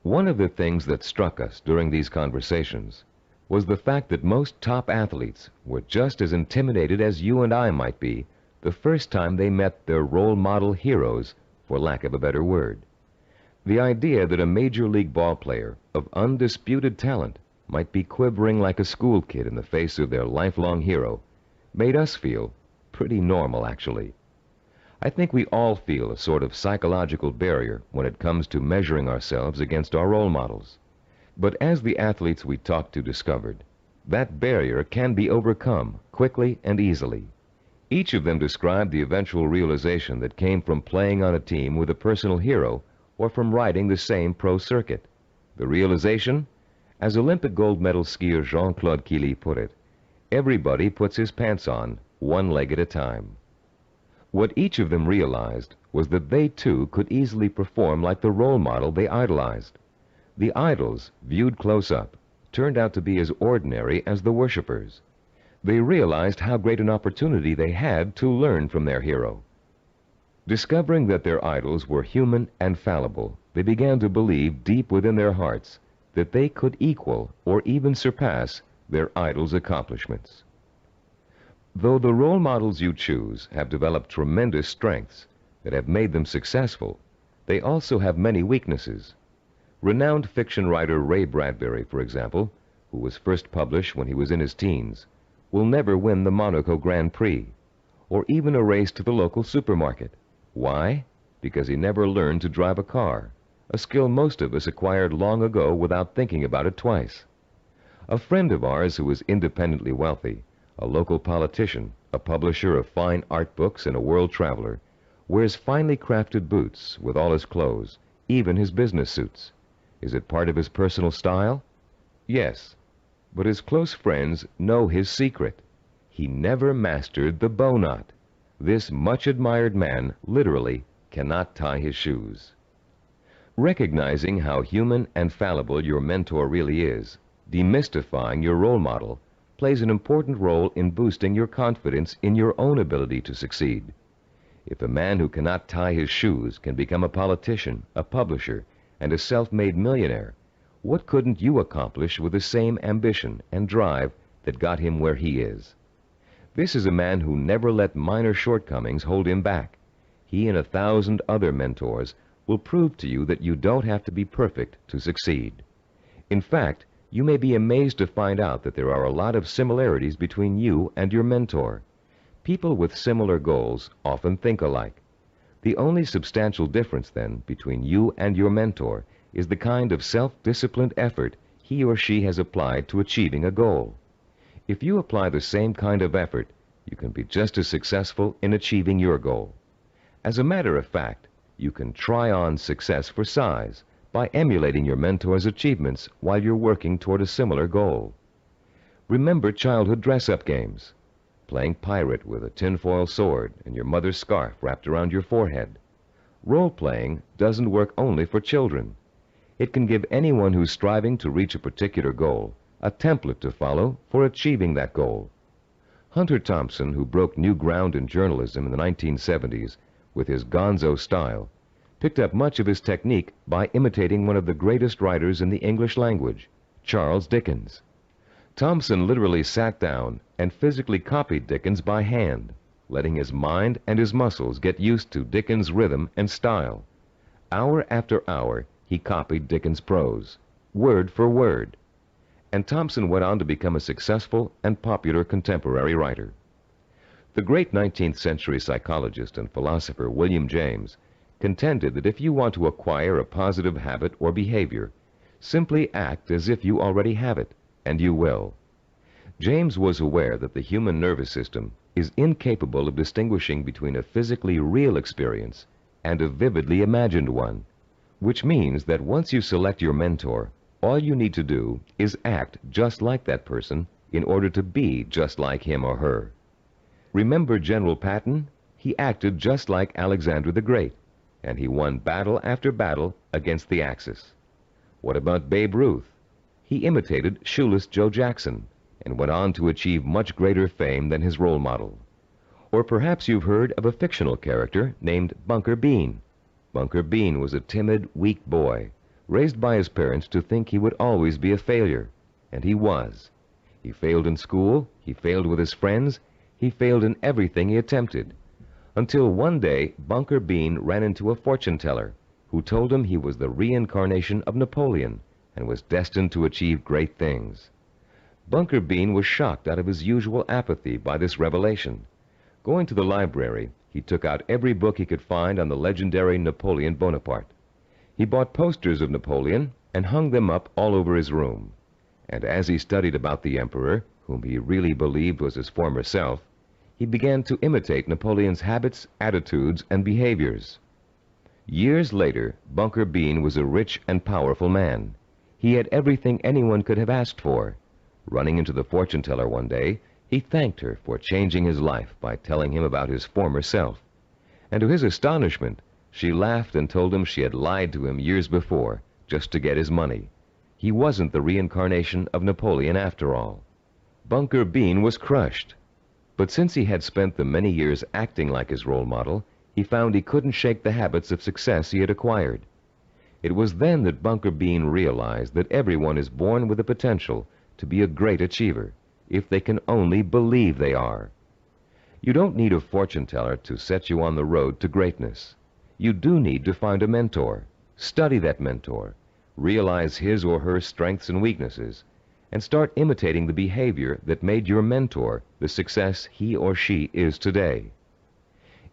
One of the things that struck us during these conversations was the fact that most top athletes were just as intimidated as you and I might be the first time they met their role model heroes, for lack of a better word. The idea that a major league ball player of undisputed talent might be quivering like a school kid in the face of their lifelong hero made us feel pretty normal, actually. I think we all feel a sort of psychological barrier when it comes to measuring ourselves against our role models. But as the athletes we talked to discovered, that barrier can be overcome quickly and easily. Each of them described the eventual realization that came from playing on a team with a personal hero or from riding the same pro circuit. The realization? As Olympic gold medal skier Jean-Claude Killy put it, everybody puts his pants on, one leg at a time. What each of them realized was that they too could easily perform like the role model they idolized. The idols, viewed close up, turned out to be as ordinary as the worshippers. They realized how great an opportunity they had to learn from their hero. Discovering that their idols were human and fallible, they began to believe deep within their hearts that they could equal or even surpass their idols' accomplishments. Though the role models you choose have developed tremendous strengths that have made them successful, they also have many weaknesses. Renowned fiction writer Ray Bradbury, for example, who was first published when he was in his teens, will never win the Monaco Grand Prix, or even a race to the local supermarket. Why? Because he never learned to drive a car, a skill most of us acquired long ago without thinking about it twice. A friend of ours who was independently wealthy, a local politician, a publisher of fine art books, and a world traveler, wears finely crafted boots with all his clothes, even his business suits. Is it part of his personal style? Yes, but his close friends know his secret. He never mastered the bow knot. This much-admired man literally cannot tie his shoes. Recognizing how human and fallible your mentor really is, demystifying your role model, plays an important role in boosting your confidence in your own ability to succeed. If a man who cannot tie his shoes can become a politician, a publisher, and a self-made millionaire, what couldn't you accomplish with the same ambition and drive that got him where he is? This is a man who never let minor shortcomings hold him back. He and 1,000 other mentors will prove to you that you don't have to be perfect to succeed. In fact, you may be amazed to find out that there are a lot of similarities between you and your mentor. People with similar goals often think alike. The only substantial difference, then, between you and your mentor is the kind of self-disciplined effort he or she has applied to achieving a goal. If you apply the same kind of effort, you can be just as successful in achieving your goal. As a matter of fact, you can try on success for size by emulating your mentor's achievements while you're working toward a similar goal. Remember childhood dress-up games, playing pirate with a tinfoil sword and your mother's scarf wrapped around your forehead. Role-playing doesn't work only for children. It can give anyone who's striving to reach a particular goal a template to follow for achieving that goal. Hunter Thompson, who broke new ground in journalism in the 1970s with his gonzo style, picked up much of his technique by imitating one of the greatest writers in the English language, Charles Dickens. Thompson literally sat down and physically copied Dickens by hand, letting his mind and his muscles get used to Dickens' rhythm and style. Hour after hour, he copied Dickens' prose, word for word. And Thompson went on to become a successful and popular contemporary writer. The great 19th century psychologist and philosopher William James contended that if you want to acquire a positive habit or behavior, simply act as if you already have it, and you will. James was aware that the human nervous system is incapable of distinguishing between a physically real experience and a vividly imagined one, which means that once you select your mentor, all you need to do is act just like that person in order to be just like him or her. Remember General Patton? He acted just like Alexander the Great, and he won battle after battle against the Axis. What about Babe Ruth? He imitated Shoeless Joe Jackson and went on to achieve much greater fame than his role model. Or perhaps you've heard of a fictional character named Bunker Bean. Bunker Bean was a timid, weak boy, raised by his parents to think he would always be a failure, and he was. He failed in school, he failed with his friends, he failed in everything he attempted, until one day Bunker Bean ran into a fortune teller who told him he was the reincarnation of Napoleon and was destined to achieve great things. Bunker Bean was shocked out of his usual apathy by this revelation. Going to the library, he took out every book he could find on the legendary Napoleon Bonaparte. He bought posters of Napoleon and hung them up all over his room. And as he studied about the emperor, whom he really believed was his former self, he began to imitate Napoleon's habits, attitudes, and behaviors. Years later, Bunker Bean was a rich and powerful man. He had everything anyone could have asked for. Running into the fortune teller one day, he thanked her for changing his life by telling him about his former self. And to his astonishment, she laughed and told him she had lied to him years before, just to get his money. He wasn't the reincarnation of Napoleon after all. Bunker Bean was crushed. But since he had spent the many years acting like his role model, he found he couldn't shake the habits of success he had acquired. It was then that Bunker Bean realized that everyone is born with the potential to be a great achiever, if they can only believe they are. You don't need a fortune teller to set you on the road to greatness. You do need to find a mentor, study that mentor, realize his or her strengths and weaknesses, and start imitating the behavior that made your mentor the success he or she is today.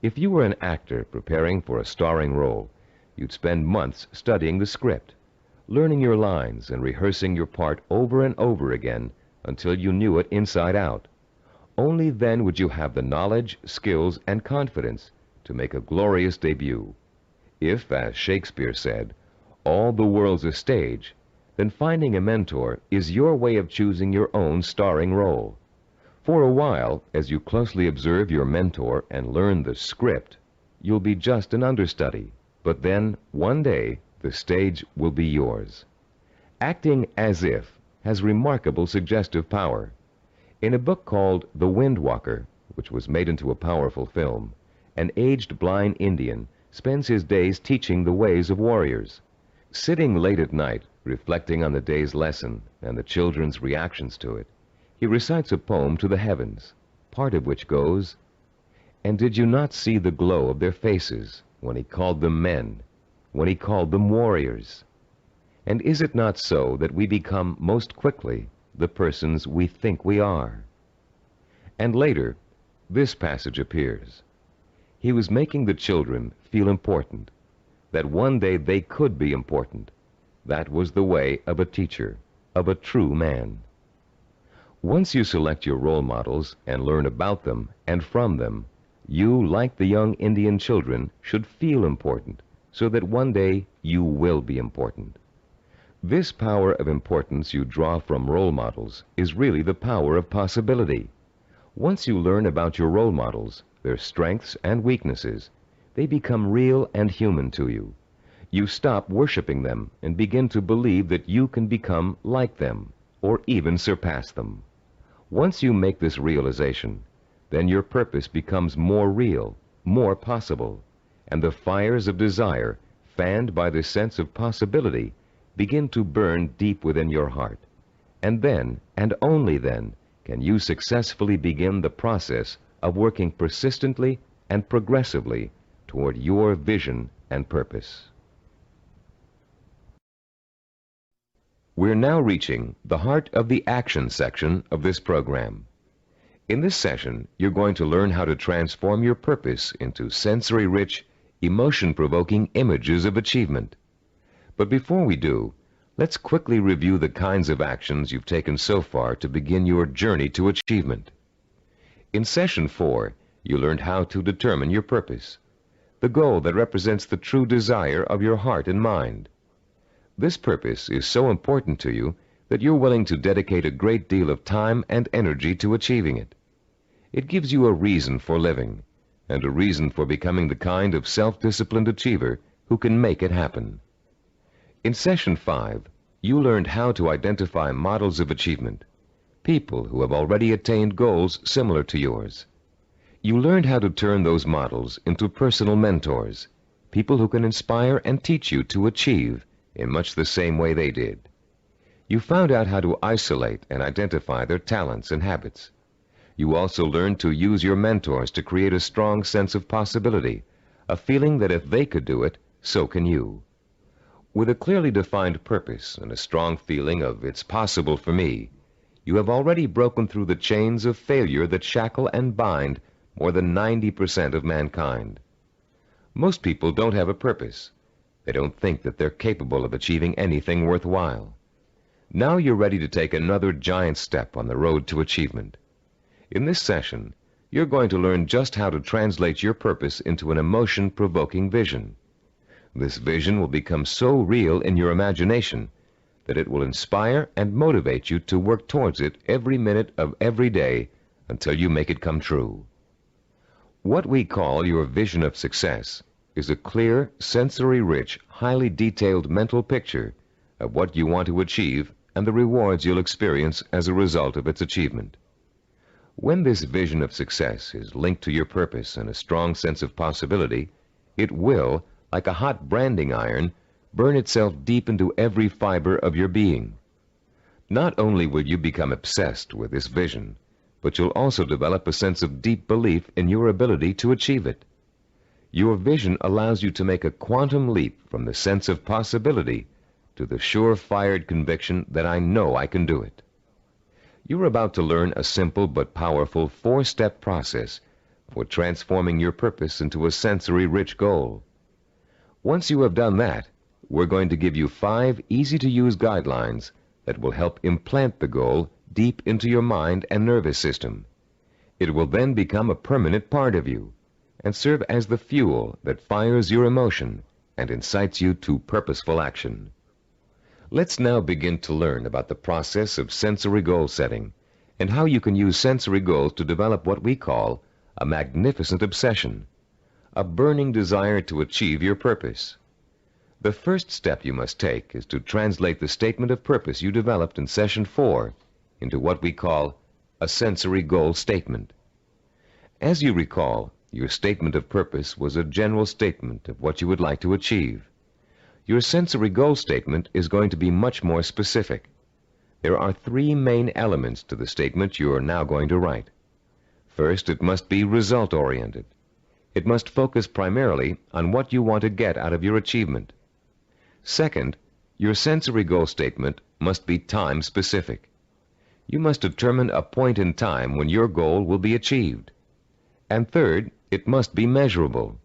If you were an actor preparing for a starring role, you'd spend months studying the script, learning your lines and rehearsing your part over and over again until you knew it inside out. Only then would you have the knowledge, skills, and confidence to make a glorious debut. If, as Shakespeare said, all the world's a stage, then finding a mentor is your way of choosing your own starring role. For a while, as you closely observe your mentor and learn the script, you'll be just an understudy. But then, one day, the stage will be yours. Acting as if has remarkable suggestive power. In a book called The Wind Walker, which was made into a powerful film, an aged blind Indian spends his days teaching the ways of warriors. Sitting late at night, reflecting on the day's lesson and the children's reactions to it, he recites a poem to the heavens, part of which goes, "And did you not see the glow of their faces when he called them men, when he called them warriors? And is it not so that we become most quickly the persons we think we are?" And later, this passage appears. He was making the children feel important, that one day they could be important. That was the way of a teacher, of a true man. Once you select your role models and learn about them and from them, you, like the young Indian children, should feel important, so that one day you will be important. This power of importance you draw from role models is really the power of possibility. Once you learn about your role models, their strengths and weaknesses, they become real and human to you. You stop worshiping them and begin to believe that you can become like them, or even surpass them. Once you make this realization, then your purpose becomes more real, more possible, and the fires of desire, fanned by the sense of possibility, begin to burn deep within your heart. And then, and only then, can you successfully begin the process of working persistently and progressively toward your vision and purpose. We're now reaching the heart of the action section of this program. In this session, you're going to learn how to transform your purpose into sensory-rich, emotion-provoking images of achievement. But before we do, let's quickly review the kinds of actions you've taken so far to begin your journey to achievement. In Session 4, you learned how to determine your purpose, the goal that represents the true desire of your heart and mind. This purpose is so important to you that you're willing to dedicate a great deal of time and energy to achieving it. It gives you a reason for living, and a reason for becoming the kind of self-disciplined achiever who can make it happen. In Session 5, you learned how to identify models of achievement, people who have already attained goals similar to yours. You learned how to turn those models into personal mentors, people who can inspire and teach you to achieve in much the same way they did. You found out how to isolate and identify their talents and habits. You also learned to use your mentors to create a strong sense of possibility, a feeling that if they could do it, so can you. With a clearly defined purpose and a strong feeling of "it's possible for me," you have already broken through the chains of failure that shackle and bind more than 90% of mankind. Most people don't have a purpose. They don't think that they're capable of achieving anything worthwhile. Now you're ready to take another giant step on the road to achievement. In this session, you're going to learn just how to translate your purpose into an emotion-provoking vision. This vision will become so real in your imagination that it will inspire and motivate you to work towards it every minute of every day until you make it come true. What we call your vision of success is a clear, sensory-rich, highly detailed mental picture of what you want to achieve and the rewards you'll experience as a result of its achievement. When this vision of success is linked to your purpose and a strong sense of possibility, it will, like a hot branding iron, burn itself deep into every fiber of your being. Not only will you become obsessed with this vision, but you'll also develop a sense of deep belief in your ability to achieve it. Your vision allows you to make a quantum leap from the sense of possibility to the sure-fired conviction that I know I can do it. You're about to learn a simple but powerful 4-step process for transforming your purpose into a sensory-rich goal. Once you have done that, we're going to give you 5 easy-to-use guidelines that will help implant the goal deep into your mind and nervous system. It will then become a permanent part of you, and serve as the fuel that fires your emotion and incites you to purposeful action. Let's now begin to learn about the process of sensory goal setting and how you can use sensory goals to develop what we call a magnificent obsession, a burning desire to achieve your purpose. The first step you must take is to translate the statement of purpose you developed in Session 4 into what we call a sensory goal statement. As you recall, your statement of purpose was a general statement of what you would like to achieve. Your sensory goal statement is going to be much more specific. There are three main elements to the statement you are now going to write. First, it must be result-oriented. It must focus primarily on what you want to get out of your achievement. Second, your sensory goal statement must be time-specific. You must determine a point in time when your goal will be achieved. And third, it must be measurable.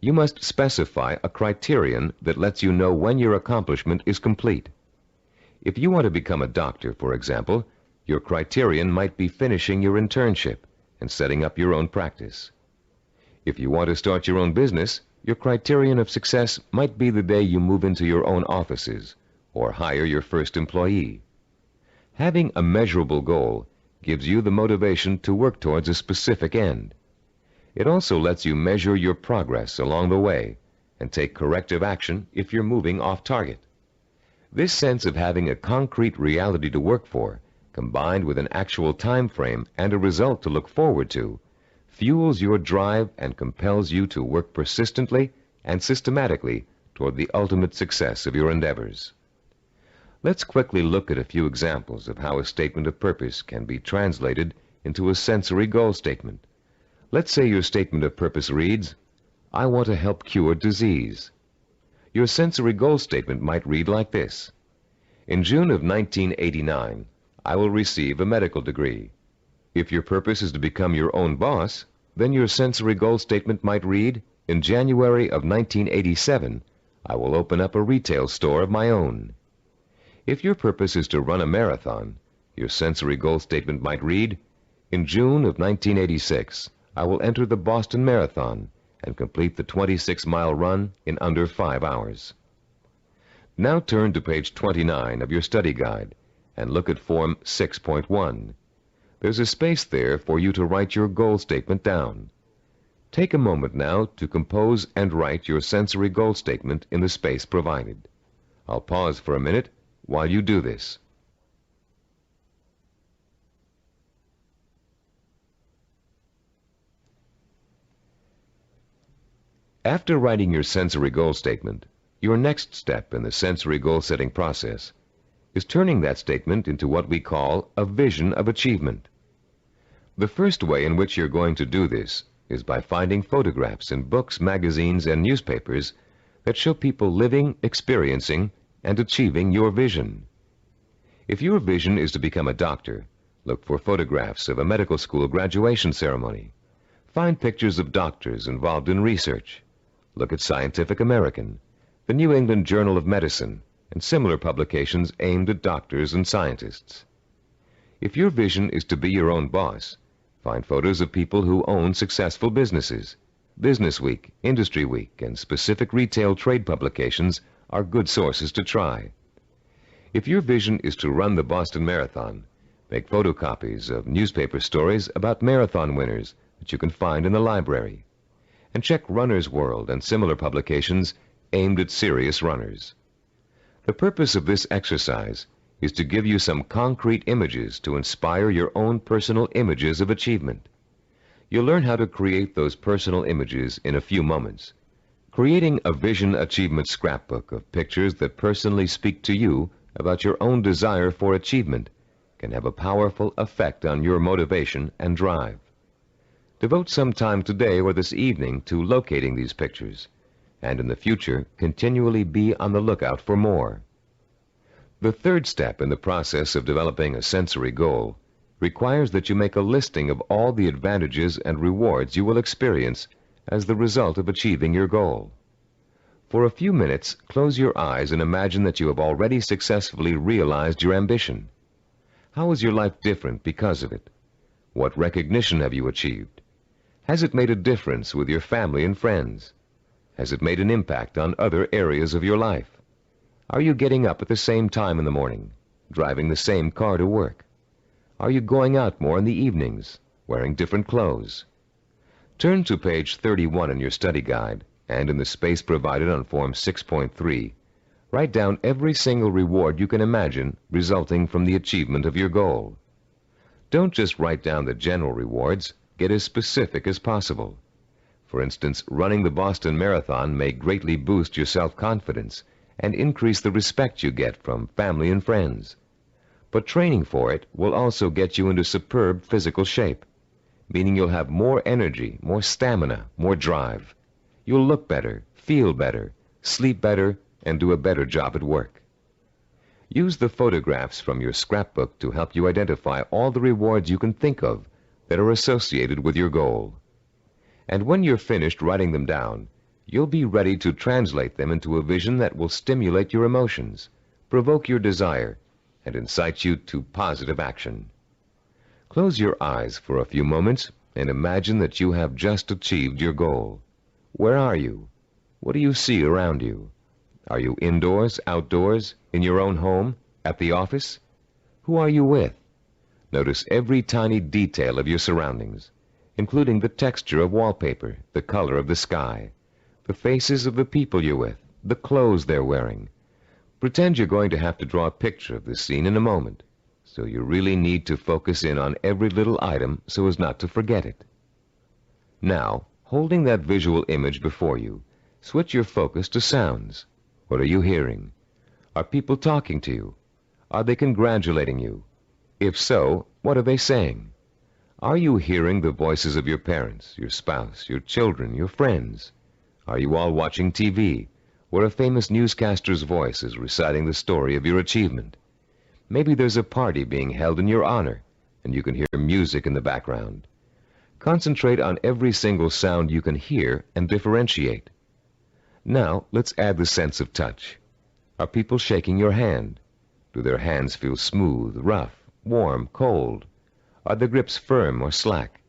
You must specify a criterion that lets you know when your accomplishment is complete. If you want to become a doctor, for example, your criterion might be finishing your internship and setting up your own practice. If you want to start your own business, your criterion of success might be the day you move into your own offices or hire your first employee. Having a measurable goal gives you the motivation to work towards a specific end. It also lets you measure your progress along the way and take corrective action if you're moving off target. This sense of having a concrete reality to work for, combined with an actual time frame and a result to look forward to, fuels your drive and compels you to work persistently and systematically toward the ultimate success of your endeavors. Let's quickly look at a few examples of how a statement of purpose can be translated into a sensory goal statement. Let's say your statement of purpose reads, I want to help cure disease. Your sensory goal statement might read like this. In June of 1989, I will receive a medical degree. If your purpose is to become your own boss, then your sensory goal statement might read, in January of 1987, I will open up a retail store of my own. If your purpose is to run a marathon, your sensory goal statement might read, in June of 1986, I will enter the Boston Marathon and complete the 26-mile run in under 5 hours. Now turn to page 29 of your study guide and look at Form 6.1. There's a space there for you to write your goal statement down. Take a moment now to compose and write your sensory goal statement in the space provided. I'll pause for a minute while you do this. After writing your sensory goal statement, your next step in the sensory goal setting process is turning that statement into what we call a vision of achievement. The first way in which you're going to do this is by finding photographs in books, magazines, and newspapers that show people living, experiencing, and achieving your vision. If your vision is to become a doctor, look for photographs of a medical school graduation ceremony. Find pictures of doctors involved in research. Look at Scientific American, the New England Journal of Medicine, and similar publications aimed at doctors and scientists. If your vision is to be your own boss, find photos of people who own successful businesses. Business Week, Industry Week, and specific retail trade publications are good sources to try. If your vision is to run the Boston Marathon, make photocopies of newspaper stories about marathon winners that you can find in the library. And check Runner's World and similar publications aimed at serious runners. The purpose of this exercise is to give you some concrete images to inspire your own personal images of achievement. You'll learn how to create those personal images in a few moments. Creating a vision achievement scrapbook of pictures that personally speak to you about your own desire for achievement can have a powerful effect on your motivation and drive. Devote some time today or this evening to locating these pictures, and in the future, continually be on the lookout for more. The third step in the process of developing a sensory goal requires that you make a listing of all the advantages and rewards you will experience as the result of achieving your goal. For a few minutes, close your eyes and imagine that you have already successfully realized your ambition. How is your life different because of it? What recognition have you achieved? Has it made a difference with your family and friends? Has it made an impact on other areas of your life? Are you getting up at the same time in the morning, driving the same car to work? Are you going out more in the evenings, wearing different clothes? Turn to page 31 in your study guide, and in the space provided on Form 6.3, write down every single reward you can imagine resulting from the achievement of your goal. Don't just write down the general rewards, get as specific as possible. For instance, running the Boston Marathon may greatly boost your self-confidence and increase the respect you get from family and friends. But training for it will also get you into superb physical shape, meaning you'll have more energy, more stamina, more drive. You'll look better, feel better, sleep better, and do a better job at work. Use the photographs from your scrapbook to help you identify all the rewards you can think of that are associated with your goal. And when you're finished writing them down, you'll be ready to translate them into a vision that will stimulate your emotions, provoke your desire, and incite you to positive action. Close your eyes for a few moments and imagine that you have just achieved your goal. Where are you? What do you see around you? Are you indoors, outdoors, in your own home, at the office? Who are you with? Notice every tiny detail of your surroundings, including the texture of wallpaper, the color of the sky, the faces of the people you're with, the clothes they're wearing. Pretend you're going to have to draw a picture of this scene in a moment, so you really need to focus in on every little item so as not to forget it. Now, holding that visual image before you, switch your focus to sounds. What are you hearing? Are people talking to you? Are they congratulating you? If so, what are they saying? Are you hearing the voices of your parents, your spouse, your children, your friends? Are you all watching TV, where a famous newscaster's voice is reciting the story of your achievement? Maybe there's a party being held in your honor, and you can hear music in the background. Concentrate on every single sound you can hear and differentiate. Now, let's add the sense of touch. Are people shaking your hand? Do their hands feel smooth, rough, warm, cold? Are the grips firm or slack?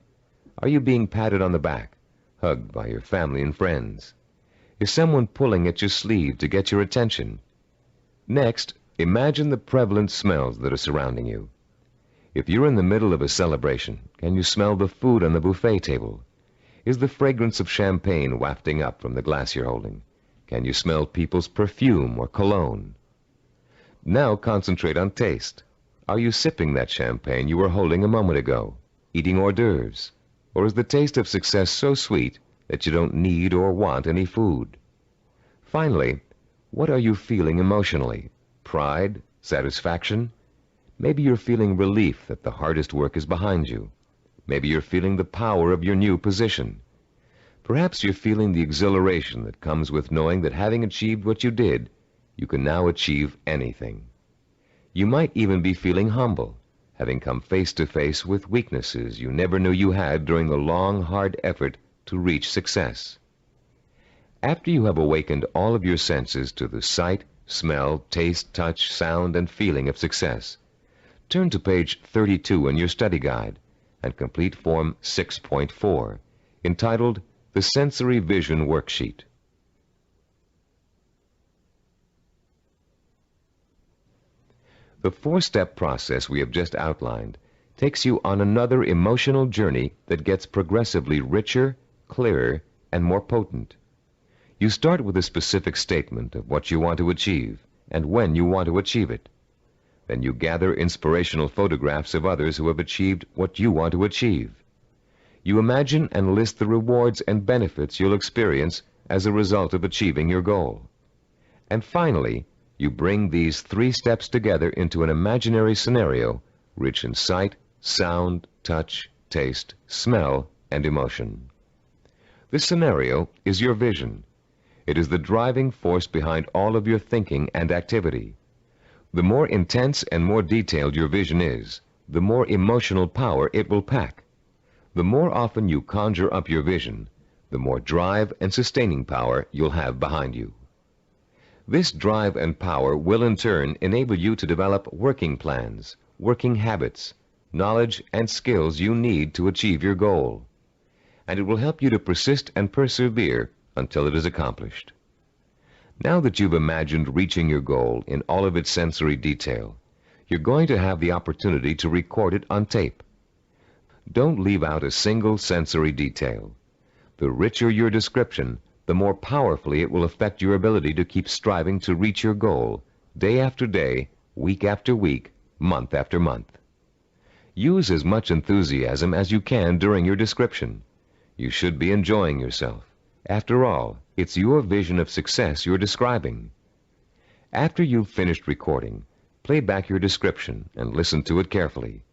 Are you being patted on the back, hugged by your family and friends? Is someone pulling at your sleeve to get your attention? Next, imagine the prevalent smells that are surrounding you. If you're in the middle of a celebration, can you smell the food on the buffet table? Is the fragrance of champagne wafting up from the glass you're holding? Can you smell people's perfume or cologne? Now concentrate on taste. Are you sipping that champagne you were holding a moment ago, eating hors d'oeuvres? Or is the taste of success so sweet that you don't need or want any food? Finally, what are you feeling emotionally? Pride? Satisfaction? Maybe you're feeling relief that the hardest work is behind you. Maybe you're feeling the power of your new position. Perhaps you're feeling the exhilaration that comes with knowing that having achieved what you did, you can now achieve anything. You might even be feeling humble, having come face to face with weaknesses you never knew you had during the long, hard effort to reach success. After you have awakened all of your senses to the sight, smell, taste, touch, sound, and feeling of success, turn to page 32 in your study guide and complete Form 6.4, entitled The Sensory Vision Worksheet. The four-step process we have just outlined takes you on another emotional journey that gets progressively richer, clearer, and more potent. You start with a specific statement of what you want to achieve and when you want to achieve it. Then you gather inspirational photographs of others who have achieved what you want to achieve. You imagine and list the rewards and benefits you'll experience as a result of achieving your goal. And finally, you bring these three steps together into an imaginary scenario rich in sight, sound, touch, taste, smell, and emotion. This scenario is your vision. It is the driving force behind all of your thinking and activity. The more intense and more detailed your vision is, the more emotional power it will pack. The more often you conjure up your vision, the more drive and sustaining power you'll have behind you. This drive and power will in turn enable you to develop working plans, working habits, knowledge, and skills you need to achieve your goal. and it will help you to persist and persevere until it is accomplished. Now that you've imagined reaching your goal in all of its sensory detail, you're going to have the opportunity to record it on tape. Don't leave out a single sensory detail. The richer your description, the more powerfully it will affect your ability to keep striving to reach your goal, day after day, week after week, month after month. Use as much enthusiasm as you can during your description. You should be enjoying yourself. After all, it's your vision of success you're describing. After you've finished recording, play back your description and listen to it carefully.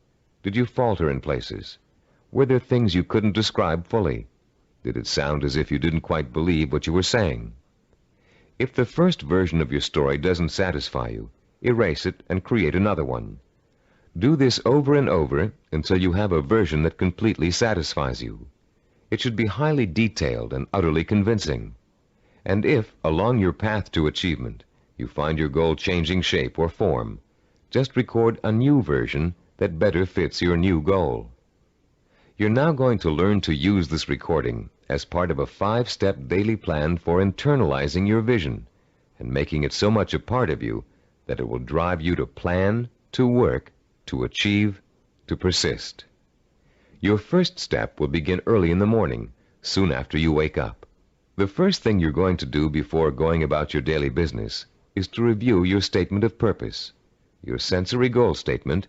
Did you falter in places? Were there things you couldn't describe fully? Did it sound as if you didn't quite believe what you were saying? If the first version of your story doesn't satisfy you, erase it and create another one. Do this over and over until you have a version that completely satisfies you. It should be highly detailed and utterly convincing. And if, along your path to achievement, you find your goal changing shape or form, just record a new version that better fits your new goal. You're now going to learn to use this recording as part of a 5-step daily plan for internalizing your vision and making it so much a part of you that it will drive you to plan, to work, to achieve, to persist. Your first step will begin early in the morning, soon after you wake up. The first thing you're going to do before going about your daily business is to review your statement of purpose, your sensory goal statement,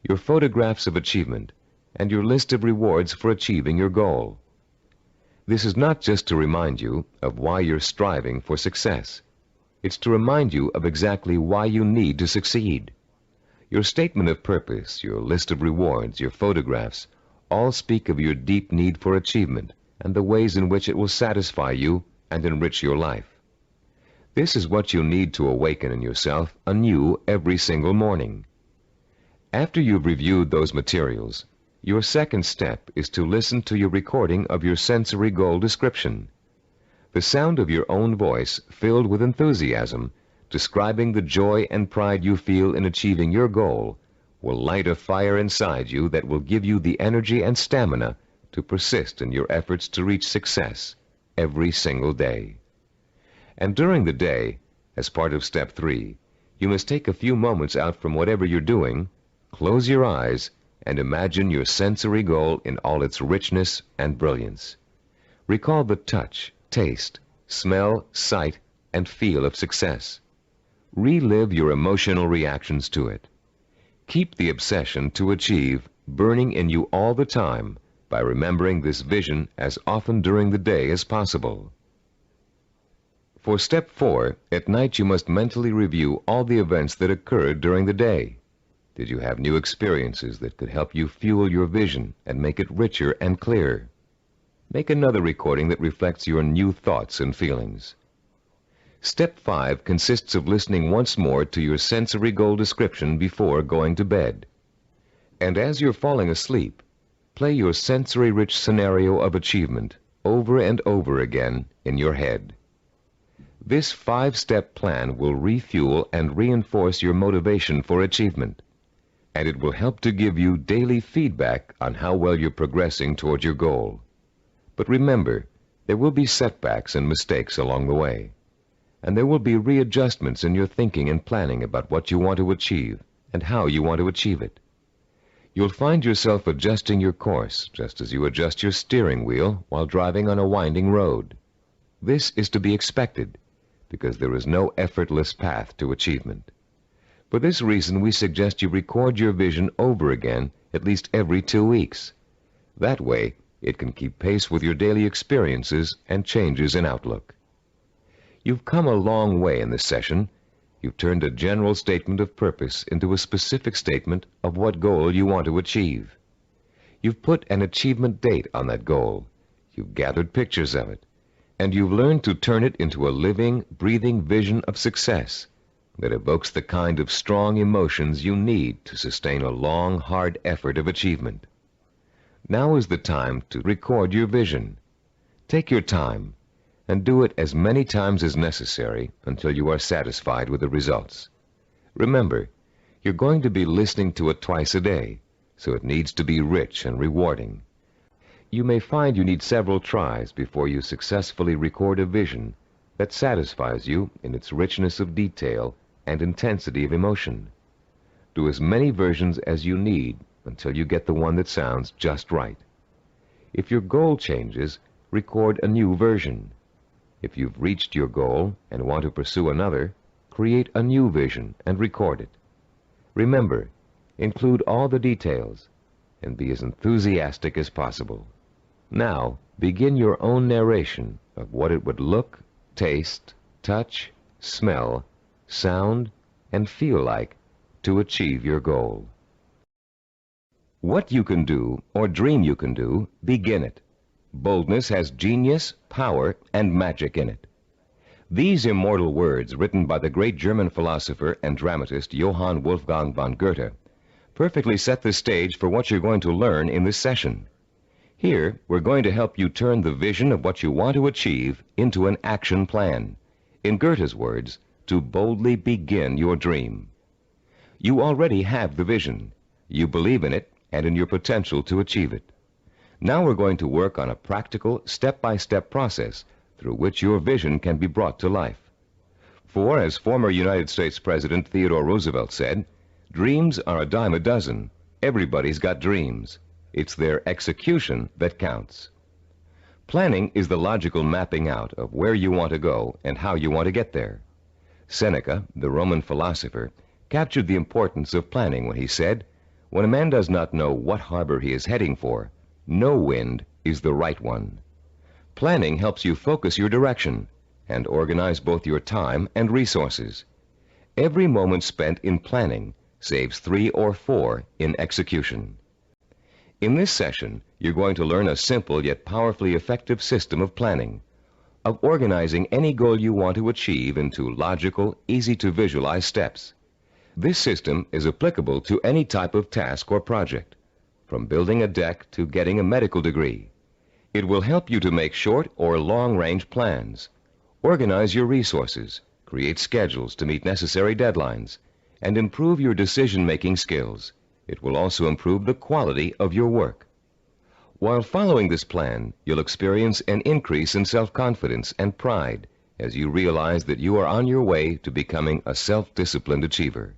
your photographs of achievement, and your list of rewards for achieving your goal. This is not just to remind you of why you're striving for success. It's to remind you of exactly why you need to succeed. Your statement of purpose, your list of rewards, your photographs, all speak of your deep need for achievement and the ways in which it will satisfy you and enrich your life. This is what you need to awaken in yourself anew every single morning. After you've reviewed those materials, your second step is to listen to your recording of your sensory goal description. The sound of your own voice, filled with enthusiasm, describing the joy and pride you feel in achieving your goal, will light a fire inside you that will give you the energy and stamina to persist in your efforts to reach success every single day. And during the day, as part of step 3, you must take a few moments out from whatever you're doing, close your eyes, and imagine your sensory goal in all its richness and brilliance. Recall the touch, taste, smell, sight, and feel of success. Relive your emotional reactions to it. Keep the obsession to achieve burning in you all the time by remembering this vision as often during the day as possible. For step 4, at night you must mentally review all the events that occurred during the day. Did you have new experiences that could help you fuel your vision and make it richer and clearer? Make another recording that reflects your new thoughts and feelings. Step 5 consists of listening once more to your sensory goal description before going to bed. And as you're falling asleep, play your sensory-rich scenario of achievement over and over again in your head. This 5-step plan will refuel and reinforce your motivation for achievement, and it will help to give you daily feedback on how well you're progressing toward your goal. But remember, there will be setbacks and mistakes along the way, and there will be readjustments in your thinking and planning about what you want to achieve and how you want to achieve it. You'll find yourself adjusting your course just as you adjust your steering wheel while driving on a winding road. This is to be expected because there is no effortless path to achievement. For this reason, we suggest you record your vision over again at least every 2 weeks. That way, it can keep pace with your daily experiences and changes in outlook. You've come a long way in this session. You've turned a general statement of purpose into a specific statement of what goal you want to achieve. You've put an achievement date on that goal. You've gathered pictures of it. And you've learned to turn it into a living, breathing vision of success that evokes the kind of strong emotions you need to sustain a long, hard effort of achievement. Now is the time to record your vision. Take your time and do it as many times as necessary until you are satisfied with the results. Remember, you're going to be listening to it twice a day, so it needs to be rich and rewarding. You may find you need several tries before you successfully record a vision that satisfies you in its richness of detail and intensity of emotion. Do as many versions as you need until you get the one that sounds just right. If your goal changes, record a new version. If you've reached your goal and want to pursue another, create a new vision and record it. Remember, include all the details and be as enthusiastic as possible. Now, begin your own narration of what it would look, taste, touch, smell, sound, and feel like to achieve your goal. What you can do, or dream you can do, begin it. Boldness has genius, power, and magic in it. These immortal words, written by the great German philosopher and dramatist Johann Wolfgang von Goethe, perfectly set the stage for what you're going to learn in this session. Here, we're going to help you turn the vision of what you want to achieve into an action plan. In Goethe's words, to boldly begin your dream. You already have the vision. You believe in it and in your potential to achieve it. Now we're going to work on a practical, step-by-step process through which your vision can be brought to life. For, as former United States President Theodore Roosevelt said, dreams are a dime a dozen. Everybody's got dreams. It's their execution that counts. Planning is the logical mapping out of where you want to go and how you want to get there. Seneca, the Roman philosopher, captured the importance of planning when he said, "When a man does not know what harbor he is heading for, no wind is the right one." Planning helps you focus your direction and organize both your time and resources. Every moment spent in planning saves 3 or 4 in execution. In this session, you're going to learn a simple yet powerfully effective system of planning, of organizing any goal you want to achieve into logical, easy-to-visualize steps. This system is applicable to any type of task or project, from building a deck to getting a medical degree. It will help you to make short or long-range plans, organize your resources, create schedules to meet necessary deadlines, and improve your decision-making skills. It will also improve the quality of your work. While following this plan, you'll experience an increase in self-confidence and pride as you realize that you are on your way to becoming a self-disciplined achiever.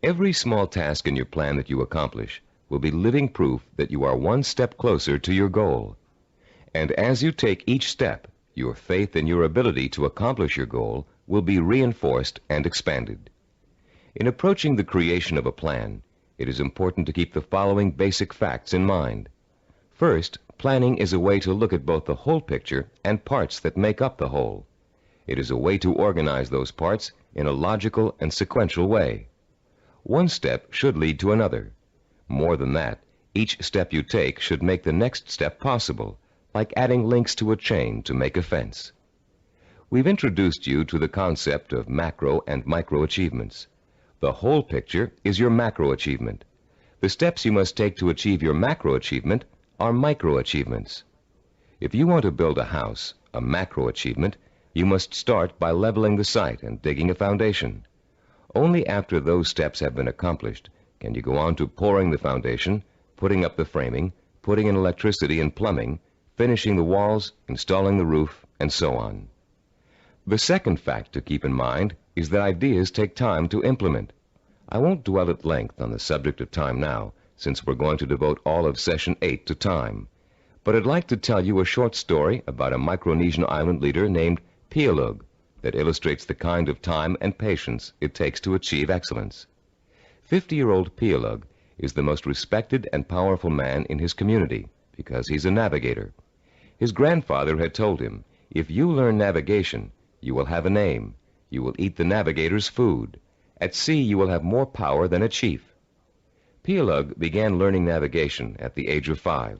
Every small task in your plan that you accomplish will be living proof that you are one step closer to your goal. And as you take each step, your faith in your ability to accomplish your goal will be reinforced and expanded. In approaching the creation of a plan, it is important to keep the following basic facts in mind. First, planning is a way to look at both the whole picture and parts that make up the whole. It is a way to organize those parts in a logical and sequential way. One step should lead to another. More than that, each step you take should make the next step possible, like adding links to a chain to make a fence. We've introduced you to the concept of macro and micro achievements. The whole picture is your macro achievement. The steps you must take to achieve your macro achievement are micro achievements. If you want to build a house, a macro achievement, you must start by leveling the site and digging a foundation. Only after those steps have been accomplished can you go on to pouring the foundation, putting up the framing, putting in electricity and plumbing, finishing the walls, installing the roof, and so on. The second fact to keep in mind is that ideas take time to implement. I won't dwell at length on the subject of time now, since we're going to devote all of Session 8 to time. But I'd like to tell you a short story about a Micronesian island leader named Pialug that illustrates the kind of time and patience it takes to achieve excellence. 50-year-old Pialug is the most respected and powerful man in his community because he's a navigator. His grandfather had told him, "If you learn navigation, you will have a name. You will eat the navigator's food. At sea, you will have more power than a chief." Pialug began learning navigation at the age of 5.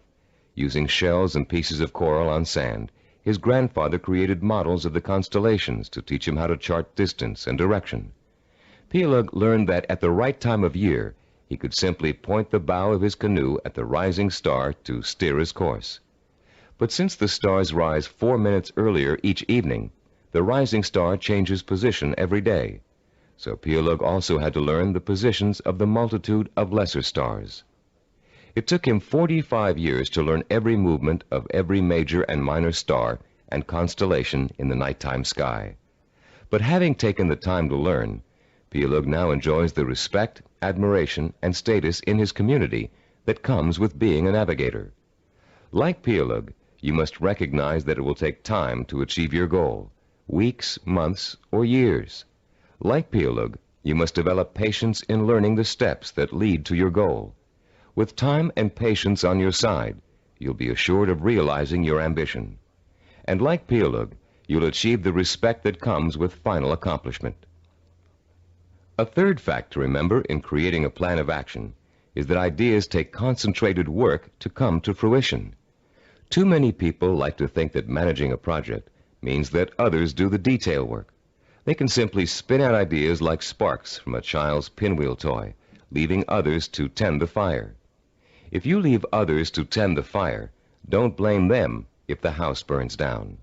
Using shells and pieces of coral on sand, his grandfather created models of the constellations to teach him how to chart distance and direction. Pialug learned that at the right time of year, he could simply point the bow of his canoe at the rising star to steer his course. But since the stars rise 4 minutes earlier each evening, the rising star changes position every day. So Pialug also had to learn the positions of the multitude of lesser stars. It took him 45 years to learn every movement of every major and minor star and constellation in the nighttime sky. But having taken the time to learn, Pielug now enjoys the respect, admiration, and status in his community that comes with being a navigator. Like Pielug, you must recognize that it will take time to achieve your goal, weeks, months, or years. Like Pielug, you must develop patience in learning the steps that lead to your goal. With time and patience on your side, you'll be assured of realizing your ambition. And like Pielug, you'll achieve the respect that comes with final accomplishment. A third fact to remember in creating a plan of action is that ideas take concentrated work to come to fruition. Too many people like to think that managing a project means that others do the detail work. They can simply spin out ideas like sparks from a child's pinwheel toy, leaving others to tend the fire. If you leave others to tend the fire, don't blame them if the house burns down.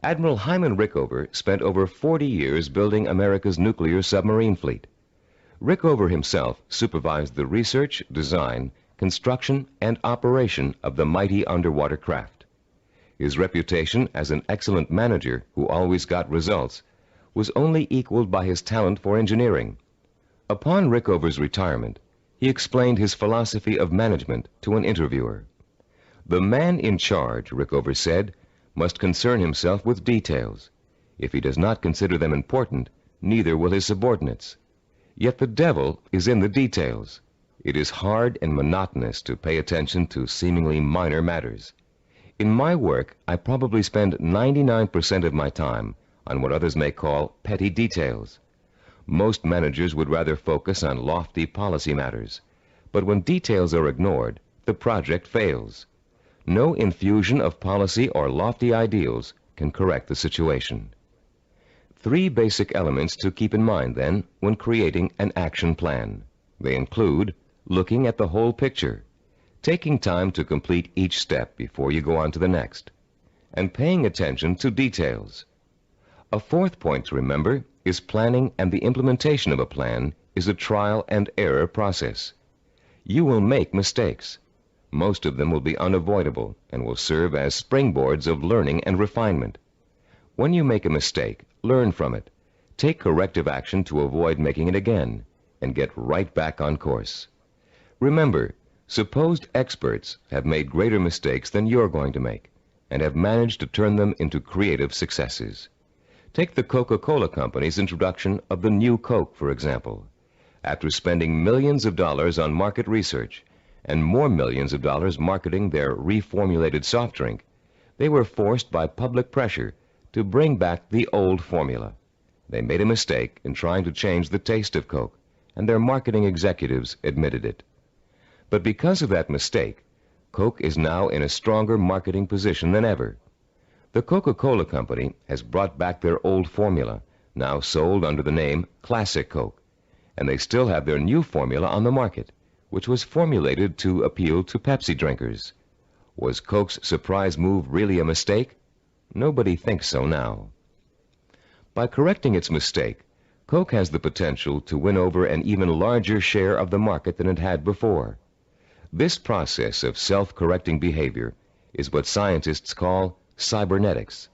Admiral Hyman Rickover spent over 40 years building America's nuclear submarine fleet. Rickover himself supervised the research, design, construction, and operation of the mighty underwater craft. His reputation as an excellent manager who always got results was only equaled by his talent for engineering. Upon Rickover's retirement, he explained his philosophy of management to an interviewer. "The man in charge," Rickover said, "must concern himself with details. If he does not consider them important, neither will his subordinates. Yet the devil is in the details. It is hard and monotonous to pay attention to seemingly minor matters. In my work, I probably spend 99% of my time on what others may call petty details. Most managers would rather focus on lofty policy matters, but when details are ignored, the project fails. No infusion of policy or lofty ideals can correct the situation." 3 basic elements to keep in mind, then, when creating an action plan. They include looking at the whole picture, taking time to complete each step before you go on to the next, and paying attention to details. A 4th point to remember is planning, and the implementation of a plan is a trial and error process. You will make mistakes. Most of them will be unavoidable and will serve as springboards of learning and refinement. When you make a mistake, learn from it. Take corrective action to avoid making it again, and get right back on course. Remember, supposed experts have made greater mistakes than you're going to make, and have managed to turn them into creative successes. Take the Coca-Cola Company's introduction of the new Coke, for example. After spending millions of dollars on market research and more millions of dollars marketing their reformulated soft drink, they were forced by public pressure to bring back the old formula. They made a mistake in trying to change the taste of Coke, and their marketing executives admitted it. But because of that mistake, Coke is now in a stronger marketing position than ever. The Coca-Cola Company has brought back their old formula, now sold under the name Classic Coke, and they still have their new formula on the market, which was formulated to appeal to Pepsi drinkers. Was Coke's surprise move really a mistake? Nobody thinks so now. By correcting its mistake, Coke has the potential to win over an even larger share of the market than it had before. This process of self-correcting behavior is what scientists call cybernetics.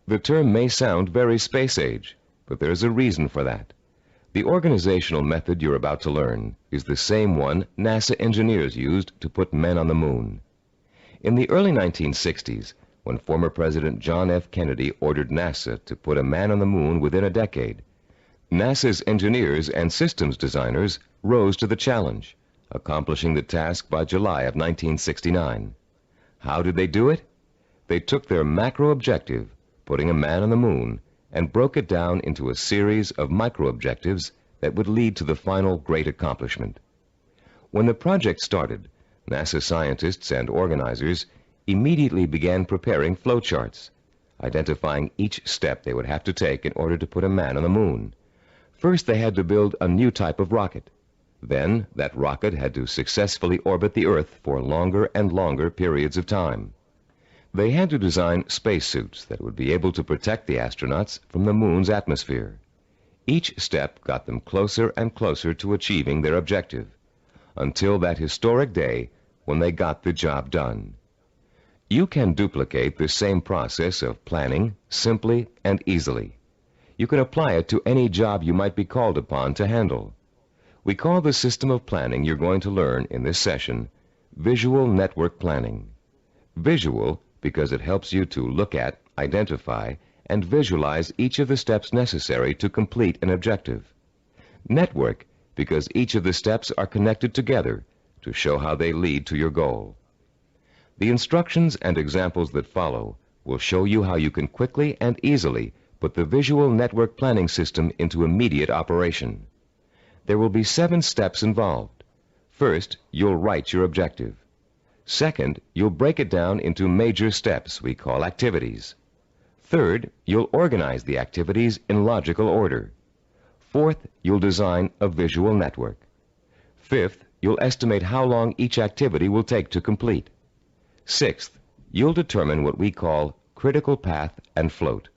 The term may sound very space age, but there's a reason for that. The organizational method you're about to learn is the same one NASA engineers used to put men on the moon. In the early 1960s, when former President John F. Kennedy ordered NASA to put a man on the moon within a decade, NASA's engineers and systems designers rose to the challenge, accomplishing the task by July of 1969. How did they do it? They took their macro objective, putting a man on the moon, and broke it down into a series of micro objectives that would lead to the final great accomplishment. When the project started, NASA scientists and organizers immediately began preparing flowcharts, identifying each step they would have to take in order to put a man on the moon. First, they had to build a new type of rocket. Then, that rocket had to successfully orbit the Earth for longer and longer periods of time. They had to design spacesuits that would be able to protect the astronauts from the moon's atmosphere. Each step got them closer and closer to achieving their objective, until that historic day when they got the job done. You can duplicate the same process of planning simply and easily. You can apply it to any job you might be called upon to handle. We call the system of planning you're going to learn in this session visual network planning. Visual because it helps you to look at, identify, and visualize each of the steps necessary to complete an objective. Network because each of the steps are connected together to show how they lead to your goal. The instructions and examples that follow will show you how you can quickly and easily put the visual network planning system into immediate operation. There will be 7 steps involved. First, you'll write your objective. Second, you'll break it down into major steps we call activities. Third, you'll organize the activities in logical order. Fourth, you'll design a visual network. Fifth, you'll estimate how long each activity will take to complete. Sixth, you'll determine what we call critical path and float.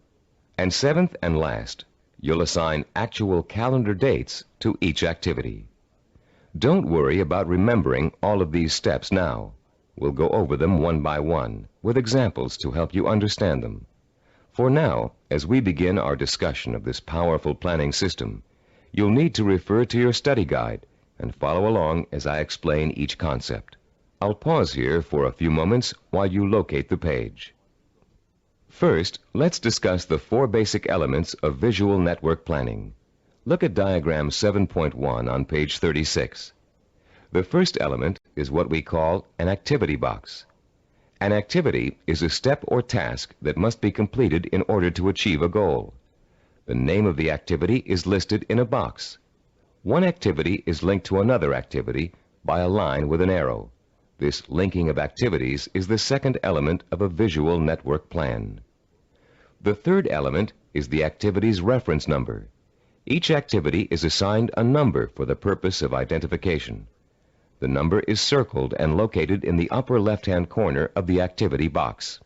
And seventh and last, you'll assign actual calendar dates to each activity. Don't worry about remembering all of these steps now. We'll go over them one by one, with examples to help you understand them. For now, as we begin our discussion of this powerful planning system, you'll need to refer to your study guide and follow along as I explain each concept. I'll pause here for a few moments while you locate the page. First, let's discuss the 4 basic elements of visual network planning. Look at diagram 7.1 on page 36. The first element is what we call an activity box. An activity is a step or task that must be completed in order to achieve a goal. The name of the activity is listed in a box. One activity is linked to another activity by a line with an arrow. This linking of activities is the second element of a visual network plan. The third element is the activity's reference number. Each activity is assigned a number for the purpose of identification. The number is circled and located in the upper left-hand corner of the activity box.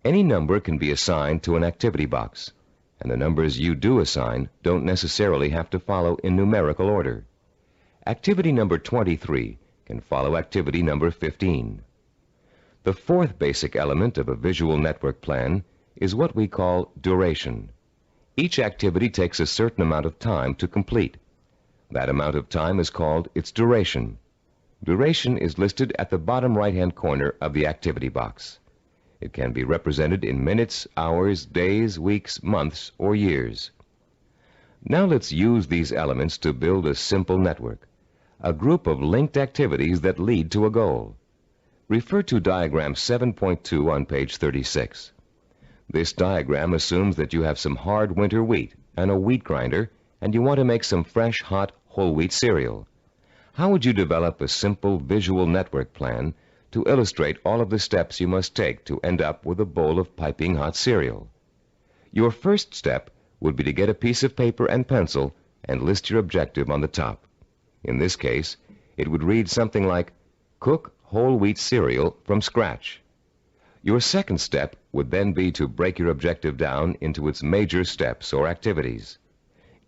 Any number can be assigned to an activity box, and the numbers you do assign don't necessarily have to follow in numerical order. Activity number 23 can follow activity number 15. The fourth basic element of a visual network plan is what we call duration. Each activity takes a certain amount of time to complete. That amount of time is called its duration. Duration is listed at the bottom right-hand corner of the activity box. It can be represented in minutes, hours, days, weeks, months, or years. Now let's use these elements to build a simple network, a group of linked activities that lead to a goal. Refer to diagram 7.2 on page 36. This diagram assumes that you have some hard winter wheat and a wheat grinder, and you want to make some fresh, hot, whole wheat cereal. How would you develop a simple visual network plan to illustrate all of the steps you must take to end up with a bowl of piping hot cereal? Your first step would be to get a piece of paper and pencil and list your objective on the top. In this case, it would read something like, cook whole wheat cereal from scratch. Your second step would then be to break your objective down into its major steps or activities.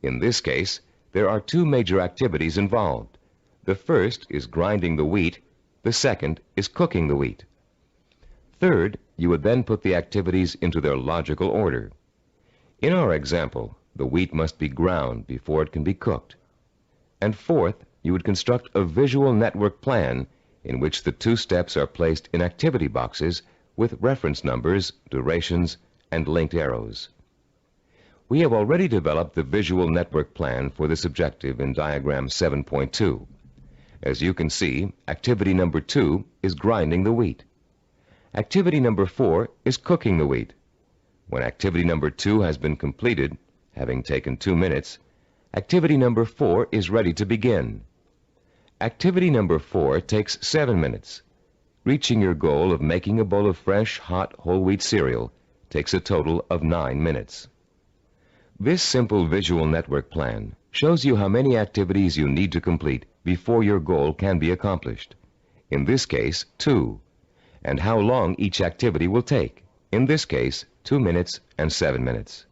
In this case, there are 2 major activities involved. The first is grinding the wheat. The second is cooking the wheat. Third, you would then put the activities into their logical order. In our example, the wheat must be ground before it can be cooked. And fourth, you would construct a visual network plan in which the 2 steps are placed in activity boxes with reference numbers, durations, and linked arrows. We have already developed the visual network plan for this objective in diagram 7.2. As you can see, activity number 2 is grinding the wheat. Activity number 4 is cooking the wheat. When activity number 2 has been completed, having taken 2 minutes, activity number 4 is ready to begin. Activity number 4 takes 7 minutes. Reaching your goal of making a bowl of fresh, hot, whole wheat cereal takes a total of 9 minutes. This simple visual network plan shows you how many activities you need to complete before your goal can be accomplished. In this case, 2. And how long each activity will take. In this case, 2 minutes and 7 minutes.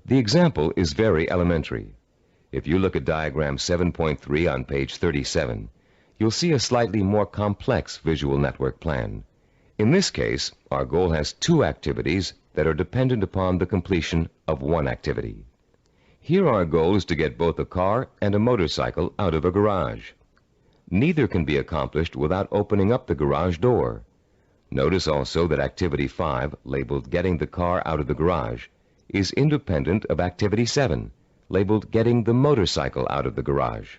The example is very elementary. If you look at diagram 7.3 on page 37, you'll see a slightly more complex visual network plan. In this case, our goal has two activities that are dependent upon the completion of one activity. Here our goal is to get both a car and a motorcycle out of a garage. Neither can be accomplished without opening up the garage door. Notice also that Activity 5, labeled Getting the Car Out of the Garage, is independent of Activity 7, labeled Getting the Motorcycle Out of the Garage.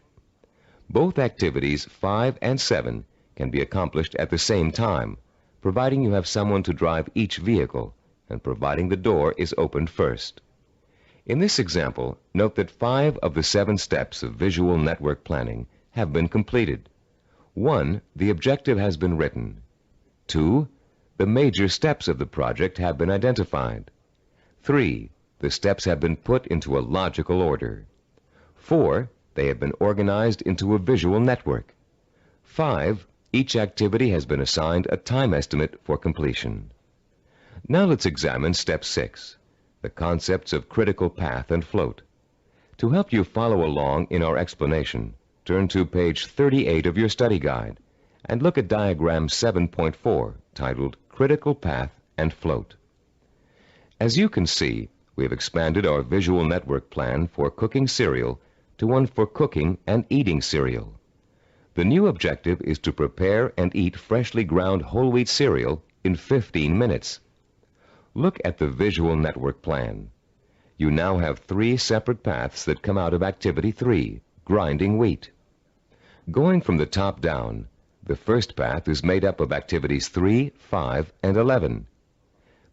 Both Activities 5 and 7 can be accomplished at the same time, providing you have someone to drive each vehicle and providing the door is opened first. In this example, note that 5 of the 7 steps of visual network planning have been completed. 1, the objective has been written. 2, the major steps of the project have been identified. 3, the steps have been put into a logical order. 4, they have been organized into a visual network. 5, each activity has been assigned a time estimate for completion. Now let's examine Step 6, the concepts of critical path and float. To help you follow along in our explanation, turn to page 38 of your study guide and look at diagram 7.4, titled Critical Path and Float. As you can see, we have expanded our visual network plan for cooking cereal to one for cooking and eating cereal. The new objective is to prepare and eat freshly ground whole wheat cereal in 15 minutes. Look at the visual network plan. You now have 3 separate paths that come out of Activity 3, grinding wheat. Going from the top down, the first path is made up of Activities 3, 5, and 11.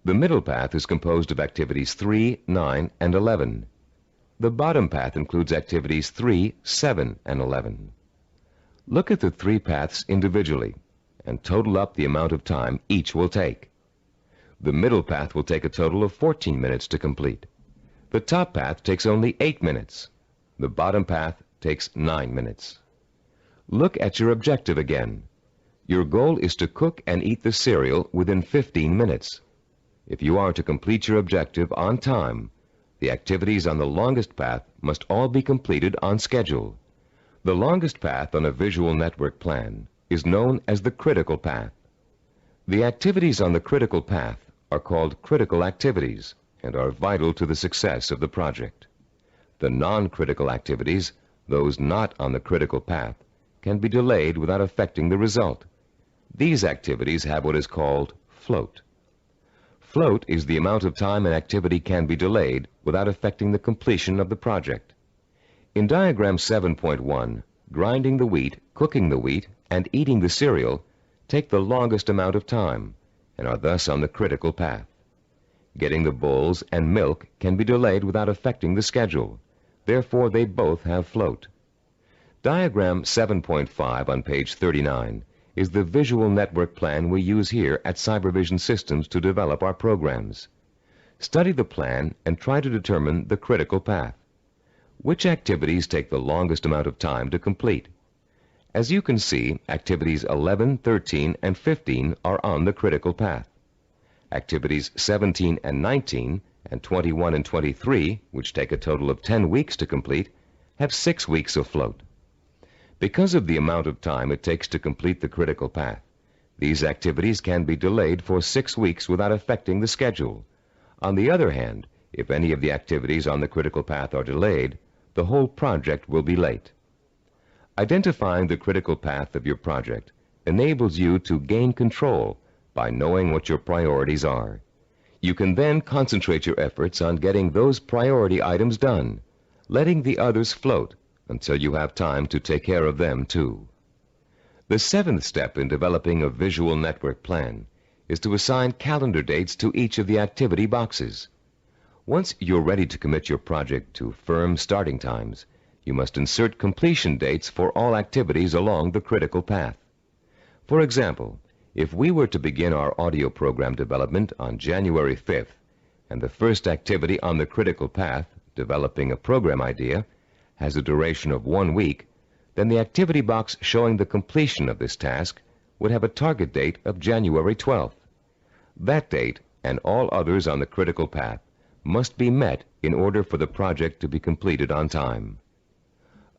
The middle path is composed of Activities 3, 9, and 11. The bottom path includes Activities 3, 7, and 11. Look at the 3 paths individually and total up the amount of time each will take. The middle path will take a total of 14 minutes to complete. The top path takes only 8 minutes. The bottom path takes 9 minutes. Look at your objective again. Your goal is to cook and eat the cereal within 15 minutes. If you are to complete your objective on time, the activities on the longest path must all be completed on schedule. The longest path on a visual network plan is known as the critical path. The activities on the critical path are called critical activities and are vital to the success of the project. The non-critical activities, those not on the critical path, can be delayed without affecting the result. These activities have what is called float. Float is the amount of time an activity can be delayed without affecting the completion of the project. In diagram 7.1, grinding the wheat, cooking the wheat, and eating the cereal take the longest amount of time and are thus on the critical path. Getting the bowls and milk can be delayed without affecting the schedule. Therefore, they both have float. Diagram 7.5 on page 39 is the visual network plan we use here at Cybervision Systems to develop our programs. Study the plan and try to determine the critical path. Which activities take the longest amount of time to complete? As you can see, activities 11, 13, and 15 are on the critical path. Activities 17 and 19, and 21 and 23, which take a total of 10 weeks to complete, have 6 weeks of float. Because of the amount of time it takes to complete the critical path, these activities can be delayed for 6 weeks without affecting the schedule. On the other hand, if any of the activities on the critical path are delayed, the whole project will be late. Identifying the critical path of your project enables you to gain control by knowing what your priorities are. You can then concentrate your efforts on getting those priority items done, letting the others float until you have time to take care of them too. The 7th step in developing a visual network plan is to assign calendar dates to each of the activity boxes. Once you're ready to commit your project to firm starting times, you must insert completion dates for all activities along the critical path. For example, if we were to begin our audio program development on January 5th, and the first activity on the critical path, developing a program idea, has a duration of 1 week, then the activity box showing the completion of this task would have a target date of January 12th. That date, and all others on the critical path, must be met in order for the project to be completed on time.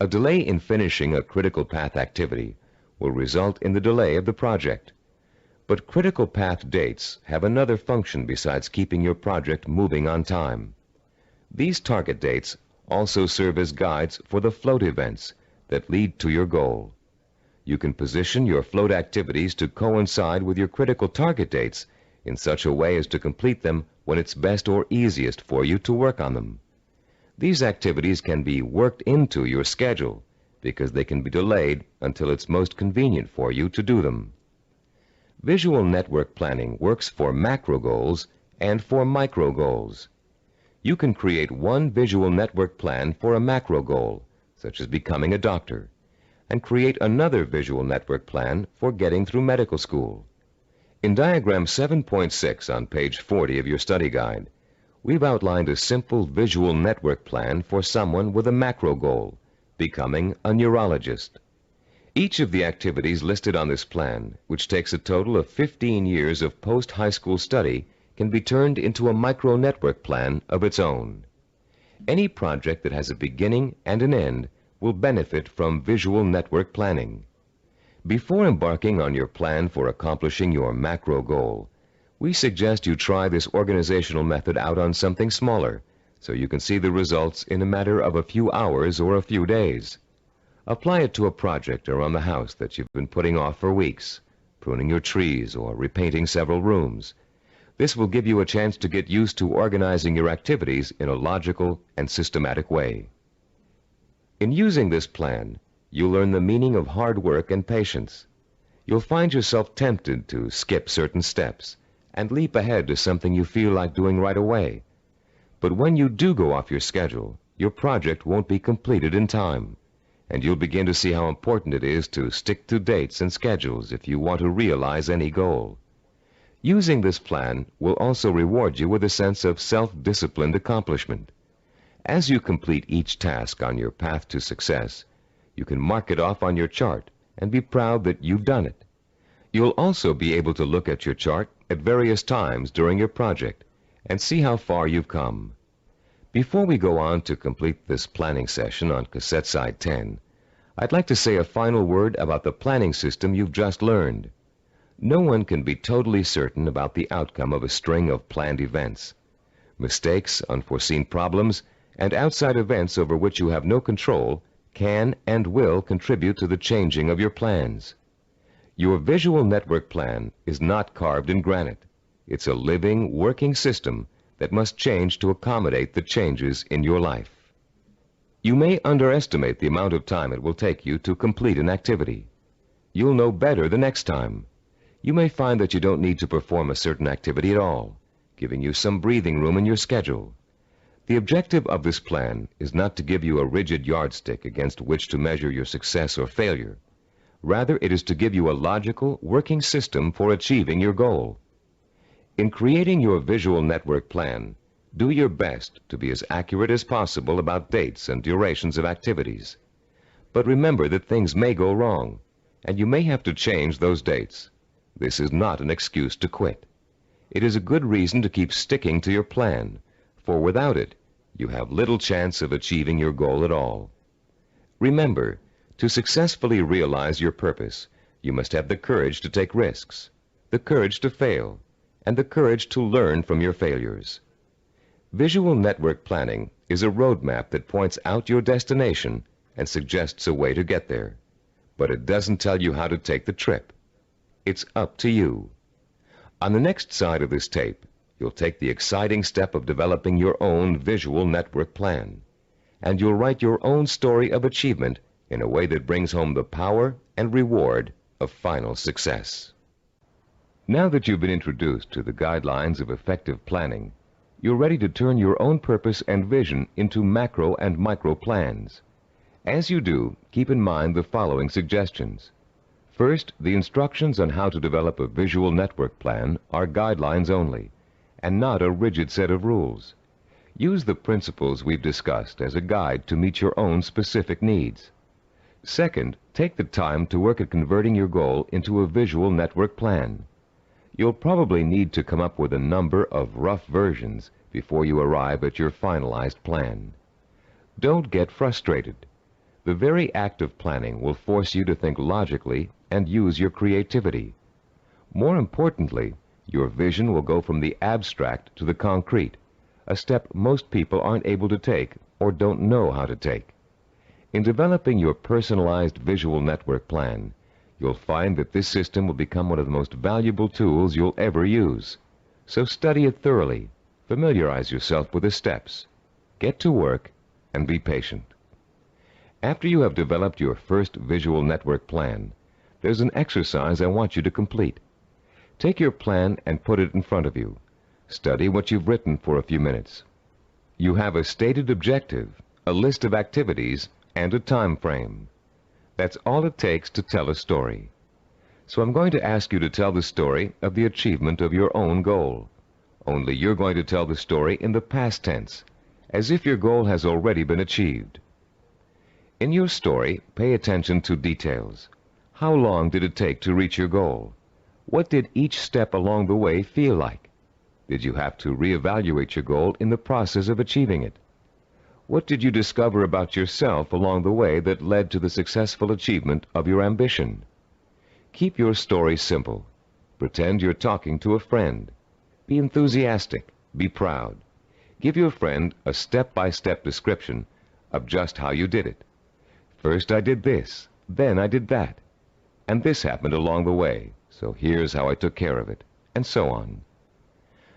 A delay in finishing a critical path activity will result in the delay of the project. But critical path dates have another function besides keeping your project moving on time. These target dates also serve as guides for the float events that lead to your goal. You can position your float activities to coincide with your critical target dates in such a way as to complete them when it's best or easiest for you to work on them. These activities can be worked into your schedule because they can be delayed until it's most convenient for you to do them. Visual network planning works for macro goals and for micro goals. You can create one visual network plan for a macro goal, such as becoming a doctor, and create another visual network plan for getting through medical school. In diagram 7.6 on page 40 of your study guide, we've outlined a simple visual network plan for someone with a macro goal, becoming a neurologist. Each of the activities listed on this plan, which takes a total of 15 years of post-high school study, can be turned into a micro-network plan of its own. Any project that has a beginning and an end will benefit from visual network planning. Before embarking on your plan for accomplishing your macro goal, we suggest you try this organizational method out on something smaller so you can see the results in a matter of a few hours or a few days. Apply it to a project around the house that you've been putting off for weeks, pruning your trees or repainting several rooms. This will give you a chance to get used to organizing your activities in a logical and systematic way. In using this plan, you'll learn the meaning of hard work and patience. You'll find yourself tempted to skip certain steps and leap ahead to something you feel like doing right away. But when you do go off your schedule, your project won't be completed in time, and you'll begin to see how important it is to stick to dates and schedules if you want to realize any goal. Using this plan will also reward you with a sense of self-disciplined accomplishment. As you complete each task on your path to success, you can mark it off on your chart and be proud that you've done it. You'll also be able to look at your chart at various times during your project and see how far you've come. Before we go on to complete this planning session on cassette side 10, I'd like to say a final word about the planning system you've just learned. No one can be totally certain about the outcome of a string of planned events. Mistakes, unforeseen problems, and outside events over which you have no control can and will contribute to the changing of your plans. Your visual network plan is not carved in granite. It's a living, working system that must change to accommodate the changes in your life. You may underestimate the amount of time it will take you to complete an activity. You'll know better the next time. You may find that you don't need to perform a certain activity at all, giving you some breathing room in your schedule. The objective of this plan is not to give you a rigid yardstick against which to measure your success or failure. Rather, it is to give you a logical, working system for achieving your goal. In creating your visual network plan, do your best to be as accurate as possible about dates and durations of activities. But remember that things may go wrong, and you may have to change those dates. This is not an excuse to quit. It is a good reason to keep sticking to your plan, for without it, you have little chance of achieving your goal at all. Remember, to successfully realize your purpose, you must have the courage to take risks, the courage to fail, and the courage to learn from your failures. Visual network planning is a roadmap that points out your destination and suggests a way to get there, but it doesn't tell you how to take the trip. It's up to you. On the next side of this tape, you'll take the exciting step of developing your own visual network plan, and you'll write your own story of achievement in a way that brings home the power and reward of final success. Now that you've been introduced to the guidelines of effective planning, you're ready to turn your own purpose and vision into macro and micro plans. As you do, keep in mind the following suggestions. First, the instructions on how to develop a visual network plan are guidelines only, and not a rigid set of rules. Use the principles we've discussed as a guide to meet your own specific needs. Second, take the time to work at converting your goal into a visual network plan. You'll probably need to come up with a number of rough versions before you arrive at your finalized plan. Don't get frustrated. The very act of planning will force you to think logically and use your creativity. More importantly, your vision will go from the abstract to the concrete, a step most people aren't able to take or don't know how to take. In developing your personalized visual network plan, you'll find that this system will become one of the most valuable tools you'll ever use. So study it thoroughly, familiarize yourself with the steps, get to work, and be patient. After you have developed your first visual network plan, there's an exercise I want you to complete. Take your plan and put it in front of you. Study what you've written for a few minutes. You have a stated objective, a list of activities, and a time frame. That's all it takes to tell a story. So I'm going to ask you to tell the story of the achievement of your own goal. Only you're going to tell the story in the past tense, as if your goal has already been achieved. In your story, pay attention to details. How long did it take to reach your goal? What did each step along the way feel like? Did you have to reevaluate your goal in the process of achieving it? What did you discover about yourself along the way that led to the successful achievement of your ambition? Keep your story simple. Pretend you're talking to a friend. Be enthusiastic. Be proud. Give your friend a step-by-step description of just how you did it. First I did this, then I did that, and this happened along the way, so here's how I took care of it, and so on.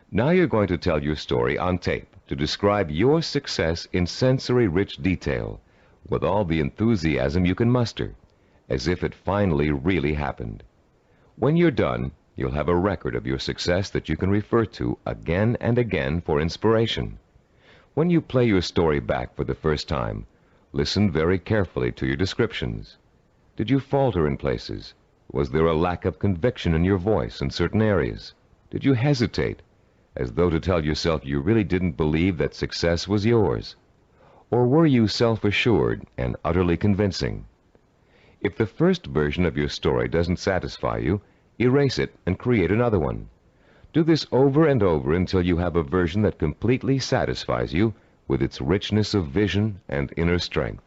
Now you're going to tell your story on tape to describe your success in sensory-rich detail, with all the enthusiasm you can muster, as if it finally really happened. When you're done, you'll have a record of your success that you can refer to again and again for inspiration. When you play your story back for the first time, listen very carefully to your descriptions. Did you falter in places? Was there a lack of conviction in your voice in certain areas? Did you hesitate, as though to tell yourself you really didn't believe that success was yours? Or were you self-assured and utterly convincing? If the first version of your story doesn't satisfy you, erase it and create another one. Do this over and over until you have a version that completely satisfies you with its richness of vision and inner strength.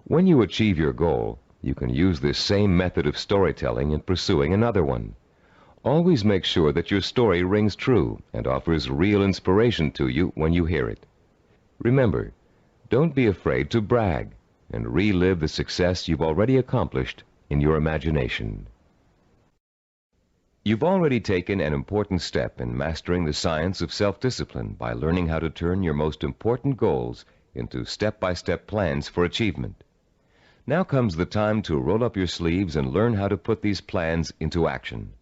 When you achieve your goal, you can use this same method of storytelling in pursuing another one. Always make sure that your story rings true and offers real inspiration to you when you hear it. Remember, don't be afraid to brag and relive the success you've already accomplished in your imagination. You've already taken an important step in mastering the science of self-discipline by learning how to turn your most important goals into step-by-step plans for achievement. Now comes the time to roll up your sleeves and learn how to put these plans into action.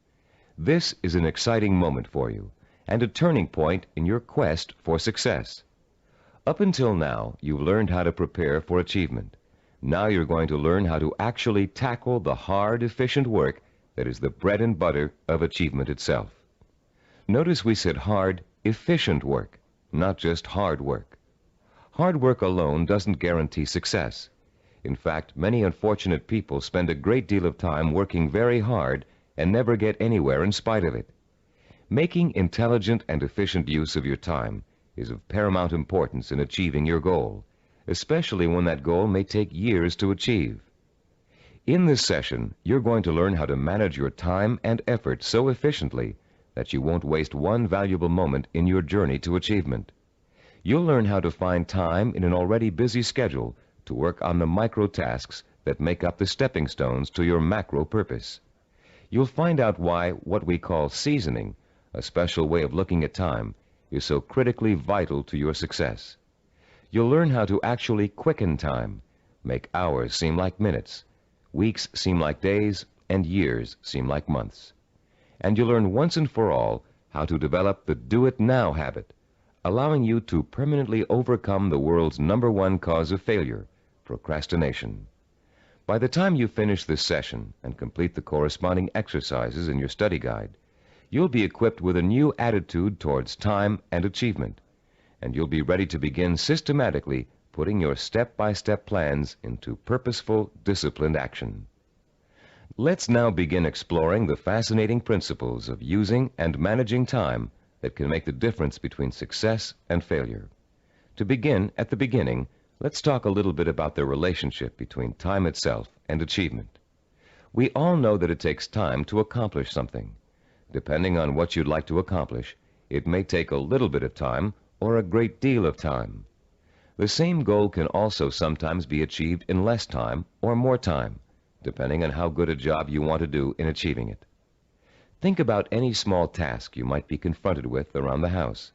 This is an exciting moment for you and a turning point in your quest for success. Up until now, you've learned how to prepare for achievement. Now you're going to learn how to actually tackle the hard, efficient work that is the bread and butter of achievement itself. Notice we said hard, efficient work, not just hard work. Hard work alone doesn't guarantee success. In fact, many unfortunate people spend a great deal of time working very hard and never get anywhere in spite of it. Making intelligent and efficient use of your time is of paramount importance in achieving your goal, especially when that goal may take years to achieve. In this session, you're going to learn how to manage your time and effort so efficiently that you won't waste one valuable moment in your journey to achievement. You'll learn how to find time in an already busy schedule to work on the micro tasks that make up the stepping stones to your macro purpose. You'll find out why what we call seasoning, a special way of looking at time, is so critically vital to your success. You'll learn how to actually quicken time, make hours seem like minutes, weeks seem like days, and years seem like months. And you'll learn once and for all how to develop the do-it-now habit, allowing you to permanently overcome the world's #1 cause of failure, procrastination. By the time you finish this session and complete the corresponding exercises in your study guide, you'll be equipped with a new attitude towards time and achievement, and you'll be ready to begin systematically putting your step-by-step plans into purposeful, disciplined action. Let's now begin exploring the fascinating principles of using and managing time that can make the difference between success and failure. To begin at the beginning, Let's talk a little bit about the relationship between time itself and achievement. We all know that it takes time to accomplish something. Depending on what you'd like to accomplish, it may take a little bit of time or a great deal of time. The same goal can also sometimes be achieved in less time or more time, depending on how good a job you want to do in achieving it. Think about any small task you might be confronted with around the house.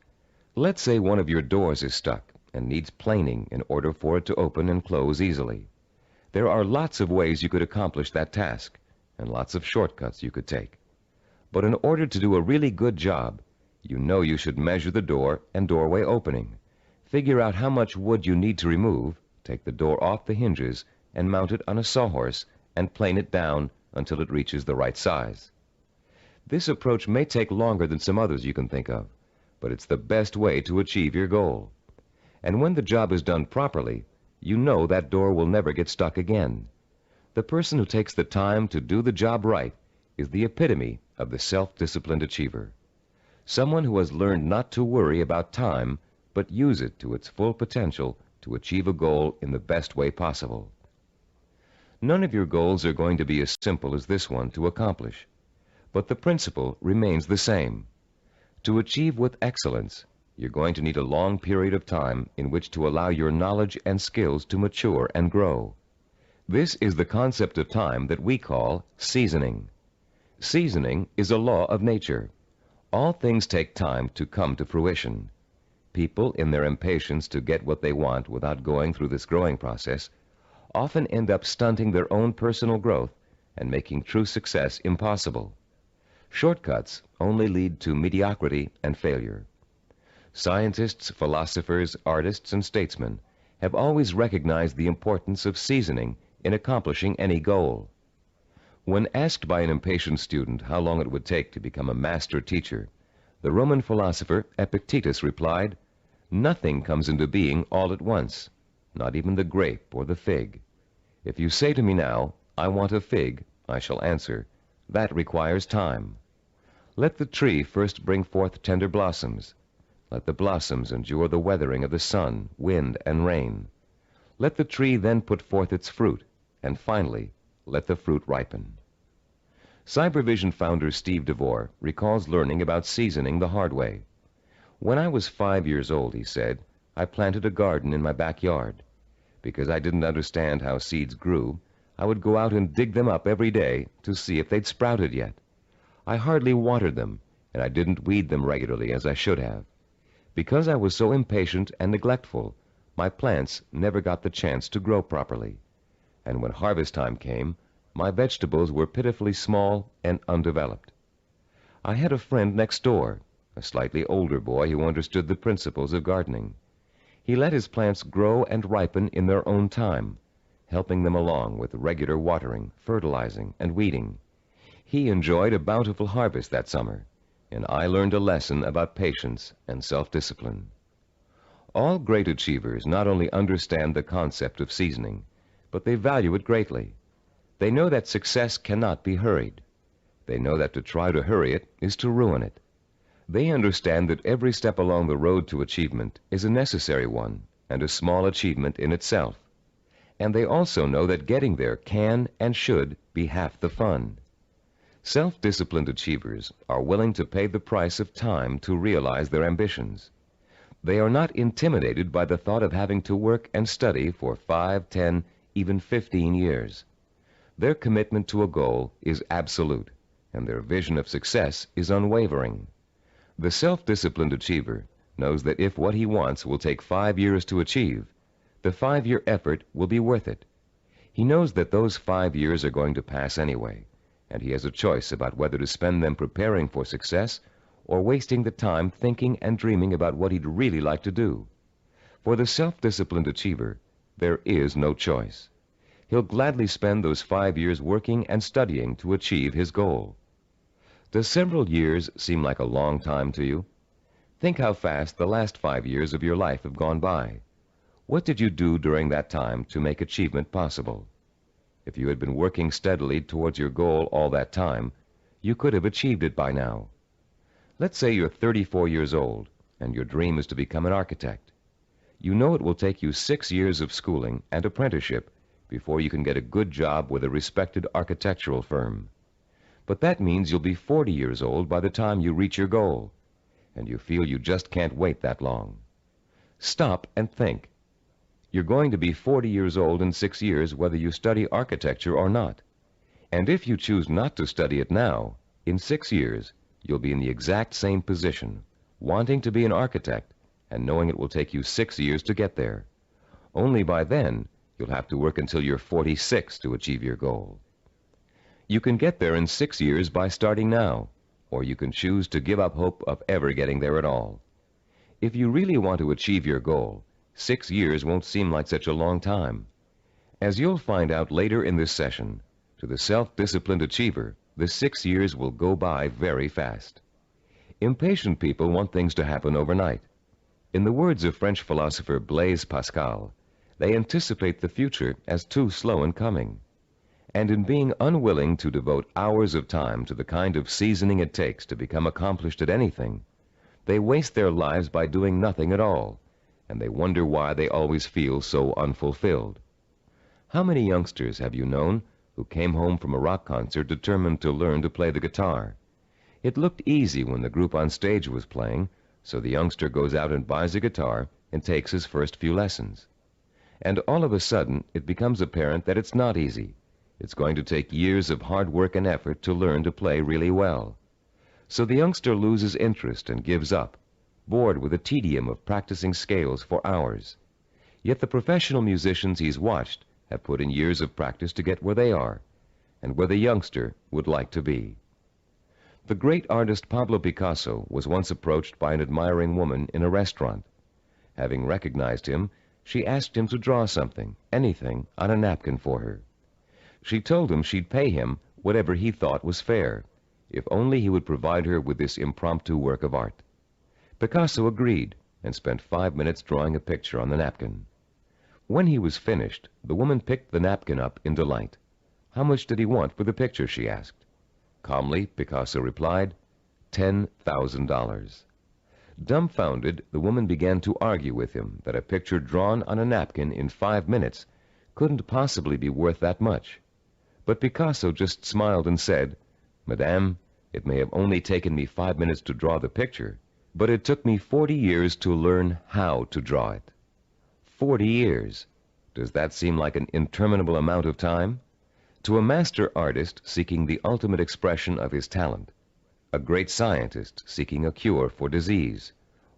Let's say one of your doors is stuck and needs planing in order for it to open and close easily. There are lots of ways you could accomplish that task, and lots of shortcuts you could take. But in order to do a really good job, you know you should measure the door and doorway opening, figure out how much wood you need to remove, take the door off the hinges, and mount it on a sawhorse and plane it down until it reaches the right size. This approach may take longer than some others you can think of, but it's the best way to achieve your goal. And when the job is done properly, you know that door will never get stuck again. The person who takes the time to do the job right is the epitome of the self-disciplined achiever. Someone who has learned not to worry about time, but use it to its full potential to achieve a goal in the best way possible. None of your goals are going to be as simple as this one to accomplish, but the principle remains the same. To achieve with excellence, you're going to need a long period of time in which to allow your knowledge and skills to mature and grow. This is the concept of time that we call seasoning. Seasoning is a law of nature. All things take time to come to fruition. People, in their impatience to get what they want without going through this growing process, often end up stunting their own personal growth and making true success impossible. Shortcuts only lead to mediocrity and failure. Scientists, philosophers, artists, and statesmen have always recognized the importance of seasoning in accomplishing any goal. When asked by an impatient student how long it would take to become a master teacher, the Roman philosopher Epictetus replied, "Nothing comes into being all at once, not even the grape or the fig. If you say to me now, 'I want a fig,' I shall answer, 'That requires time.' Let the tree first bring forth tender blossoms. Let the blossoms endure the weathering of the sun, wind, and rain. Let the tree then put forth its fruit, and finally, let the fruit ripen." Cybervision founder Steve DeVore recalls learning about seasoning the hard way. "When I was 5 years old," he said, "I planted a garden in my backyard. Because I didn't understand how seeds grew, I would go out and dig them up every day to see if they'd sprouted yet. I hardly watered them, and I didn't weed them regularly as I should have. Because I was so impatient and neglectful, my plants never got the chance to grow properly. And when harvest time came, my vegetables were pitifully small and undeveloped. I had a friend next door, a slightly older boy who understood the principles of gardening. He let his plants grow and ripen in their own time, helping them along with regular watering, fertilizing, and weeding. He enjoyed a bountiful harvest that summer, and I learned a lesson about patience and self-discipline." All great achievers not only understand the concept of seasoning, but they value it greatly. They know that success cannot be hurried. They know that to try to hurry it is to ruin it. They understand that every step along the road to achievement is a necessary one and a small achievement in itself. And they also know that getting there can and should be half the fun. Self-disciplined achievers are willing to pay the price of time to realize their ambitions. They are not intimidated by the thought of having to work and study for 5, 10, even 15 years. Their commitment to a goal is absolute, and their vision of success is unwavering. The self-disciplined achiever knows that if what he wants will take 5 years to achieve, the 5-year effort will be worth it. He knows that those 5 years are going to pass anyway, and he has a choice about whether to spend them preparing for success or wasting the time thinking and dreaming about what he'd really like to do. For the self-disciplined achiever, there is no choice. He'll gladly spend those 5 years working and studying to achieve his goal. Does several years seem like a long time to you? Think how fast the last 5 years of your life have gone by. What did you do during that time to make achievement possible? If you had been working steadily towards your goal all that time, you could have achieved it by now. Let's say you're 34 years old, and your dream is to become an architect. you know it will take you 6 years of schooling and apprenticeship before you can get a good job with a respected architectural firm. But that means you'll be 40 years old by the time you reach your goal, and you feel you just can't wait that long. Stop and think. You're going to be 40 years old in 6 years whether you study architecture or not. And if you choose not to study it now, in 6 years, you'll be in the exact same position, wanting to be an architect and knowing it will take you 6 years to get there. Only by then, you'll have to work until you're 46 to achieve your goal. You can get there in 6 years by starting now, or you can choose to give up hope of ever getting there at all. If you really want to achieve your goal, 6 years won't seem like such a long time. As you'll find out later in this session, to the self-disciplined achiever, the 6 years will go by very fast. Impatient people want things to happen overnight. In the words of French philosopher Blaise Pascal, they anticipate the future as too slow in coming. And in being unwilling to devote hours of time to the kind of seasoning it takes to become accomplished at anything, they waste their lives by doing nothing at all, and they wonder why they always feel so unfulfilled. How many youngsters have you known who came home from a rock concert determined to learn to play the guitar? It looked easy when the group on stage was playing, so the youngster goes out and buys a guitar and takes his first few lessons. And all of a sudden, it becomes apparent that it's not easy. It's going to take years of hard work and effort to learn to play really well. So the youngster loses interest and gives up, bored with the tedium of practicing scales for hours. Yet the professional musicians he's watched have put in years of practice to get where they are, and where the youngster would like to be. The great artist Pablo Picasso was once approached by an admiring woman in a restaurant. Having recognized him, she asked him to draw something, anything, on a napkin for her. She told him she'd pay him whatever he thought was fair, if only he would provide her with this impromptu work of art. Picasso agreed and spent 5 minutes drawing a picture on the napkin. When he was finished, the woman picked the napkin up in delight. How much did he want for the picture, she asked. Calmly, Picasso replied, $10,000. Dumbfounded, the woman began to argue with him that a picture drawn on a napkin in 5 minutes couldn't possibly be worth that much. But Picasso just smiled and said, Madame, it may have only taken me 5 minutes to draw the picture, but it took me 40 years to learn how to draw it. 40 years. Does that seem like an interminable amount of time? To a master artist seeking the ultimate expression of his talent, a great scientist seeking a cure for disease,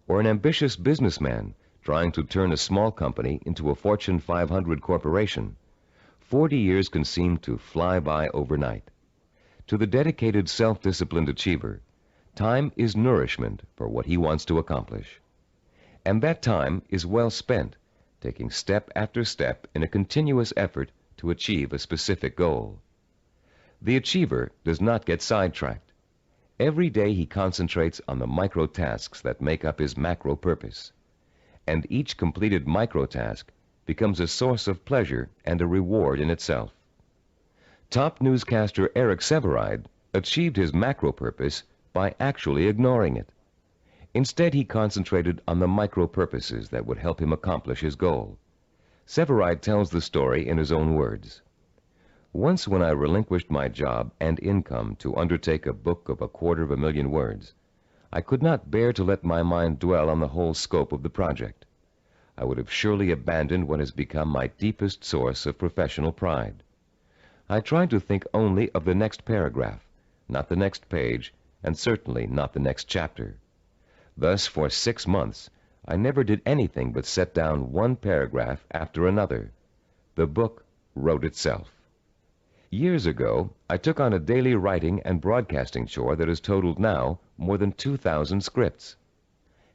or an ambitious businessman trying to turn a small company into a Fortune 500 corporation, 40 years can seem to fly by overnight. To the dedicated self-disciplined achiever, time is nourishment for what he wants to accomplish. And that time is well spent, taking step after step in a continuous effort to achieve a specific goal. The achiever does not get sidetracked. Every day he concentrates on the micro tasks that make up his macro purpose. And each completed micro task becomes a source of pleasure and a reward in itself. Top newscaster Eric Sevareid achieved his macro purpose by actually ignoring it. Instead, he concentrated on the micro purposes that would help him accomplish his goal. Sevareid tells the story in his own words. Once when I relinquished my job and income to undertake a book of 250,000 words, I could not bear to let my mind dwell on the whole scope of the project. I would have surely abandoned what has become my deepest source of professional pride. I tried to think only of the next paragraph, not the next page, and certainly not the next chapter. Thus, for 6 months, I never did anything but set down one paragraph after another. The book wrote itself. Years ago, I took on a daily writing and broadcasting chore that has totaled now more than 2,000 scripts.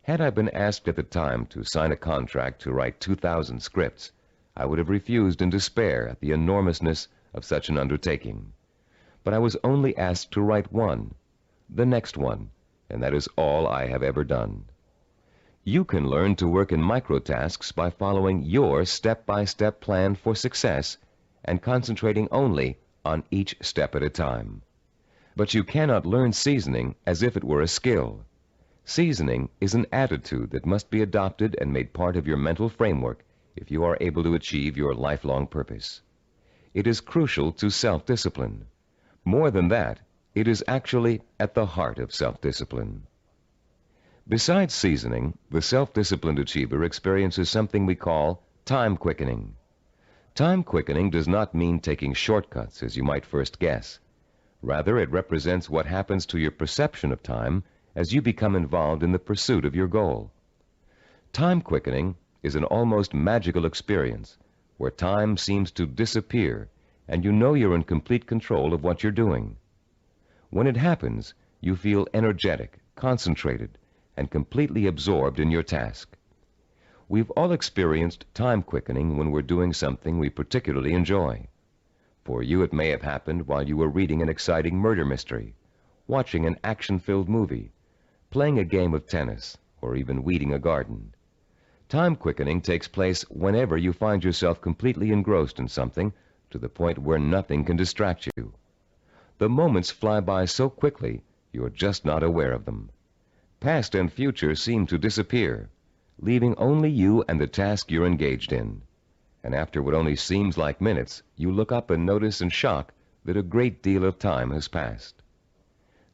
Had I been asked at the time to sign a contract to write 2,000 scripts, I would have refused in despair at the enormousness of such an undertaking. But I was only asked to write one, the next one, and that is all I have ever done. You can learn to work in microtasks by following your step-by-step plan for success and concentrating only on each step at a time. But you cannot learn seasoning as if it were a skill. Seasoning is an attitude that must be adopted and made part of your mental framework if you are able to achieve your lifelong purpose. It is crucial to self-discipline. More than that, it is actually at the heart of self-discipline. Besides seasoning, the self-disciplined achiever experiences something we call time quickening. Time quickening does not mean taking shortcuts, as you might first guess. Rather, it represents what happens to your perception of time as you become involved in the pursuit of your goal. Time quickening is an almost magical experience where time seems to disappear and you know you're in complete control of what you're doing. When it happens, you feel energetic, concentrated, and completely absorbed in your task. We've all experienced time quickening when we're doing something we particularly enjoy. For you, it may have happened while you were reading an exciting murder mystery, watching an action-filled movie, playing a game of tennis, or even weeding a garden. Time quickening takes place whenever you find yourself completely engrossed in something to the point where nothing can distract you. The moments fly by so quickly, you're just not aware of them. Past and future seem to disappear, leaving only you and the task you're engaged in. And after what only seems like minutes, you look up and notice in shock that a great deal of time has passed.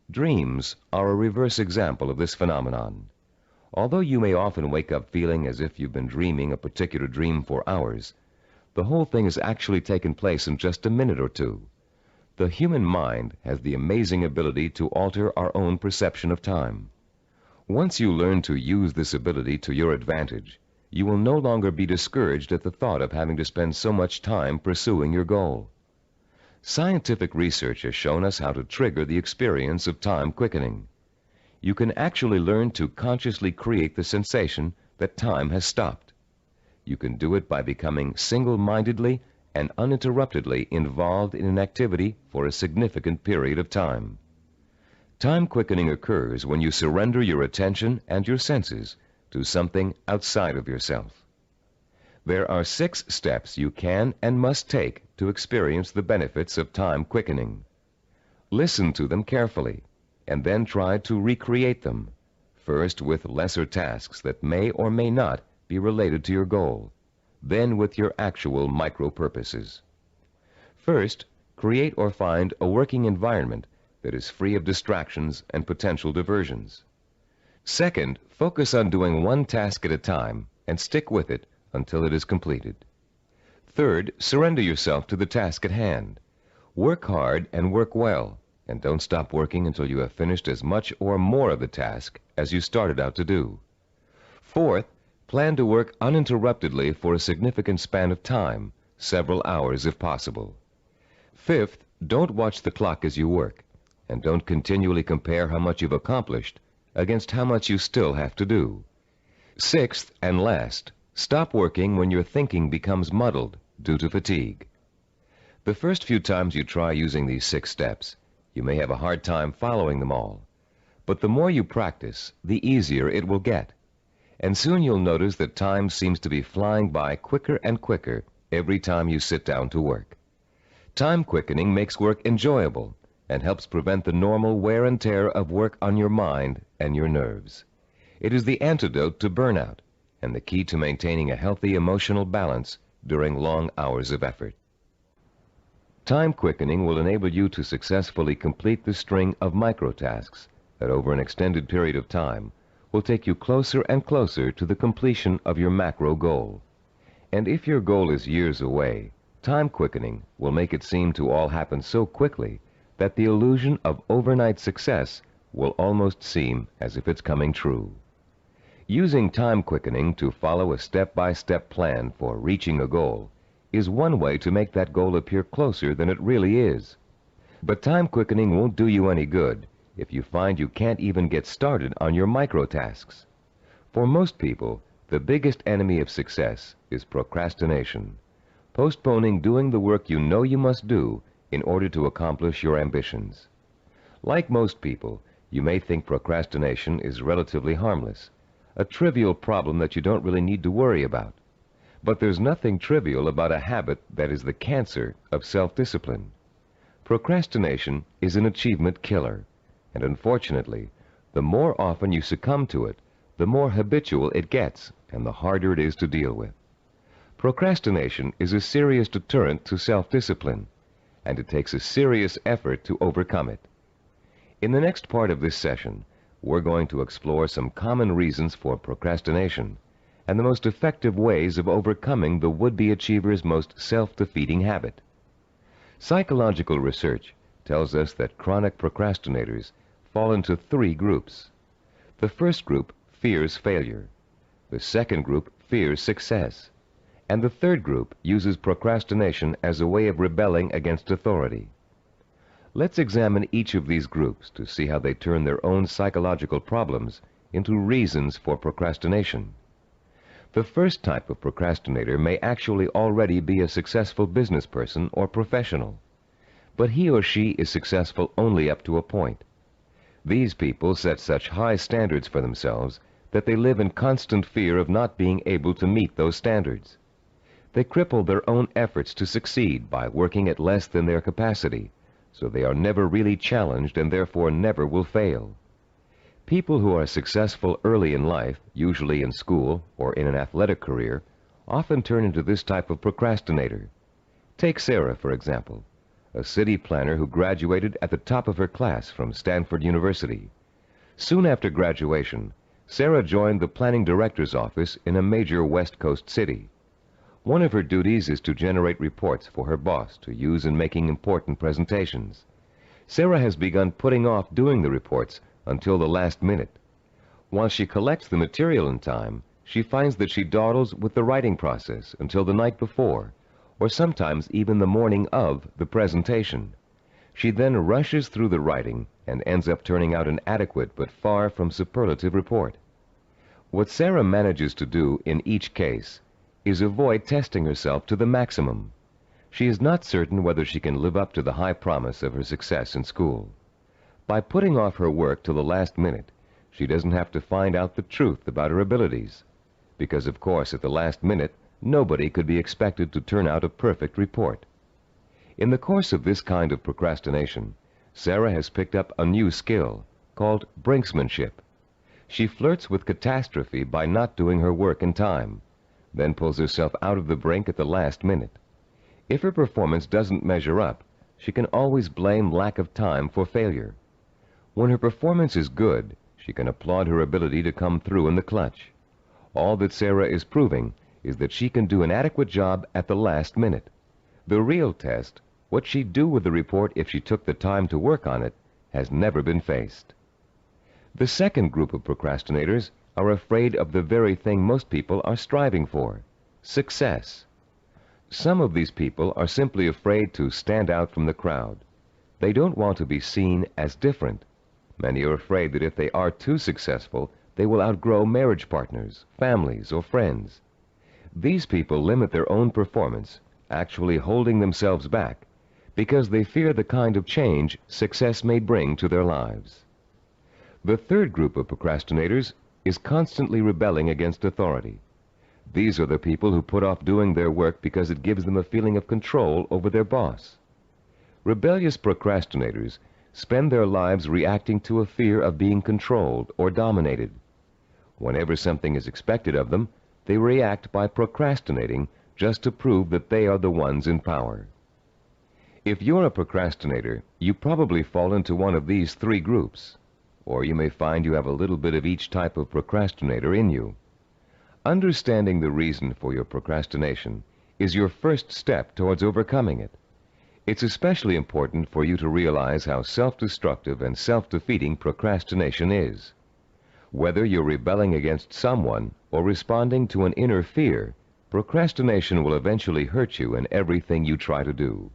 Dreams are a reverse example of this phenomenon. Although you may often wake up feeling as if you've been dreaming a particular dream for hours, the whole thing has actually taken place in just a minute or two. The human mind has the amazing ability to alter our own perception of time. Once you learn to use this ability to your advantage, you will no longer be discouraged at the thought of having to spend so much time pursuing your goal. Scientific research has shown us how to trigger the experience of time quickening. You can actually learn to consciously create the sensation that time has stopped. You can do it by becoming single-mindedly and uninterruptedly involved in an activity for a significant period of time. Time quickening occurs when you surrender your attention and your senses to something outside of yourself. There are 6 steps you can and must take to experience the benefits of time quickening. Listen to them carefully, and then try to recreate them, first with lesser tasks that may or may not be related to your goal, then with your actual micro-purposes. First, create or find a working environment that is free of distractions and potential diversions. Second, focus on doing one task at a time and stick with it until it is completed. Third, surrender yourself to the task at hand. Work hard and work well, and don't stop working until you have finished as much or more of the task as you started out to do. Fourth, plan to work uninterruptedly for a significant span of time, several hours if possible. Fifth, don't watch the clock as you work, and don't continually compare how much you've accomplished against how much you still have to do. Sixth and last, stop working when your thinking becomes muddled due to fatigue. The first few times you try using these 6 steps, you may have a hard time following them all. But the more you practice, the easier it will get. And soon you'll notice that time seems to be flying by quicker and quicker every time you sit down to work. Time quickening makes work enjoyable and helps prevent the normal wear and tear of work on your mind and your nerves. It is the antidote to burnout and the key to maintaining a healthy emotional balance during long hours of effort. Time quickening will enable you to successfully complete the string of micro-tasks that over an extended period of time will take you closer and closer to the completion of your macro goal. And if your goal is years away, time quickening will make it seem to all happen so quickly that the illusion of overnight success will almost seem as if it's coming true. Using time quickening to follow a step-by-step plan for reaching a goal is one way to make that goal appear closer than it really is. But time quickening won't do you any good if you find you can't even get started on your micro-tasks. For most people, the biggest enemy of success is procrastination, postponing doing the work you know you must do in order to accomplish your ambitions. Like most people, you may think procrastination is relatively harmless, a trivial problem that you don't really need to worry about. But there's nothing trivial about a habit that is the cancer of self-discipline. Procrastination is an achievement killer, and unfortunately, The more often you succumb to it, the more habitual it gets and the harder it is to deal with. Procrastination is a serious deterrent to self-discipline, and it takes a serious effort to overcome it. In the next part of this session, we're going to explore some common reasons for procrastination and the most effective ways of overcoming the would-be achiever's most self-defeating habit. Psychological research tells us that chronic procrastinators fall into three groups. The first group fears failure. The second group fears success. And the third group uses procrastination as a way of rebelling against authority. Let's examine each of these groups to see how they turn their own psychological problems into reasons for procrastination. The first type of procrastinator may actually already be a successful business person or professional, but he or she is successful only up to a point. These people set such high standards for themselves that they live in constant fear of not being able to meet those standards. They cripple their own efforts to succeed by working at less than their capacity, so they are never really challenged and therefore never will fail. People who are successful early in life, usually in school or in an athletic career, often turn into this type of procrastinator. Take Sarah, for example, a city planner who graduated at the top of her class from Stanford University. Soon after graduation, Sarah joined the planning director's office in a major West Coast city. One of her duties is to generate reports for her boss to use in making important presentations. Sarah has begun putting off doing the reports until the last minute. While she collects the material in time, she finds that she dawdles with the writing process until the night before, or sometimes even the morning of the presentation. She then rushes through the writing and ends up turning out an adequate but far from superlative report. What Sarah manages to do in each case is avoid testing herself to the maximum. She is not certain whether she can live up to the high promise of her success in school. By putting off her work till the last minute, she doesn't have to find out the truth about her abilities, because of course at the last minute nobody could be expected to turn out a perfect report. In the course of this kind of procrastination, Sarah has picked up a new skill called brinksmanship. She flirts with catastrophe by not doing her work in time, then pulls herself out of the brink at the last minute. If her performance doesn't measure up, she can always blame lack of time for failure. When her performance is good, she can applaud her ability to come through in the clutch. All that Sarah is proving is that she can do an adequate job at the last minute. The real test, what she'd do with the report if she took the time to work on it, has never been faced. The second group of procrastinators are afraid of the very thing most people are striving for, success. Some of these people are simply afraid to stand out from the crowd. They don't want to be seen as different. Many are afraid that if they are too successful, they will outgrow marriage partners, families, or friends. These people limit their own performance, actually holding themselves back, because they fear the kind of change success may bring to their lives. The third group of procrastinators is constantly rebelling against authority. These are the people who put off doing their work because it gives them a feeling of control over their boss. Rebellious procrastinators spend their lives reacting to a fear of being controlled or dominated. Whenever something is expected of them, they react by procrastinating just to prove that they are the ones in power. If you're a procrastinator, you probably fall into one of these three groups, or you may find you have a little bit of each type of procrastinator in you. Understanding the reason for your procrastination is your first step towards overcoming it. It's especially important for you to realize how self-destructive and self-defeating procrastination is. Whether you're rebelling against someone or responding to an inner fear, procrastination will eventually hurt you in everything you try to do.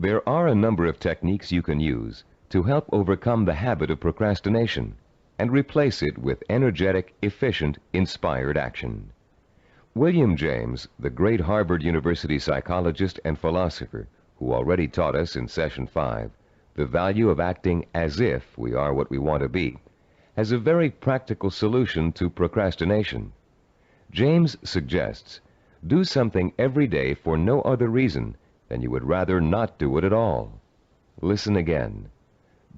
There are a number of techniques you can use to help overcome the habit of procrastination and replace it with energetic, efficient, inspired action. William James, the great Harvard University psychologist and philosopher, who already taught us in Session 5 the value of acting as if we are what we want to be, has a very practical solution to procrastination. James suggests, do something every day for no other reason than you would rather not do it at all. Listen again.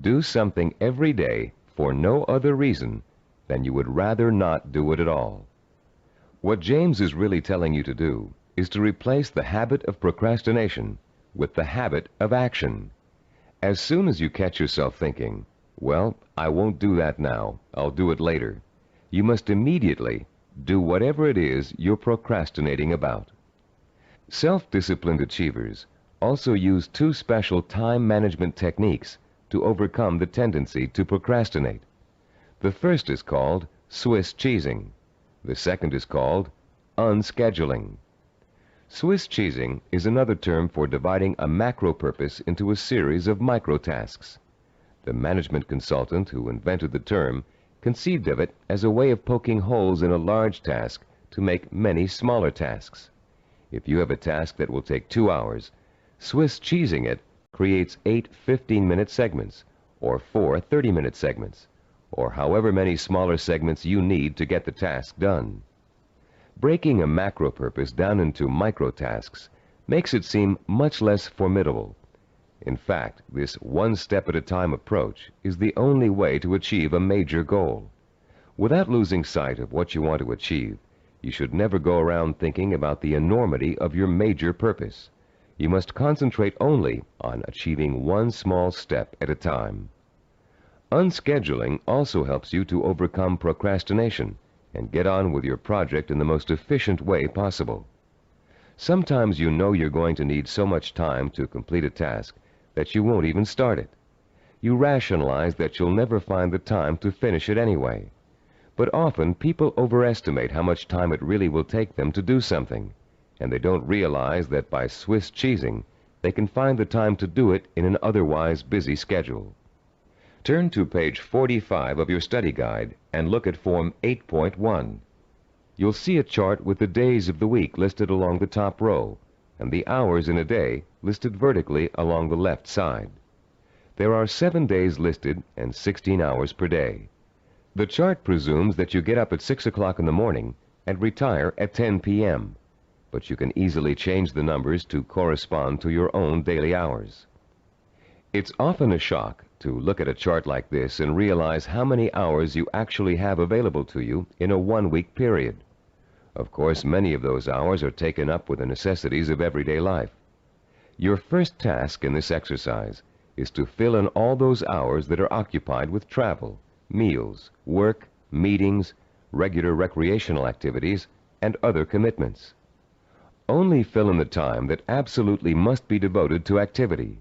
Do something every day for no other reason than you would rather not do it at all. What James is really telling you to do is to replace the habit of procrastination with the habit of action. As soon as you catch yourself thinking, well, I won't do that now, I'll do it later, you must immediately do whatever it is you're procrastinating about. Self-disciplined achievers also use two special time management techniques to overcome the tendency to procrastinate. The first is called Swiss cheesing. The second is called unscheduling. Swiss cheesing is another term for dividing a macro purpose into a series of micro tasks. The management consultant who invented the term conceived of it as a way of poking holes in a large task to make many smaller tasks. If you have a task that will take 2 hours, Swiss cheesing it creates 8 15-minute segments, or 4 30-minute segments, or however many smaller segments you need to get the task done. Breaking a macro purpose down into micro tasks makes it seem much less formidable. In fact, this one-step-at-a-time approach is the only way to achieve a major goal. Without losing sight of what you want to achieve, you should never go around thinking about the enormity of your major purpose. You must concentrate only on achieving one small step at a time. Unscheduling also helps you to overcome procrastination and get on with your project in the most efficient way possible. Sometimes you know you're going to need so much time to complete a task that you won't even start it. You rationalize that you'll never find the time to finish it anyway. But often people overestimate how much time it really will take them to do something, and they don't realize that by Swiss cheesing, they can find the time to do it in an otherwise busy schedule. Turn to page 45 of your study guide and look at Form 8.1. You'll see a chart with the days of the week listed along the top row and the hours in a day listed vertically along the left side. There are 7 days listed and 16 hours per day. The chart presumes that you get up at 6 o'clock in the morning and retire at 10 p.m., but you can easily change the numbers to correspond to your own daily hours. It's often a shock to look at a chart like this and realize how many hours you actually have available to you in a one-week period. Of course, many of those hours are taken up with the necessities of everyday life. Your first task in this exercise is to fill in all those hours that are occupied with travel, meals, work, meetings, regular recreational activities, and other commitments. Only fill in the time that absolutely must be devoted to activity.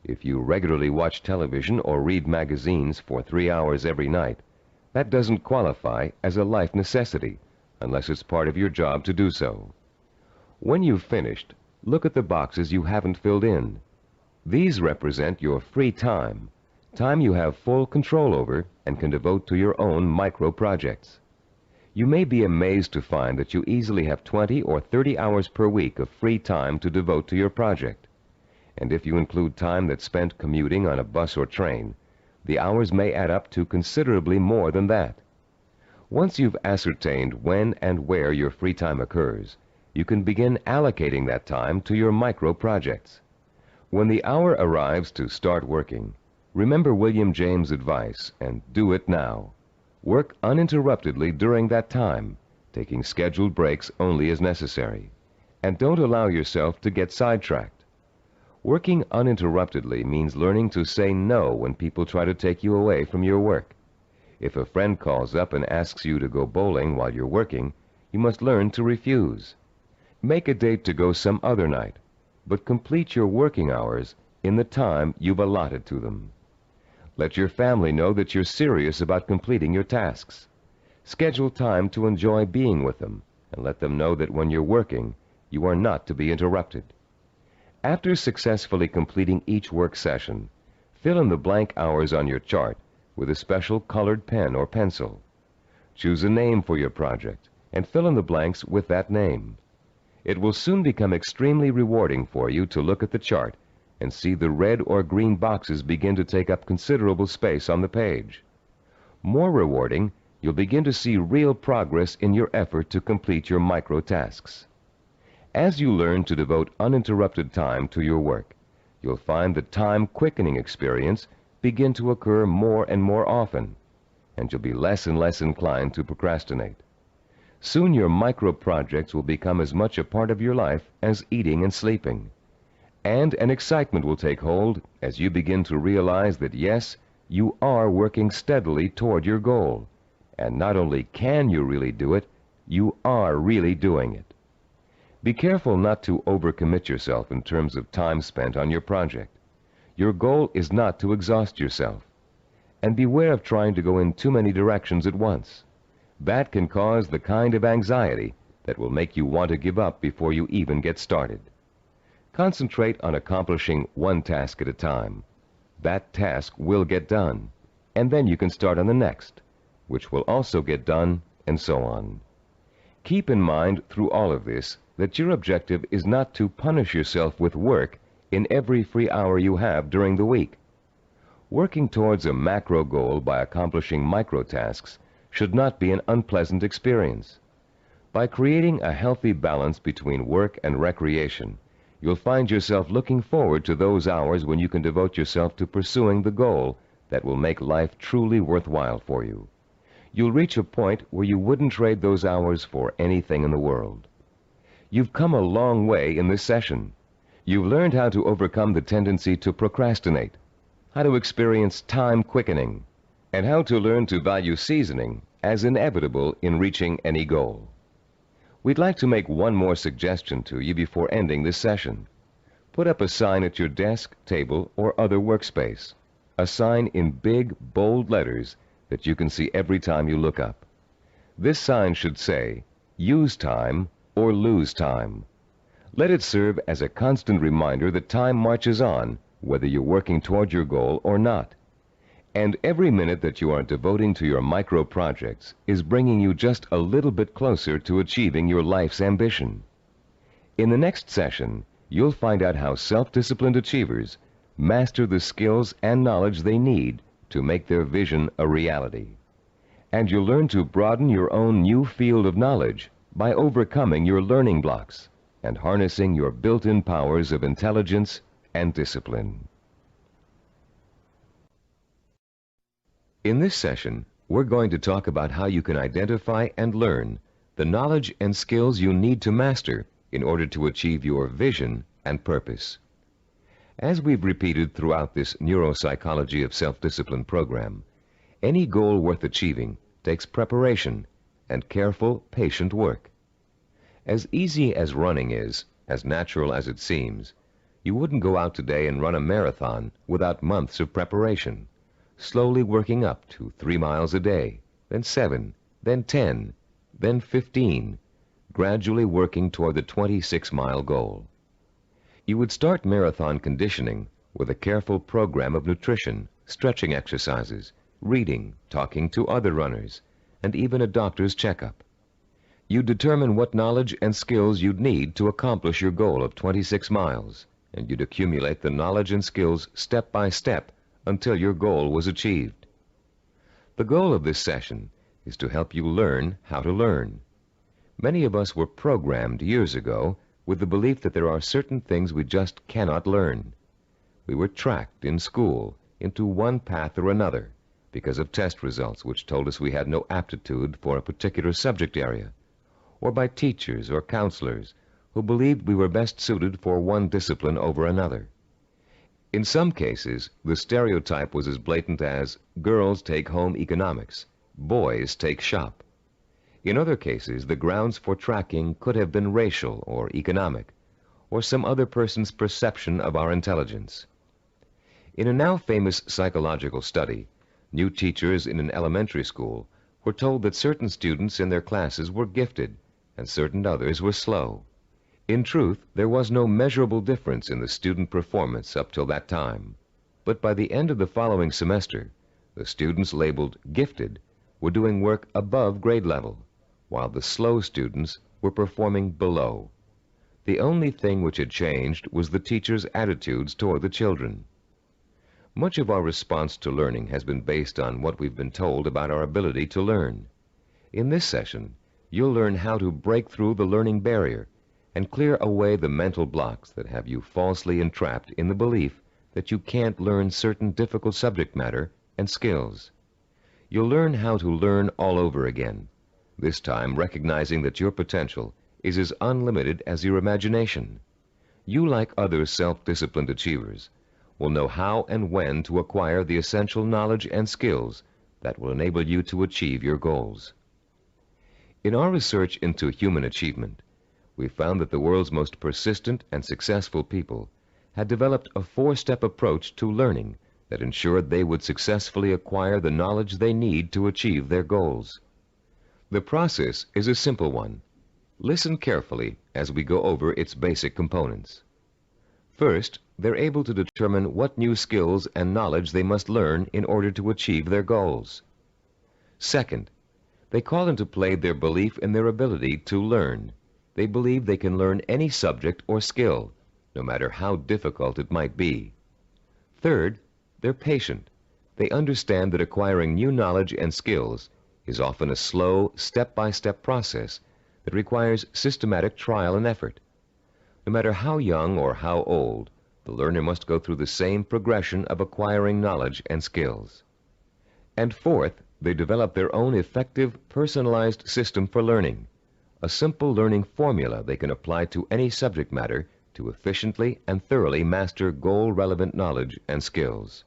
If you regularly watch television or read magazines for 3 hours every night, that doesn't qualify as a life necessity unless it's part of your job to do so. When you've finished, look at the boxes you haven't filled in. These represent your free time, time you have full control over and can devote to your own micro projects. You may be amazed to find that you easily have 20 or 30 hours per week of free time to devote to your project. And if you include time that's spent commuting on a bus or train, the hours may add up to considerably more than that. Once you've ascertained when and where your free time occurs, you can begin allocating that time to your micro projects. When the hour arrives to start working, remember William James' advice and do it now. Work uninterruptedly during that time, taking scheduled breaks only as necessary. And don't allow yourself to get sidetracked. Working uninterruptedly means learning to say no when people try to take you away from your work. If a friend calls up and asks you to go bowling while you're working, you must learn to refuse. Make a date to go some other night, but complete your working hours in the time you've allotted to them. Let your family know that you're serious about completing your tasks. Schedule time to enjoy being with them, and let them know that when you're working, you are not to be interrupted. After successfully completing each work session, fill in the blank hours on your chart with a special colored pen or pencil. Choose a name for your project and fill in the blanks with that name. It will soon become extremely rewarding for you to look at the chart and see the red or green boxes begin to take up considerable space on the page. More rewarding, you'll begin to see real progress in your effort to complete your micro tasks. As you learn to devote uninterrupted time to your work, you'll find the time-quickening experience begin to occur more and more often, and you'll be less and less inclined to procrastinate. Soon your micro-projects will become as much a part of your life as eating and sleeping. And an excitement will take hold as you begin to realize that, yes, you are working steadily toward your goal. And not only can you really do it, you are really doing it. Be careful not to overcommit yourself in terms of time spent on your project. Your goal is not to exhaust yourself. And beware of trying to go in too many directions at once. That can cause the kind of anxiety that will make you want to give up before you even get started. Concentrate on accomplishing one task at a time. That task will get done, and then you can start on the next, which will also get done, and so on. Keep in mind through all of this that your objective is not to punish yourself with work in every free hour you have during the week. Working towards a macro goal by accomplishing micro tasks should not be an unpleasant experience. By creating a healthy balance between work and recreation, you'll find yourself looking forward to those hours when you can devote yourself to pursuing the goal that will make life truly worthwhile for you. You'll reach a point where you wouldn't trade those hours for anything in the world. You've come a long way in this session. You've learned how to overcome the tendency to procrastinate, how to experience time quickening, and how to learn to value seasoning as inevitable in reaching any goal. We'd like to make one more suggestion to you before ending this session. Put up a sign at your desk, table, or other workspace. A sign in big, bold letters that you can see every time you look up. This sign should say, "Use time or lose time." Let it serve as a constant reminder that time marches on, whether you're working toward your goal or not. And every minute that you are devoting to your micro projects is bringing you just a little bit closer to achieving your life's ambition. In the next session, you'll find out how self-disciplined achievers master the skills and knowledge they need to make their vision a reality. And you'll learn to broaden your own new field of knowledge by overcoming your learning blocks and harnessing your built-in powers of intelligence and discipline. In this session, we're going to talk about how you can identify and learn the knowledge and skills you need to master in order to achieve your vision and purpose. As we've repeated throughout this Neuropsychology of Self-Discipline program, any goal worth achieving takes preparation and careful, patient work. As easy as running is, as natural as it seems, you wouldn't go out today and run a marathon without months of preparation, slowly working up to 3 miles a day, then 7, then 10, then 15, gradually working toward the 26-mile goal. You would start marathon conditioning with a careful program of nutrition, stretching exercises, reading, talking to other runners, and even a doctor's checkup. You'd determine what knowledge and skills you'd need to accomplish your goal of 26 miles, and you'd accumulate the knowledge and skills step by step until your goal was achieved. The goal of this session is to help you learn how to learn. Many of us were programmed years ago with the belief that there are certain things we just cannot learn. We were tracked in school into one path or another because of test results which told us we had no aptitude for a particular subject area, or by teachers or counselors who believed we were best suited for one discipline over another. In some cases, the stereotype was as blatant as girls take home economics, boys take shop. In other cases, the grounds for tracking could have been racial or economic, or some other person's perception of our intelligence. In a now famous psychological study, new teachers in an elementary school were told that certain students in their classes were gifted and certain others were slow. In truth, there was no measurable difference in the student performance up till that time. But by the end of the following semester, the students labeled gifted were doing work above grade level, while the slow students were performing below. The only thing which had changed was the teachers' attitudes toward the children. Much of our response to learning has been based on what we've been told about our ability to learn. In this session, you'll learn how to break through the learning barrier and clear away the mental blocks that have you falsely entrapped in the belief that you can't learn certain difficult subject matter and skills. You'll learn how to learn all over again, this time recognizing that your potential is as unlimited as your imagination. You, like other self-disciplined achievers, will know how and when to acquire the essential knowledge and skills that will enable you to achieve your goals. In our research into human achievement, we found that the world's most persistent and successful people had developed a four-step approach to learning that ensured they would successfully acquire the knowledge they need to achieve their goals. The process is a simple one. Listen carefully as we go over its basic components. First, they're able to determine what new skills and knowledge they must learn in order to achieve their goals. Second, they call into play their belief in their ability to learn. They believe they can learn any subject or skill, no matter how difficult it might be. Third, they're patient. They understand that acquiring new knowledge and skills is often a slow, step-by-step process that requires systematic trial and effort. No matter how young or how old, the learner must go through the same progression of acquiring knowledge and skills. And fourth, they develop their own effective, personalized system for learning, a simple learning formula they can apply to any subject matter to efficiently and thoroughly master goal-relevant knowledge and skills.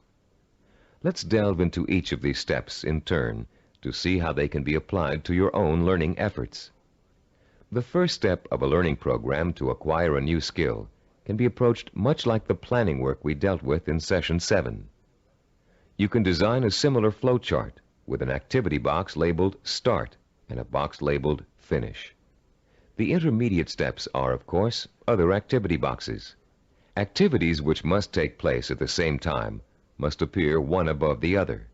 Let's delve into each of these steps in turn to see how they can be applied to your own learning efforts. The first step of a learning program to acquire a new skill can be approached much like the planning work we dealt with in Session 7. You can design a similar flow chart with an activity box labeled Start and a box labeled Finish. The intermediate steps are, of course, other activity boxes. Activities which must take place at the same time must appear one above the other.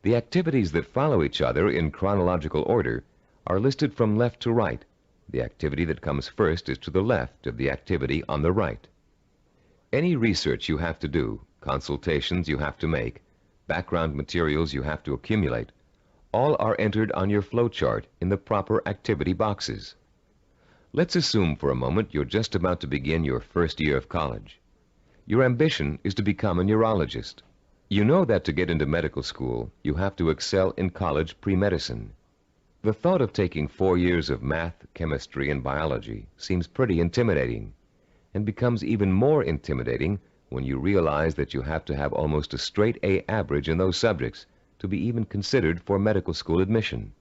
The activities that follow each other in chronological order are listed from left to right. The activity that comes first is to the left of the activity on the right. Any research you have to do, consultations you have to make, background materials you have to accumulate, all are entered on your flowchart in the proper activity boxes. Let's assume for a moment you're just about to begin your first year of college. Your ambition is to become a neurologist. You know that to get into medical school, you have to excel in college pre-medicine. The thought of taking 4 years of math, chemistry, and biology seems pretty intimidating, and becomes even more intimidating when you realize that you have to have almost a straight A average in those subjects to be even considered for medical school admission.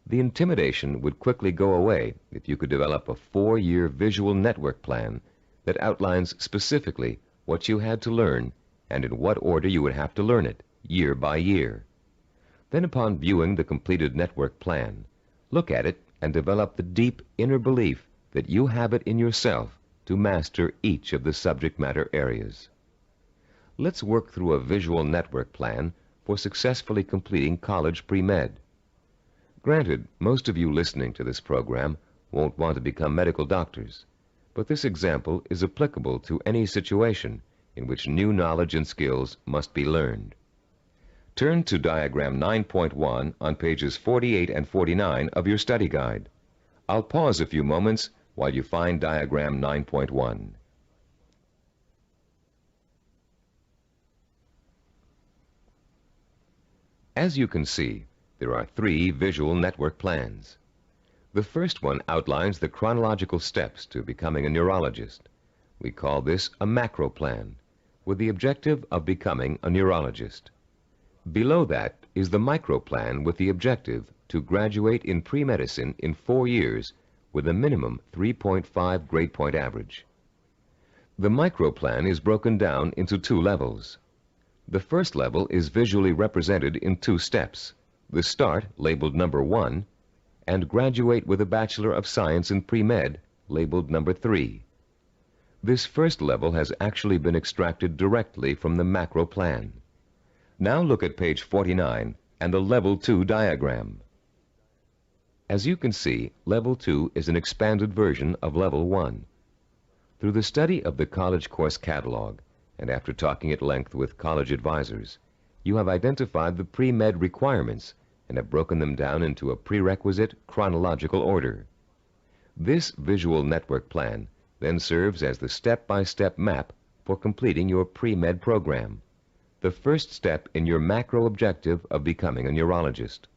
The intimidation would quickly go away if you could develop a 4-year visual network plan that outlines specifically what you had to learn and in what order you would have to learn it, year by year. Then, upon viewing the completed network plan, look at it and develop the deep inner belief that you have it in yourself to master each of the subject matter areas. Let's work through a visual network plan for successfully completing college pre-med. Granted, most of you listening to this program won't want to become medical doctors, but this example is applicable to any situation in which new knowledge and skills must be learned. Turn to Diagram 9.1 on pages 48 and 49 of your study guide. I'll pause a few moments while you find Diagram 9.1. As you can see, there are 3 visual network plans. The first one outlines the chronological steps to becoming a neurologist. We call this a macro plan, with the objective of becoming a neurologist. Below that is the micro plan with the objective to graduate in pre-medicine in 4 years with a minimum 3.5 grade point average. The micro plan is broken down into 2 levels. The first level is visually represented in 2 steps. The Start, labeled number 1, and Graduate with a Bachelor of Science in Pre-Med, labeled number 3. This first level has actually been extracted directly from the macro plan. Now look at page 49 and the Level 2 diagram. As you can see, Level 2 is an expanded version of Level 1. Through the study of the college course catalog, and after talking at length with college advisors, you have identified the pre-med requirements and have broken them down into a prerequisite chronological order. This visual network plan then serves as the step-by-step map for completing your pre-med program. the first step in your macro objective of becoming a neurologist.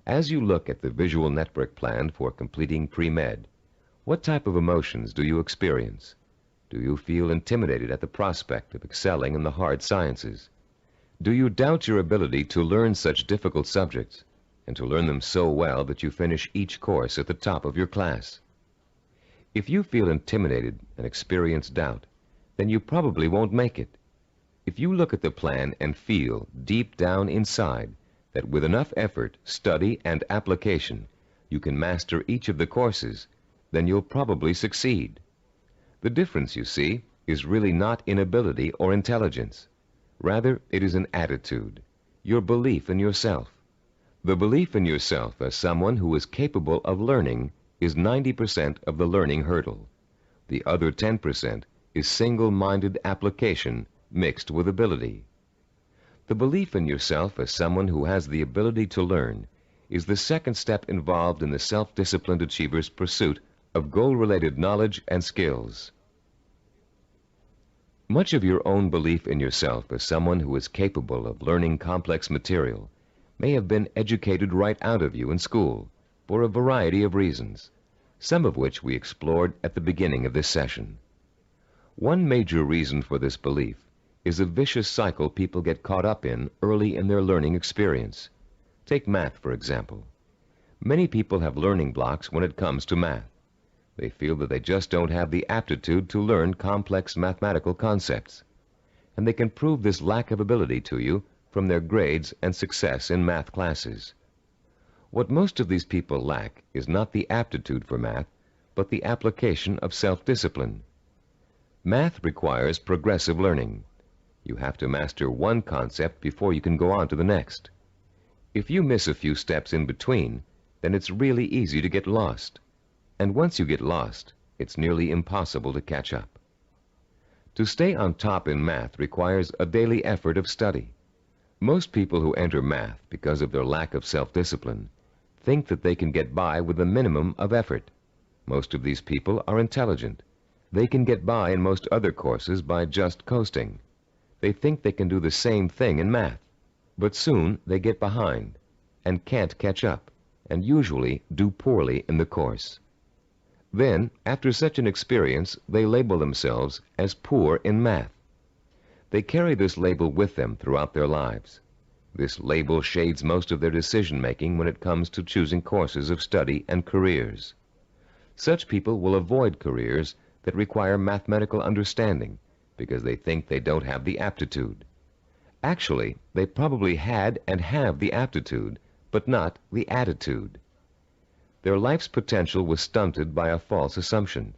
As you look at the visual network plan for completing pre-med, what type of emotions do you experience? Do you feel intimidated at the prospect of excelling in the hard sciences? Do you doubt your ability to learn such difficult subjects, and to learn them so well that you finish each course at the top of your class? If you feel intimidated and experience doubt, then you probably won't make it. If you look at the plan and feel deep down inside that with enough effort, study, and application, you can master each of the courses, then you'll probably succeed. The difference, you see, is really not in ability or intelligence. Rather, it is an attitude, your belief in yourself. The belief in yourself as someone who is capable of learning is 90% of the learning hurdle. The other 10% is single-minded application mixed with ability. The belief in yourself as someone who has the ability to learn is the second step involved in the self-disciplined achiever's pursuit of goal-related knowledge and skills. Much of your own belief in yourself as someone who is capable of learning complex material may have been educated right out of you in school for a variety of reasons, some of which we explored at the beginning of this session. One major reason for this belief is a vicious cycle people get caught up in early in their learning experience. Take math, for example. Many people have learning blocks when it comes to math. They feel that they just don't have the aptitude to learn complex mathematical concepts. And they can prove this lack of ability to you from their grades and success in math classes. What most of these people lack is not the aptitude for math, but the application of self-discipline. Math requires progressive learning. You have to master one concept before you can go on to the next. If you miss a few steps in between, then it's really easy to get lost. And once you get lost, it's nearly impossible to catch up. To stay on top in math requires a daily effort of study. Most people who enter math because of their lack of self-discipline think that they can get by with a minimum of effort. Most of these people are intelligent. They can get by in most other courses by just coasting. They think they can do the same thing in math, but soon they get behind and can't catch up, and usually do poorly in the course. Then, after such an experience, they label themselves as poor in math. They carry this label with them throughout their lives. This label shades most of their decision-making when it comes to choosing courses of study and careers. Such people will avoid careers that require mathematical understanding because they think they don't have the aptitude. Actually, they probably had and have the aptitude, but not the attitude. Their life's potential was stunted by a false assumption.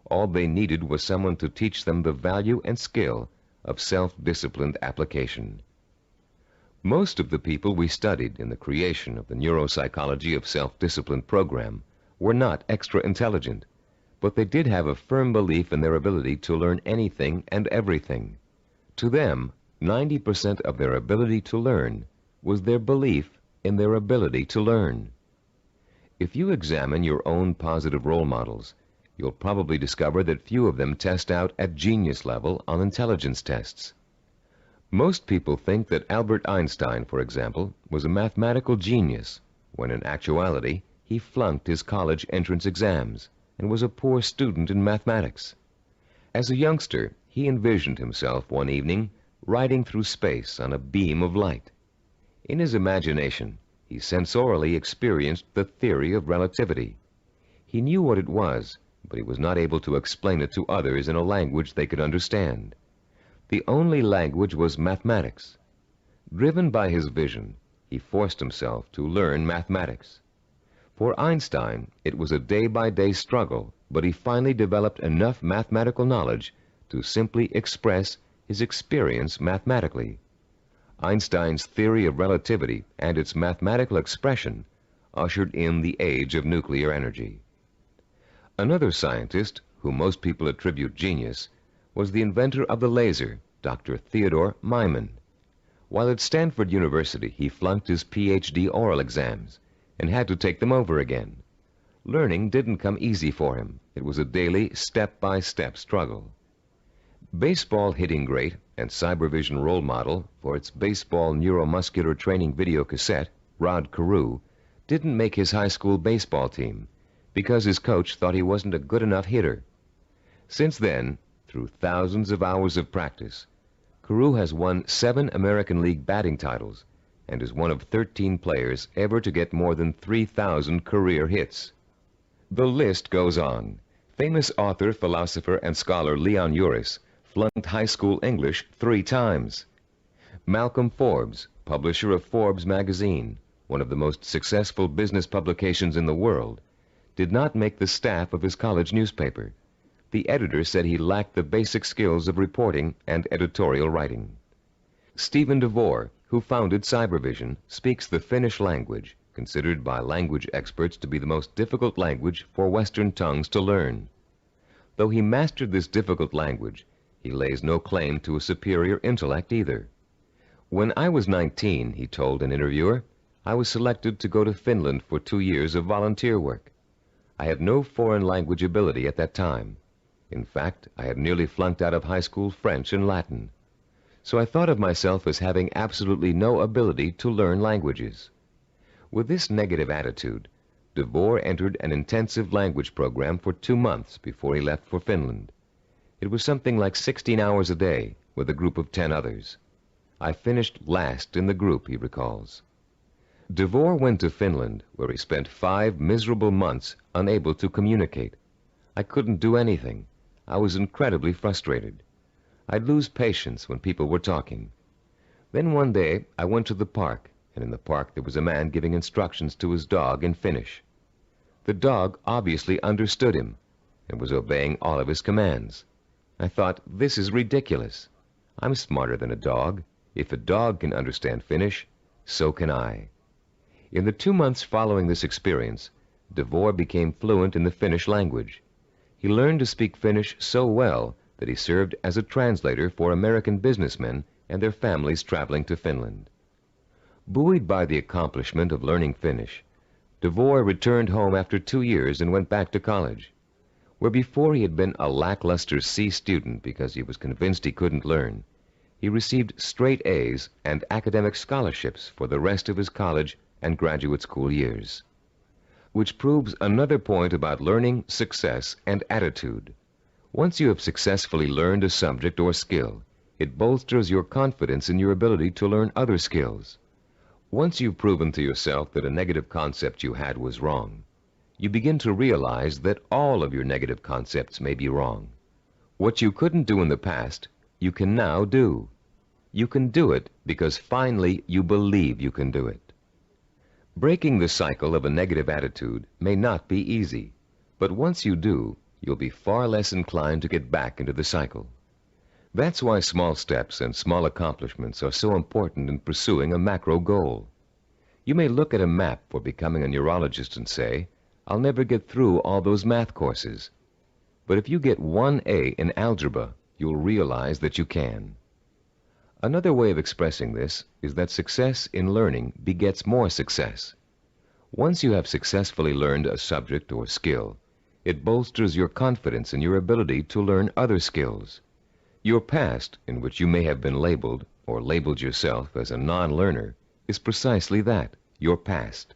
All they needed was someone to teach them the value and skill of self-disciplined application. Most of the people we studied in the creation of the Neuropsychology of Self-Discipline program were not extra intelligent, but they did have a firm belief in their ability to learn anything and everything. To them, 90% of their ability to learn was their belief in their ability to learn. If you examine your own positive role models, you'll probably discover that few of them test out at genius level on intelligence tests. Most people think that Albert Einstein, for example, was a mathematical genius, when in actuality he flunked his college entrance exams and was a poor student in mathematics. As a youngster, he envisioned himself one evening riding through space on a beam of light. In his imagination, he sensorially experienced the theory of relativity. He knew what it was, but he was not able to explain it to others in a language they could understand. The only language was mathematics. Driven by his vision, he forced himself to learn mathematics. For Einstein, it was a day-by-day struggle, but he finally developed enough mathematical knowledge to simply express his experience mathematically. Einstein's theory of relativity and its mathematical expression ushered in the age of nuclear energy. Another scientist, whom most people attribute genius, was the inventor of the laser, Dr. Theodore Myman. While at Stanford University, he flunked his PhD oral exams and had to take them over again. Learning didn't come easy for him. It was a daily, step-by-step struggle. Baseball hitting great and cybervision role model for its baseball neuromuscular training video cassette, Rod Carew, didn't make his high school baseball team because his coach thought he wasn't a good enough hitter. Since then, through thousands of hours of practice, Carew has won 7 American League batting titles and is one of 13 players ever to get more than 3,000 career hits. The list goes on. Famous author, philosopher, and scholar Leon Uris flunked high school English 3 times. Malcolm Forbes, publisher of Forbes magazine, one of the most successful business publications in the world, did not make the staff of his college newspaper. The editor said he lacked the basic skills of reporting and editorial writing. Stephen DeVore, who founded Cybervision, speaks the Finnish language, considered by language experts to be the most difficult language for Western tongues to learn. Though he mastered this difficult language, he lays no claim to a superior intellect either. When I was 19, he told an interviewer, I was selected to go to Finland for 2 years of volunteer work. I had no foreign language ability at that time. In fact, I had nearly flunked out of high school French and Latin. So I thought of myself as having absolutely no ability to learn languages. With this negative attitude, DeVore entered an intensive language program for 2 months before he left for Finland. It was something like 16 hours a day with a group of 10 others. I finished last in the group, he recalls. DeVore went to Finland, where he spent 5 miserable months unable to communicate. I couldn't do anything. I was incredibly frustrated. I'd lose patience when people were talking. Then one day I went to the park, and in the park there was a man giving instructions to his dog in Finnish. The dog obviously understood him and was obeying all of his commands. I thought, this is ridiculous. I'm smarter than a dog. If a dog can understand Finnish, so can I. In the 2 months following this experience, DeVore became fluent in the Finnish language. He learned to speak Finnish so well that he served as a translator for American businessmen and their families traveling to Finland. Buoyed by the accomplishment of learning Finnish, DeVore returned home after 2 years and went back to college. Where before he had been a lackluster C student because he was convinced he couldn't learn, he received straight A's and academic scholarships for the rest of his college and graduate school years. Which proves another point about learning, success, and attitude. Once you have successfully learned a subject or skill, it bolsters your confidence in your ability to learn other skills. Once you've proven to yourself that a negative concept you had was wrong, you begin to realize that all of your negative concepts may be wrong. What you couldn't do in the past, you can now do. You can do it because finally you believe you can do it. Breaking the cycle of a negative attitude may not be easy, but once you do, you'll be far less inclined to get back into the cycle. That's why small steps and small accomplishments are so important in pursuing a macro goal. You may look at a map for becoming a neurologist and say, I'll never get through all those math courses. But if you get 1 A in algebra, you'll realize that you can. Another way of expressing this is that success in learning begets more success. Once you have successfully learned a subject or skill, it bolsters your confidence in your ability to learn other skills. Your past, in which you may have been labeled or labeled yourself as a non-learner, is precisely that, your past.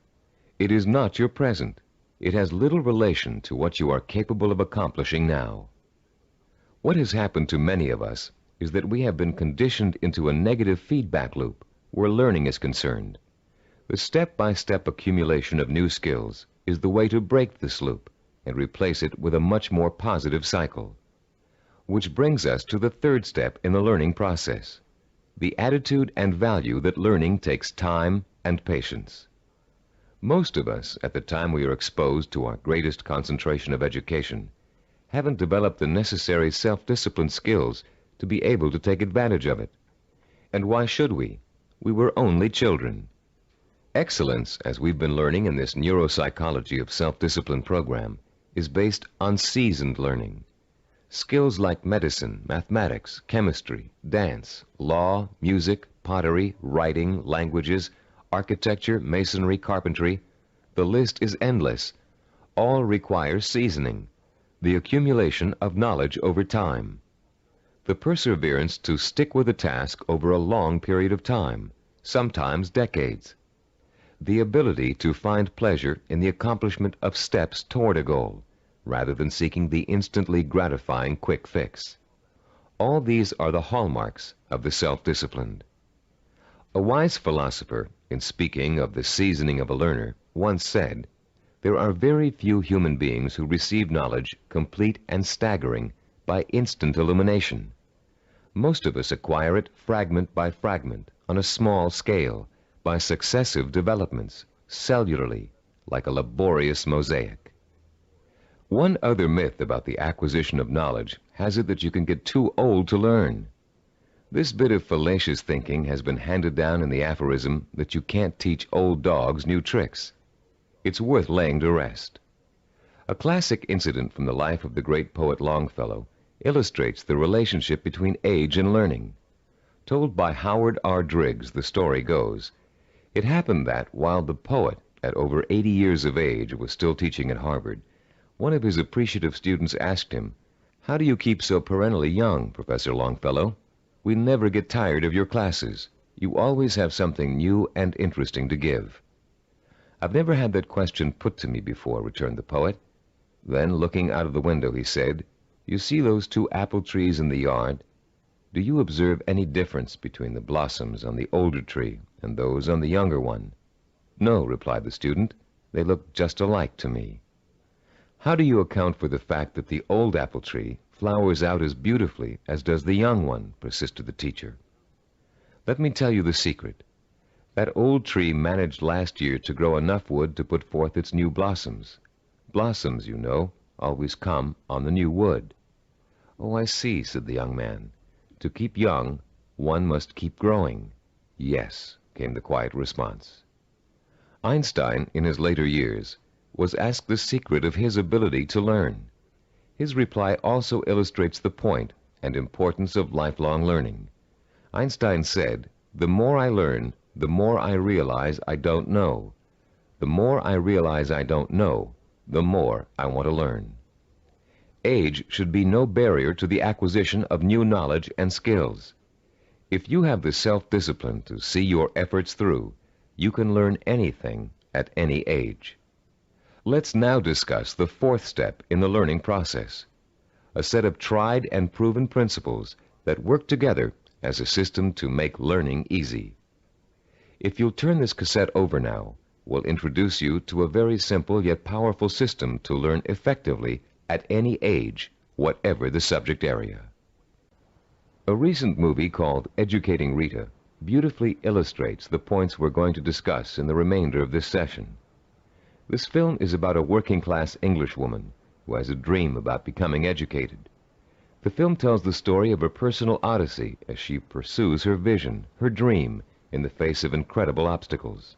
It is not your present. It has little relation to what you are capable of accomplishing now. What has happened to many of us is that we have been conditioned into a negative feedback loop where learning is concerned. The step-by-step accumulation of new skills is the way to break this loop and replace it with a much more positive cycle. Which brings us to the 3rd step in the learning process, the attitude and value that learning takes time and patience. Most of us, at the time we are exposed to our greatest concentration of education, haven't developed the necessary self-discipline skills to be able to take advantage of it. And why should we? We were only children. Excellence, as we've been learning in this Neuropsychology of Self-Discipline program, is based on seasoned learning. Skills like medicine, mathematics, chemistry, dance, law, music, pottery, writing, languages, architecture, masonry, carpentry, the list is endless. All require seasoning, the accumulation of knowledge over time. the perseverance to stick with a task over a long period of time, sometimes decades, the ability to find pleasure in the accomplishment of steps toward a goal, rather than seeking the instantly gratifying quick fix. All these are the hallmarks of the self-disciplined. A wise philosopher, in speaking of the seasoning of a learner, once said, "There are very few human beings who receive knowledge complete and staggering by instant illumination. Most of us acquire it fragment by fragment, on a small scale, by successive developments, cellularly, like a laborious mosaic." One other myth about the acquisition of knowledge has it that you can get too old to learn. This bit of fallacious thinking has been handed down in the aphorism that you can't teach old dogs new tricks. It's worth laying to rest. A classic incident from the life of the great poet Longfellow illustrates the relationship between age and learning. Told by Howard R. Driggs, the story goes, it happened that while the poet, at over 80 years of age, was still teaching at Harvard, one of his appreciative students asked him, "How do you keep so perennially young, Professor Longfellow? We never get tired of your classes. You always have something new and interesting to give." "I've never had that question put to me before," returned the poet. Then, looking out of the window, he said, "You see those 2 apple trees in the yard? Do you observe any difference between the blossoms on the older tree and those on the younger one?" "No," replied the student. "They look just alike to me." "How do you account for the fact that the old apple tree flowers out as beautifully as does the young one?" persisted the teacher. "Let me tell you the secret. That old tree managed last year to grow enough wood to put forth its new blossoms. Blossoms, you know, always come on the new wood." "Oh, I see," said the young man. "To keep young, one must keep growing." "Yes," came the quiet response. Einstein, in his later years, was asked the secret of his ability to learn. His reply also illustrates the point and importance of lifelong learning. Einstein said, "The more I learn, the more I realize I don't know. The more I realize I don't know, the more I want to learn." Age should be no barrier to the acquisition of new knowledge and skills. If you have the self-discipline to see your efforts through, you can learn anything at any age. Let's now discuss the 4th step in the learning process, a set of tried and proven principles that work together as a system to make learning easy. If you'll turn this cassette over now, we'll introduce you to a very simple yet powerful system to learn effectively at any age, whatever the subject area. A recent movie called Educating Rita beautifully illustrates the points we're going to discuss in the remainder of this session. This film is about a working-class Englishwoman who has a dream about becoming educated. The film tells the story of her personal odyssey as she pursues her vision, her dream, in the face of incredible obstacles.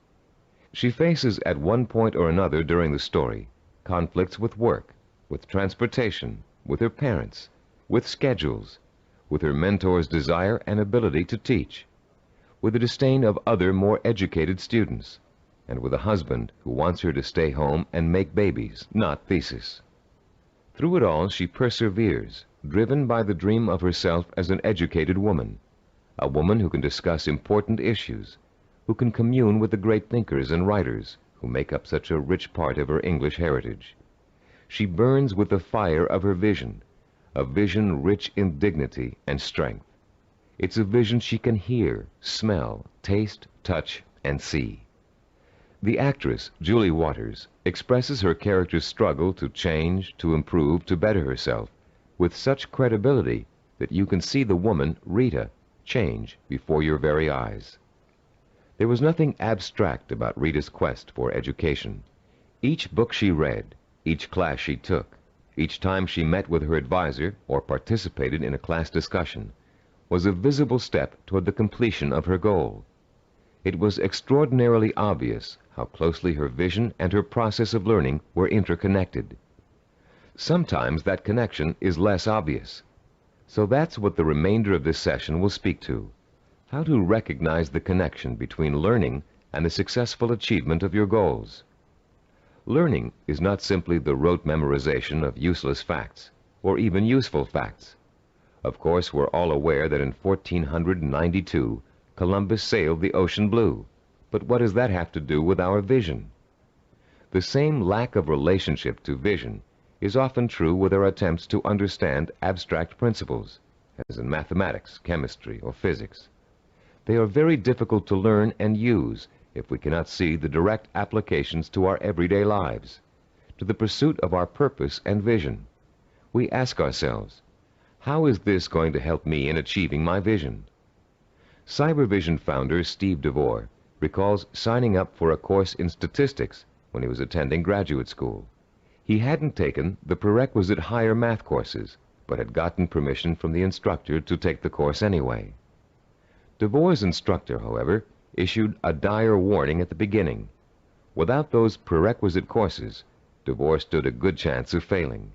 She faces at one point or another during the story conflicts with work, with transportation, with her parents, with schedules, with her mentor's desire and ability to teach, with the disdain of other more educated students, and with a husband who wants her to stay home and make babies, not thesis. Through it all, she perseveres, driven by the dream of herself as an educated woman, a woman who can discuss important issues, who can commune with the great thinkers and writers who make up such a rich part of her English heritage. She burns with the fire of her vision, a vision rich in dignity and strength. It's a vision she can hear, smell, taste, touch, and see. The actress, Julie Waters, expresses her character's struggle to change, to improve, to better herself, with such credibility that you can see the woman, Rita, change before your very eyes. There was nothing abstract about Rita's quest for education. Each book she read, each class she took, each time she met with her advisor or participated in a class discussion, was a visible step toward the completion of her goal. It was extraordinarily obvious how closely her vision and her process of learning were interconnected. Sometimes that connection is less obvious. So that's what the remainder of this session will speak to: how to recognize the connection between learning and the successful achievement of your goals. Learning is not simply the rote memorization of useless facts, or even useful facts. Of course, we're all aware that in 1492, Columbus sailed the ocean blue. But what does that have to do with our vision? The same lack of relationship to vision is often true with our attempts to understand abstract principles, as in mathematics, chemistry, or physics. They are very difficult to learn and use if we cannot see the direct applications to our everyday lives, to the pursuit of our purpose and vision. We ask ourselves, how is this going to help me in achieving my vision? Cybervision founder Steve DeVore recalls signing up for a course in statistics when he was attending graduate school. He hadn't taken the prerequisite higher math courses, but had gotten permission from the instructor to take the course anyway. DeVore's instructor, however, issued a dire warning at the beginning. Without those prerequisite courses, DeVore stood a good chance of failing.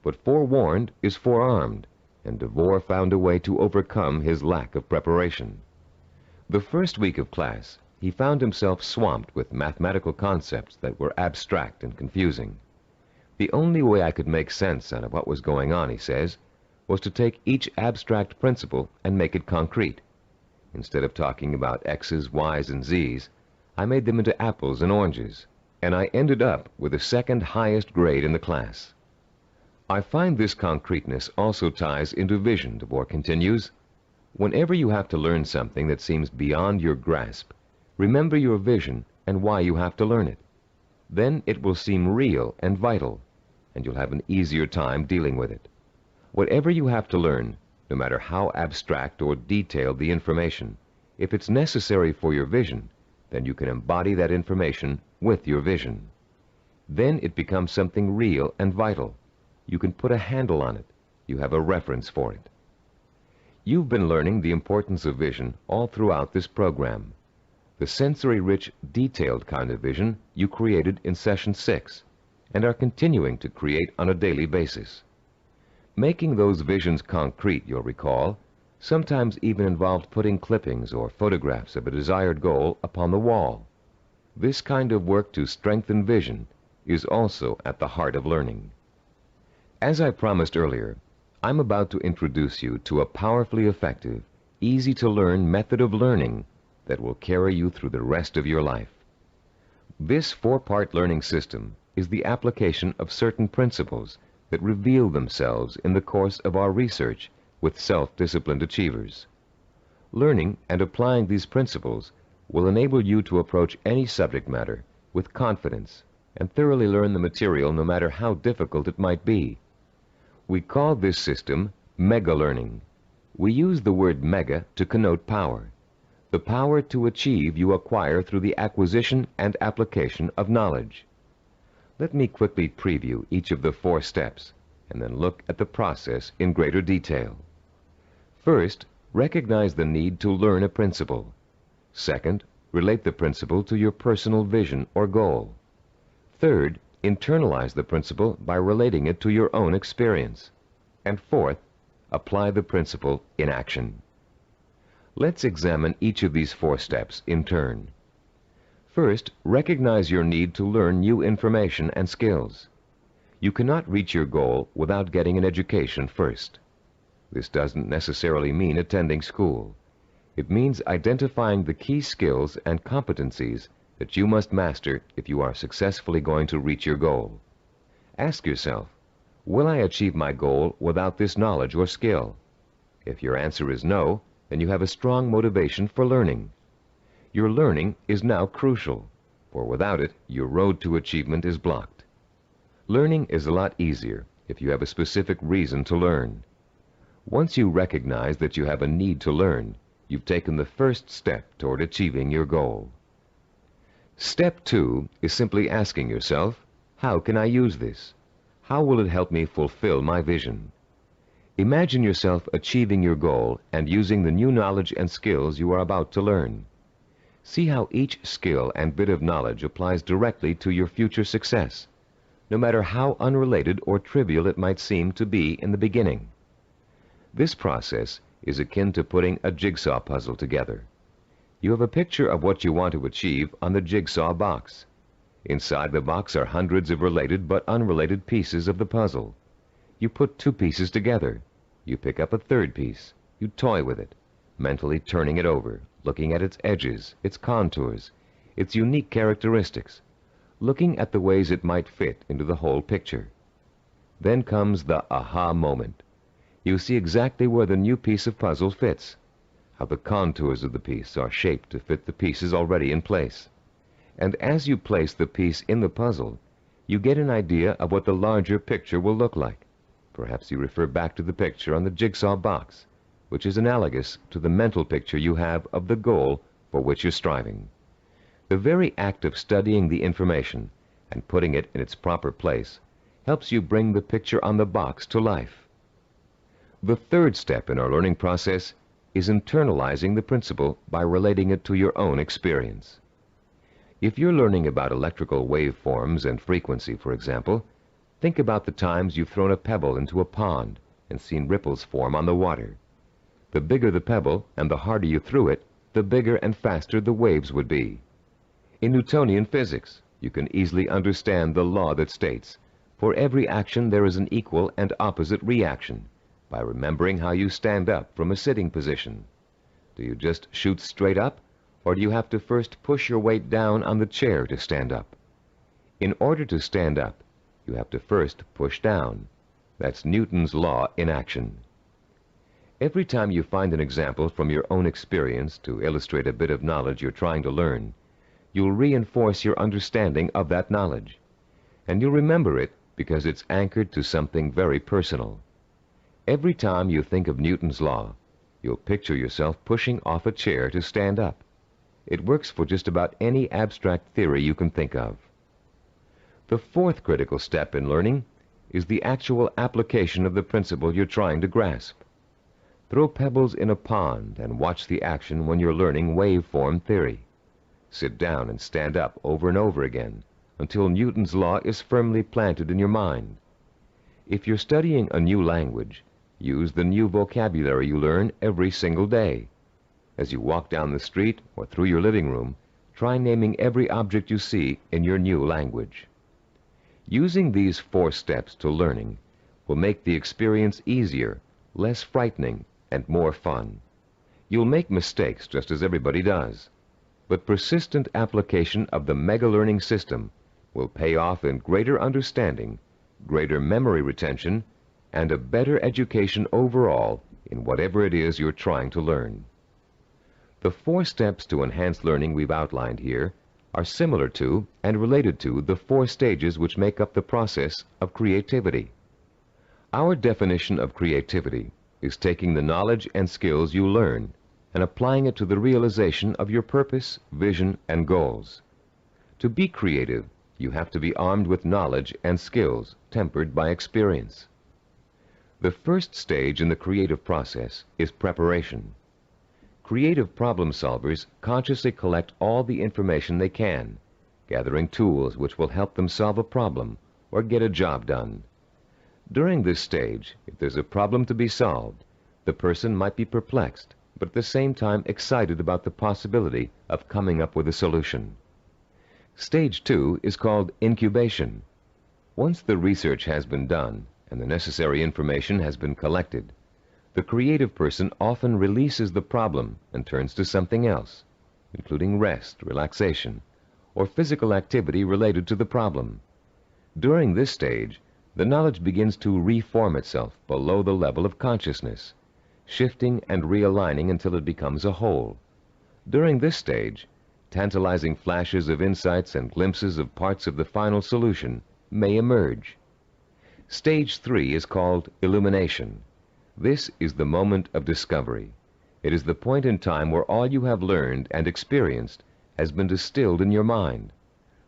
But forewarned is forearmed, and DeVore found a way to overcome his lack of preparation. The first week of class, he found himself swamped with mathematical concepts that were abstract and confusing. The only way I could make sense out of what was going on, he says, was to take each abstract principle and make it concrete. Instead of talking about X's, Y's, and Z's, I made them into apples and oranges, and I ended up with the second highest grade in the class. I find this concreteness also ties into vision, DeVore continues. Whenever you have to learn something that seems beyond your grasp, remember your vision and why you have to learn it. Then it will seem real and vital, and you'll have an easier time dealing with it. Whatever you have to learn, no matter how abstract or detailed the information, if it's necessary for your vision, then you can embody that information with your vision. Then it becomes something real and vital. You can put a handle on it. You have a reference for it. You've been learning the importance of vision all throughout this program. The sensory-rich, detailed kind of vision you created in Session 6 and are continuing to create on a daily basis. Making those visions concrete, you'll recall, sometimes even involved putting clippings or photographs of a desired goal upon the wall. This kind of work to strengthen vision is also at the heart of learning. As I promised earlier, I'm about to introduce you to a powerfully effective, easy-to-learn method of learning that will carry you through the rest of your life. This four-part learning system is the application of certain principles that reveal themselves in the course of our research with self-disciplined achievers. Learning and applying these principles will enable you to approach any subject matter with confidence and thoroughly learn the material no matter how difficult it might be. We call this system mega-learning. We use the word mega to connote power. The power to achieve you acquire through the acquisition and application of knowledge. Let me quickly preview each of the 4 steps and then look at the process in greater detail. First, recognize the need to learn a principle. Second, relate the principle to your personal vision or goal. Third, internalize the principle by relating it to your own experience. And fourth, apply the principle in action. Let's examine each of these 4 steps in turn. First, recognize your need to learn new information and skills. You cannot reach your goal without getting an education first. This doesn't necessarily mean attending school. It means identifying the key skills and competencies that you must master if you are successfully going to reach your goal. Ask yourself, will I achieve my goal without this knowledge or skill? If your answer is no, then you have a strong motivation for learning. Your learning is now crucial, for without it, your road to achievement is blocked. Learning is a lot easier if you have a specific reason to learn. Once you recognize that you have a need to learn, you've taken the first step toward achieving your goal. Step 2 is simply asking yourself, how can I use this? How will it help me fulfill my vision? Imagine yourself achieving your goal and using the new knowledge and skills you are about to learn. See how each skill and bit of knowledge applies directly to your future success, no matter how unrelated or trivial it might seem to be in the beginning. This process is akin to putting a jigsaw puzzle together. You have a picture of what you want to achieve on the jigsaw box. Inside the box are hundreds of related but unrelated pieces of the puzzle. You put 2 pieces together. You pick up a third piece. You toy with it, mentally turning it over, looking at its edges, its contours, its unique characteristics, looking at the ways it might fit into the whole picture. Then comes the aha moment. You see exactly where the new piece of puzzle fits, how the contours of the piece are shaped to fit the pieces already in place. And as you place the piece in the puzzle, you get an idea of what the larger picture will look like. Perhaps you refer back to the picture on the jigsaw box, which is analogous to the mental picture you have of the goal for which you're striving. The very act of studying the information and putting it in its proper place helps you bring the picture on the box to life. The third step in our learning process is internalizing the principle by relating it to your own experience. If you're learning about electrical waveforms and frequency, for example, think about the times you've thrown a pebble into a pond and seen ripples form on the water. The bigger the pebble and the harder you threw it, the bigger and faster the waves would be. In Newtonian physics, you can easily understand the law that states, for every action there is an equal and opposite reaction, by remembering how you stand up from a sitting position. Do you just shoot straight up, or do you have to first push your weight down on the chair to stand up? In order to stand up, you have to first push down. That's Newton's law in action. Every time you find an example from your own experience to illustrate a bit of knowledge you're trying to learn, you'll reinforce your understanding of that knowledge. And you'll remember it because it's anchored to something very personal. Every time you think of Newton's law, you'll picture yourself pushing off a chair to stand up. It works for just about any abstract theory you can think of. The fourth critical step in learning is the actual application of the principle you're trying to grasp. Throw pebbles in a pond and watch the action when you're learning waveform theory. Sit down and stand up over and over again until Newton's law is firmly planted in your mind. If you're studying a new language, use the new vocabulary you learn every single day. As you walk down the street or through your living room, try naming every object you see in your new language. Using these 4 steps to learning will make the experience easier, less frightening, and more fun. You'll make mistakes just as everybody does, but persistent application of the mega learning system will pay off in greater understanding, greater memory retention, and a better education overall in whatever it is you're trying to learn. The 4 steps to enhance learning we've outlined here are similar to and related to the 4 stages which make up the process of creativity. Our definition of creativity is taking the knowledge and skills you learn and applying it to the realization of your purpose, vision, and goals. To be creative, you have to be armed with knowledge and skills tempered by experience. The first stage in the creative process is preparation. Creative problem solvers consciously collect all the information they can, gathering tools which will help them solve a problem or get a job done. During this stage, if there's a problem to be solved, the person might be perplexed, but at the same time excited about the possibility of coming up with a solution. Stage 2 is called incubation. Once the research has been done and the necessary information has been collected, the creative person often releases the problem and turns to something else, including rest, relaxation, or physical activity related to the problem. During this stage, the knowledge begins to reform itself below the level of consciousness, shifting and realigning until it becomes a whole. During this stage, tantalizing flashes of insights and glimpses of parts of the final solution may emerge. Stage 3 is called illumination. This is the moment of discovery. It is the point in time where all you have learned and experienced has been distilled in your mind.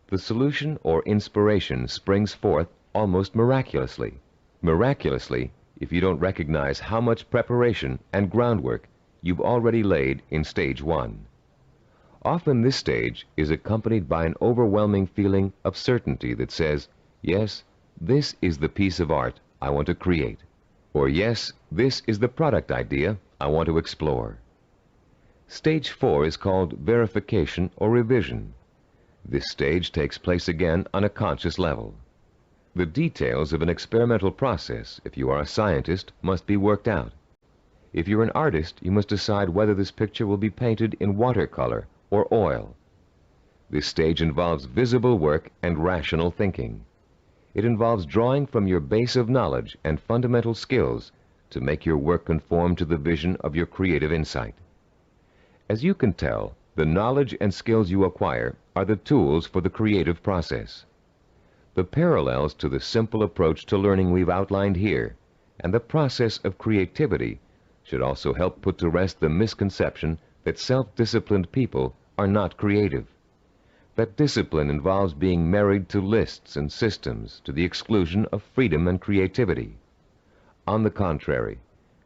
The solution or inspiration springs forth almost miraculously. Miraculously, if you don't recognize how much preparation and groundwork you've already laid in stage 1. Often this stage is accompanied by an overwhelming feeling of certainty that says, yes, this is the piece of art I want to create. Or yes, this is the product idea I want to explore. Stage 4 is called verification or revision. This stage takes place again on a conscious level. The details of an experimental process, if you are a scientist, must be worked out. If you're an artist, you must decide whether this picture will be painted in watercolor or oil. This stage involves visible work and rational thinking. It involves drawing from your base of knowledge and fundamental skills to make your work conform to the vision of your creative insight. As you can tell, the knowledge and skills you acquire are the tools for the creative process. The parallels to the simple approach to learning we've outlined here and the process of creativity should also help put to rest the misconception that self-disciplined people are not creative. That discipline involves being married to lists and systems to the exclusion of freedom and creativity. On the contrary,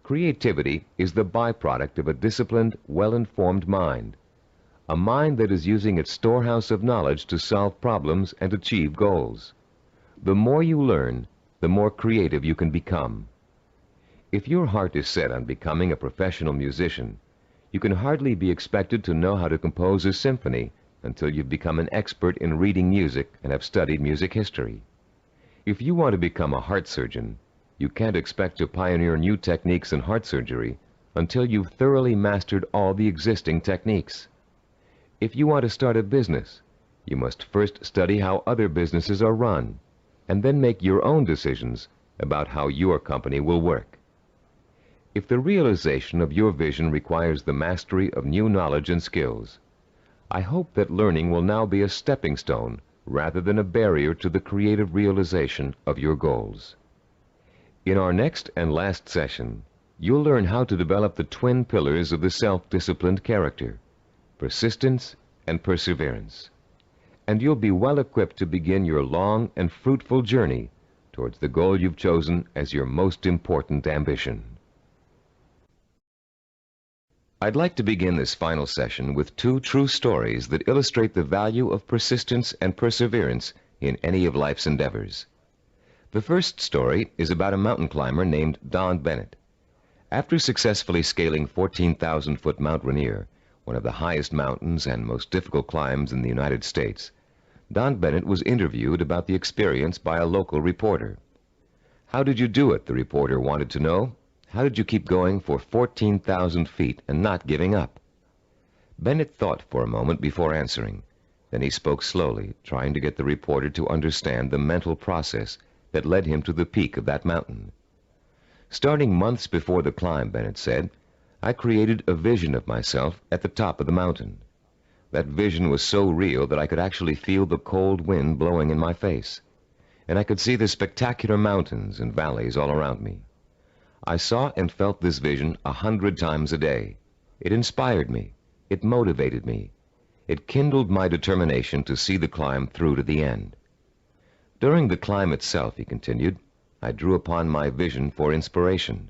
creativity is the byproduct of a disciplined, well-informed mind, a mind that is using its storehouse of knowledge to solve problems and achieve goals. The more you learn, the more creative you can become. If your heart is set on becoming a professional musician, you can hardly be expected to know how to compose a symphony until you've become an expert in reading music and have studied music history. If you want to become a heart surgeon, you can't expect to pioneer new techniques in heart surgery until you've thoroughly mastered all the existing techniques. If you want to start a business, you must first study how other businesses are run, and then make your own decisions about how your company will work. If the realization of your vision requires the mastery of new knowledge and skills, I hope that learning will now be a stepping stone rather than a barrier to the creative realization of your goals. In our next and last session, you'll learn how to develop the twin pillars of the self-disciplined character, persistence and perseverance. And you'll be well equipped to begin your long and fruitful journey towards the goal you've chosen as your most important ambition. I'd like to begin this final session with two true stories that illustrate the value of persistence and perseverance in any of life's endeavors. The first story is about a mountain climber named Don Bennett. After successfully scaling 14,000-foot Mount Rainier, one of the highest mountains and most difficult climbs in the United States, Don Bennett was interviewed about the experience by a local reporter. "How did you do it?" the reporter wanted to know. "How did you keep going for 14,000 feet and not giving up?" Bennett thought for a moment before answering. Then he spoke slowly, trying to get the reporter to understand the mental process that led him to the peak of that mountain. "Starting months before the climb," Bennett said, "I created a vision of myself at the top of the mountain. That vision was so real that I could actually feel the cold wind blowing in my face, and I could see the spectacular mountains and valleys all around me. I saw and felt this vision 100 times a day. It inspired me. It motivated me. It kindled my determination to see the climb through to the end. During the climb itself," he continued, "I drew upon my vision for inspiration.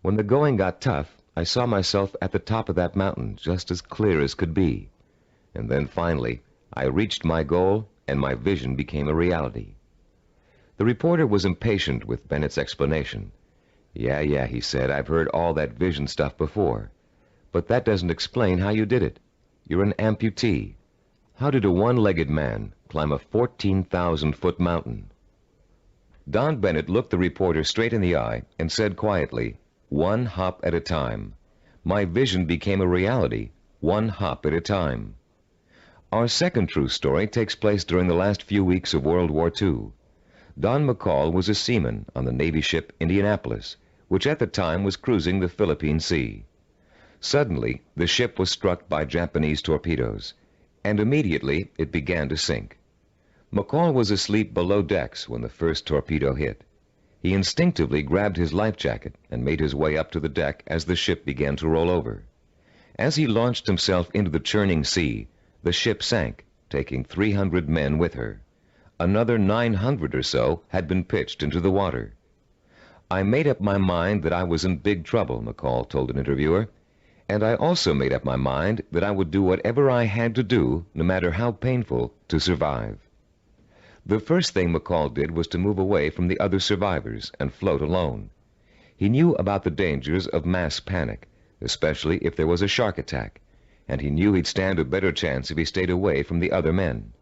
When the going got tough, I saw myself at the top of that mountain just as clear as could be. And then finally, I reached my goal and my vision became a reality." The reporter was impatient with Bennett's explanation. Yeah, he said, "I've heard all that vision stuff before. But that doesn't explain how you did it. You're an amputee. How did a one-legged man climb a 14,000-foot mountain?" Don Bennett looked the reporter straight in the eye and said quietly, "One hop at a time. My vision became a reality, one hop at a time." Our second true story takes place during the last few weeks of World War II. Don McCall was a seaman on the Navy ship Indianapolis, which at the time was cruising the Philippine Sea. Suddenly, the ship was struck by Japanese torpedoes, and immediately it began to sink. McCall was asleep below decks when the first torpedo hit. He instinctively grabbed his life jacket and made his way up to the deck as the ship began to roll over. As he launched himself into the churning sea, the ship sank, taking 300 men with her. Another 900 or so had been pitched into the water. "I made up my mind that I was in big trouble," McCall told an interviewer, "and I also made up my mind that I would do whatever I had to do, no matter how painful, to survive." The first thing McCall did was to move away from the other survivors and float alone. He knew about the dangers of mass panic, especially if there was a shark attack, and he knew he'd stand a better chance if he stayed away from the other men.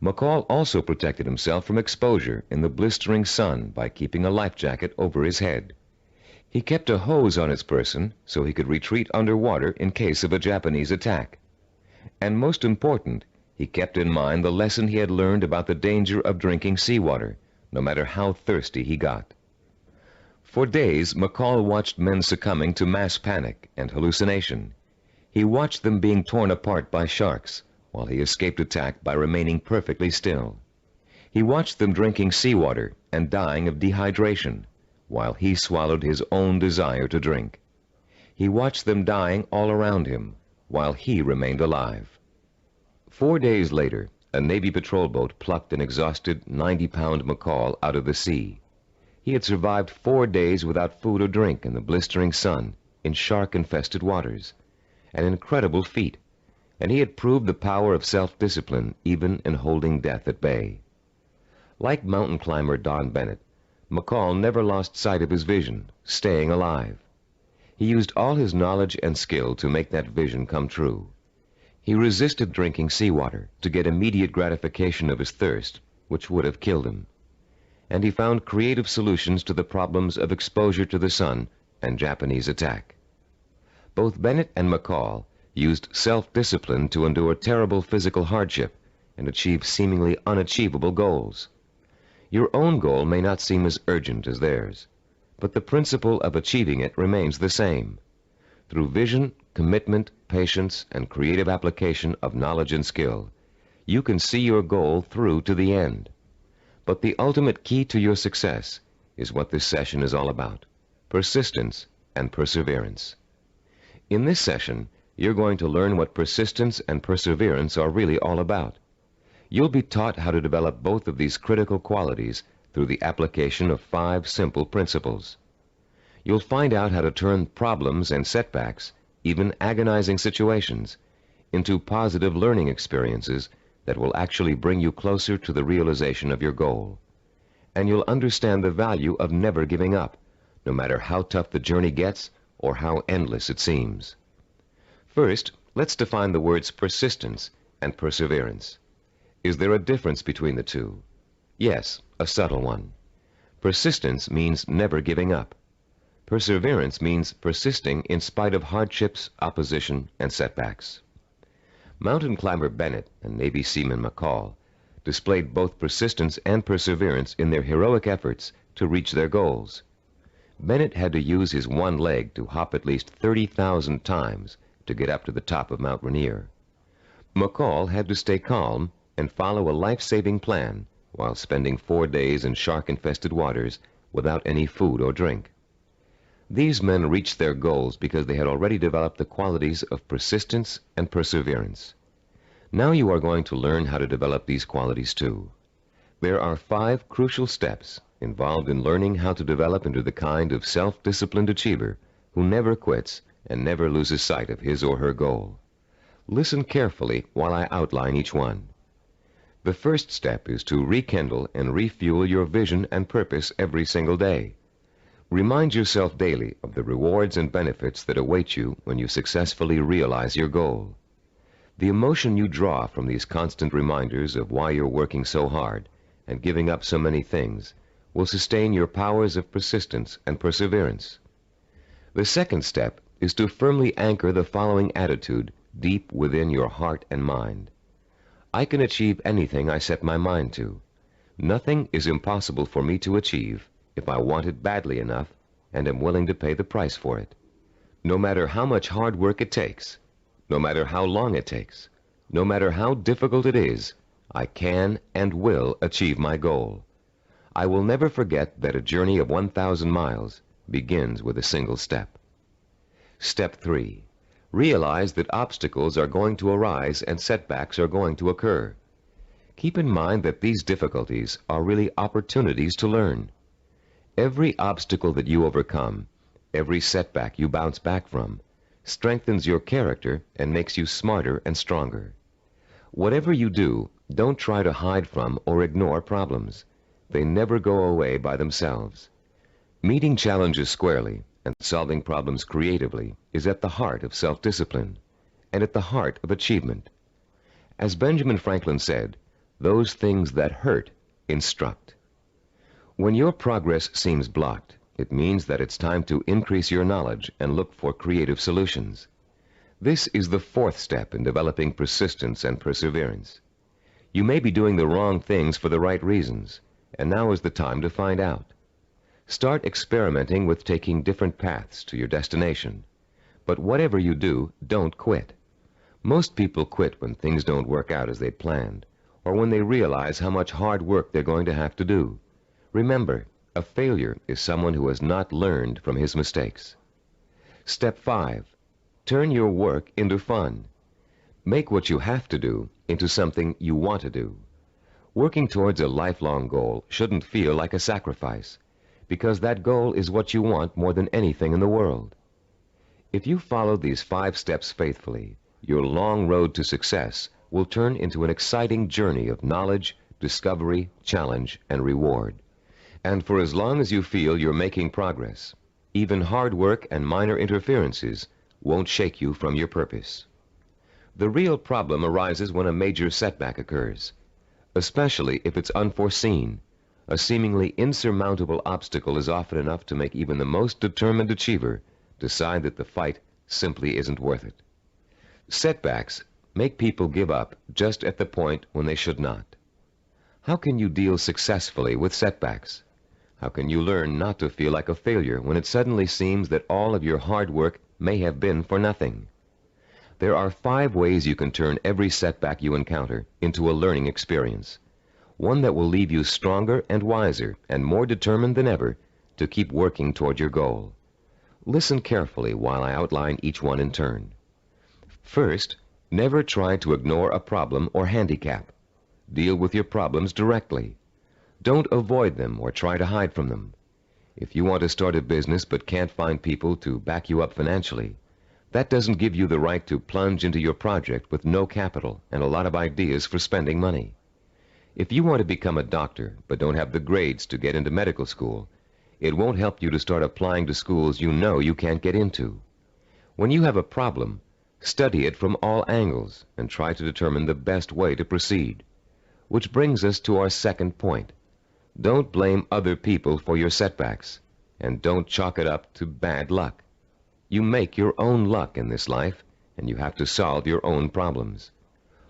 McCall also protected himself from exposure in the blistering sun by keeping a life jacket over his head. He kept a hose on his person so he could retreat underwater in case of a Japanese attack. And most important, he kept in mind the lesson he had learned about the danger of drinking seawater, no matter how thirsty he got. For days, McCall watched men succumbing to mass panic and hallucination. He watched them being torn apart by sharks, while he escaped attack by remaining perfectly still. He watched them drinking seawater and dying of dehydration, while he swallowed his own desire to drink. He watched them dying all around him, while he remained alive. 4 days later, a Navy patrol boat plucked an exhausted 90-pound McCall out of the sea. He had survived 4 days without food or drink in the blistering sun, in shark-infested waters. An incredible feat, and he had proved the power of self-discipline even in holding death at bay. Like mountain climber Don Bennett, McCall never lost sight of his vision, staying alive. He used all his knowledge and skill to make that vision come true. He resisted drinking seawater to get immediate gratification of his thirst, which would have killed him. And he found creative solutions to the problems of exposure to the sun and Japanese attack. Both Bennett and McCall used self-discipline to endure terrible physical hardship and achieve seemingly unachievable goals. Your own goal may not seem as urgent as theirs, but the principle of achieving it remains the same. Through vision, commitment, patience, and creative application of knowledge and skill, you can see your goal through to the end. But the ultimate key to your success is what this session is all about: persistence and perseverance. In this session, you're going to learn what persistence and perseverance are really all about. You'll be taught how to develop both of these critical qualities through the application of 5 simple principles. You'll find out how to turn problems and setbacks, even agonizing situations, into positive learning experiences that will actually bring you closer to the realization of your goal. And you'll understand the value of never giving up, no matter how tough the journey gets or how endless it seems. First, let's define the words persistence and perseverance. Is there a difference between the two? Yes, a subtle one. Persistence means never giving up. Perseverance means persisting in spite of hardships, opposition, and setbacks. Mountain climber Bennett and Navy seaman McCall displayed both persistence and perseverance in their heroic efforts to reach their goals. Bennett had to use his one leg to hop at least 30,000 times to get up to the top of Mount Rainier. McCall had to stay calm and follow a life-saving plan while spending 4 days in shark-infested waters without any food or drink. These men reached their goals because they had already developed the qualities of persistence and perseverance. Now you are going to learn how to develop these qualities too. There are 5 crucial steps involved in learning how to develop into the kind of self-disciplined achiever who never quits and never loses sight of his or her goal. Listen carefully while I outline each one. The first step is to rekindle and refuel your vision and purpose every single day. Remind yourself daily of the rewards and benefits that await you when you successfully realize your goal. The emotion you draw from these constant reminders of why you're working so hard and giving up so many things will sustain your powers of persistence and perseverance. The second step is to firmly anchor the following attitude deep within your heart and mind. I can achieve anything I set my mind to. Nothing is impossible for me to achieve if I want it badly enough and am willing to pay the price for it. No matter how much hard work it takes, no matter how long it takes, no matter how difficult it is, I can and will achieve my goal. I will never forget that a journey of 1,000 miles begins with a single step. Step 3. Realize that obstacles are going to arise and setbacks are going to occur. Keep in mind that these difficulties are really opportunities to learn. Every obstacle that you overcome, every setback you bounce back from, strengthens your character and makes you smarter and stronger. Whatever you do, don't try to hide from or ignore problems. They never go away by themselves. Meeting challenges squarely and solving problems creatively is at the heart of self-discipline and at the heart of achievement. As Benjamin Franklin said, Those things that hurt instruct. When your progress seems blocked, it means that it's time to increase your knowledge and look for creative solutions. This is the fourth step in developing persistence and perseverance. You may be doing the wrong things for the right reasons, and now is the time to find out. Start experimenting with taking different paths to your destination. But whatever you do, don't quit. Most people quit when things don't work out as they planned, or when they realize how much hard work they're going to have to do. Remember, a failure is someone who has not learned from his mistakes. Step 5. Turn your work into fun. Make what you have to do into something you want to do. Working towards a lifelong goal shouldn't feel like a sacrifice, because that goal is what you want more than anything in the world. If you follow these 5 steps faithfully, your long road to success will turn into an exciting journey of knowledge, discovery, challenge, and reward. And for as long as you feel you're making progress, even hard work and minor interferences won't shake you from your purpose. The real problem arises when a major setback occurs, especially if it's unforeseen. A seemingly insurmountable obstacle is often enough to make even the most determined achiever decide that the fight simply isn't worth it. Setbacks make people give up just at the point when they should not. How can you deal successfully with setbacks? How can you learn not to feel like a failure when it suddenly seems that all of your hard work may have been for nothing? There are 5 ways you can turn every setback you encounter into a learning experience, one that will leave you stronger and wiser and more determined than ever to keep working toward your goal. Listen carefully while I outline each one in turn. First, never try to ignore a problem or handicap. Deal with your problems directly. Don't avoid them or try to hide from them. If you want to start a business but can't find people to back you up financially, that doesn't give you the right to plunge into your project with no capital and a lot of ideas for spending money. If you want to become a doctor but don't have the grades to get into medical school, it won't help you to start applying to schools you know you can't get into. When you have a problem, study it from all angles and try to determine the best way to proceed. Which brings us to our second point. Don't blame other people for your setbacks, and don't chalk it up to bad luck. You make your own luck in this life, and you have to solve your own problems.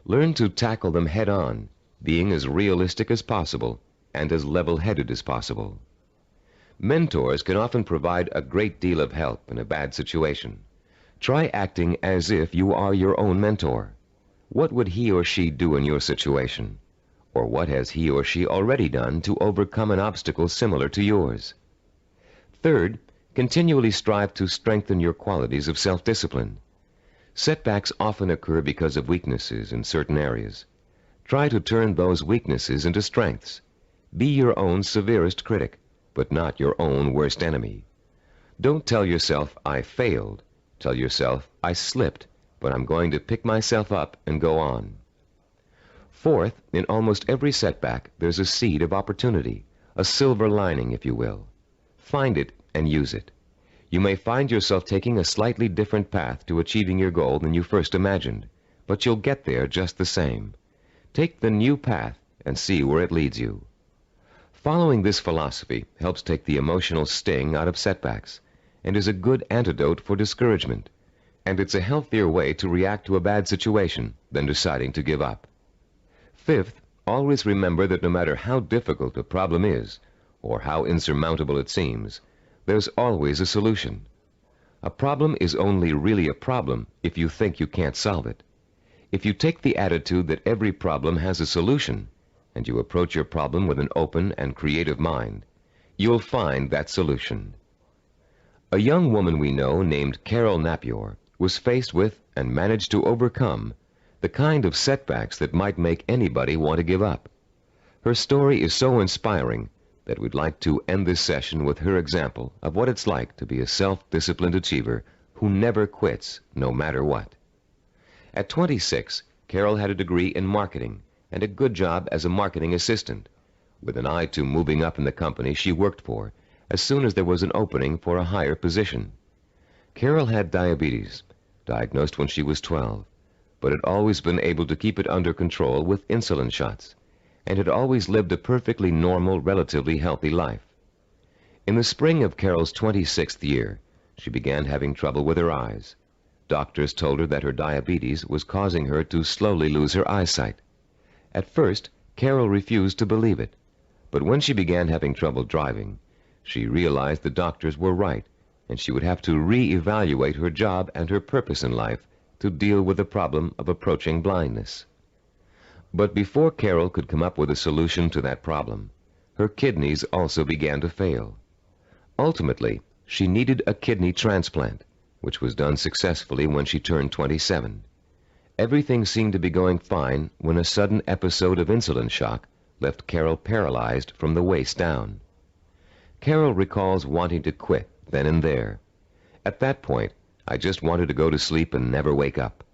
Learn to tackle them head on, being as realistic as possible and as level-headed as possible. Mentors can often provide a great deal of help in a bad situation. Try acting as if you are your own mentor. What would he or she do in your situation? Or what has he or she already done to overcome an obstacle similar to yours? Third, continually strive to strengthen your qualities of self-discipline. Setbacks often occur because of weaknesses in certain areas. Try to turn those weaknesses into strengths. Be your own severest critic, but not your own worst enemy. Don't tell yourself, I failed. Tell yourself, I slipped, but I'm going to pick myself up and go on. Fourth, in almost every setback, there's a seed of opportunity, a silver lining, if you will. Find it and use it. You may find yourself taking a slightly different path to achieving your goal than you first imagined, but you'll get there just the same. Take the new path and see where it leads you. Following this philosophy helps take the emotional sting out of setbacks and is a good antidote for discouragement, and it's a healthier way to react to a bad situation than deciding to give up. Fifth, always remember that no matter how difficult a problem is, or how insurmountable it seems, there's always a solution. A problem is only really a problem if you think you can't solve it. If you take the attitude that every problem has a solution, and you approach your problem with an open and creative mind, you'll find that solution. A young woman we know named Carol Napier was faced with and managed to overcome the kind of setbacks that might make anybody want to give up. Her story is so inspiring that we'd like to end this session with her example of what it's like to be a self-disciplined achiever who never quits no matter what. At 26, Carol had a degree in marketing and a good job as a marketing assistant, with an eye to moving up in the company she worked for as soon as there was an opening for a higher position. Carol had diabetes, diagnosed when she was 12, but had always been able to keep it under control with insulin shots, and had always lived a perfectly normal, relatively healthy life. In the spring of Carol's 26th year, she began having trouble with her eyes. Doctors told her that her diabetes was causing her to slowly lose her eyesight. At first, Carol refused to believe it, but when she began having trouble driving, she realized the doctors were right, and she would have to re-evaluate her job and her purpose in life to deal with the problem of approaching blindness. But before Carol could come up with a solution to that problem, her kidneys also began to fail. Ultimately, she needed a kidney transplant, which was done successfully when she turned 27. Everything seemed to be going fine when a sudden episode of insulin shock left Carol paralyzed from the waist down. Carol recalls wanting to quit then and there. At that point, I just wanted to go to sleep and never wake up.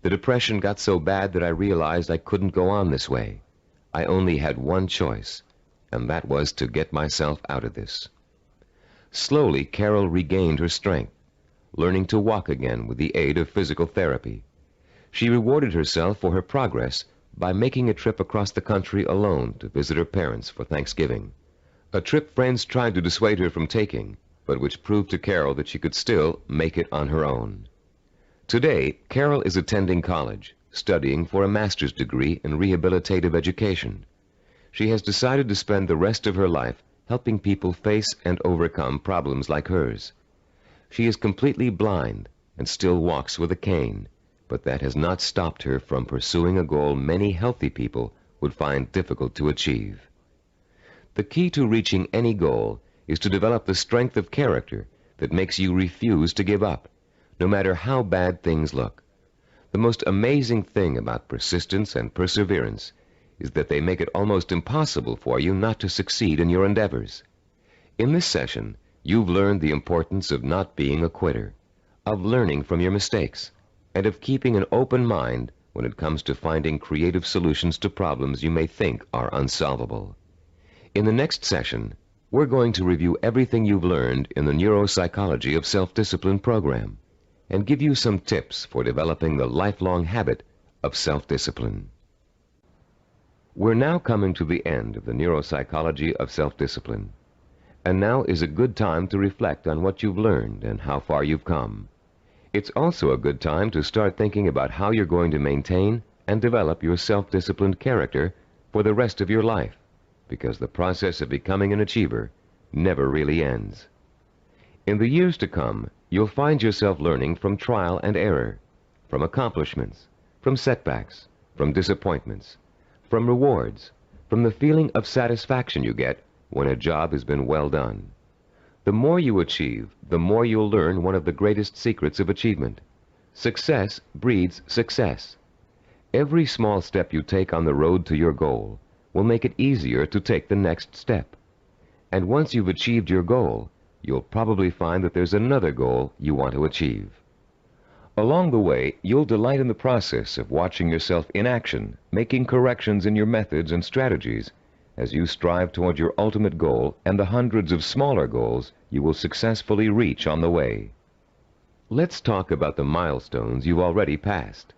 The depression got so bad that I realized I couldn't go on this way. I only had one choice, and that was to get myself out of this. Slowly, Carol regained her strength, learning to walk again with the aid of physical therapy. She rewarded herself for her progress by making a trip across the country alone to visit her parents for Thanksgiving, a trip friends tried to dissuade her from taking, but which proved to Carol that she could still make it on her own. Today, Carol is attending college, studying for a master's degree in rehabilitative education. She has decided to spend the rest of her life helping people face and overcome problems like hers. She is completely blind and still walks with a cane, but that has not stopped her from pursuing a goal many healthy people would find difficult to achieve. The key to reaching any goal is to develop the strength of character that makes you refuse to give up, no matter how bad things look. The most amazing thing about persistence and perseverance is that they make it almost impossible for you not to succeed in your endeavors. In this session, you've learned the importance of not being a quitter, of learning from your mistakes, and of keeping an open mind when it comes to finding creative solutions to problems you may think are unsolvable. In the next session, we're going to review everything you've learned in the Neuropsychology of Self-Discipline program and give you some tips for developing the lifelong habit of self-discipline. We're now coming to the end of the Neuropsychology of Self-Discipline, and now is a good time to reflect on what you've learned and how far you've come. It's also a good time to start thinking about how you're going to maintain and develop your self-disciplined character for the rest of your life, because the process of becoming an achiever never really ends. In the years to come, you'll find yourself learning from trial and error, from accomplishments, from setbacks, from disappointments, from rewards, from the feeling of satisfaction you get when a job has been well done. The more you achieve, the more you'll learn one of the greatest secrets of achievement. Success breeds success. Every small step you take on the road to your goal will make it easier to take the next step. And once you've achieved your goal, you'll probably find that there's another goal you want to achieve. Along the way, you'll delight in the process of watching yourself in action, making corrections in your methods and strategies as you strive toward your ultimate goal and the hundreds of smaller goals you will successfully reach on the way. Let's talk about the milestones you've already passed.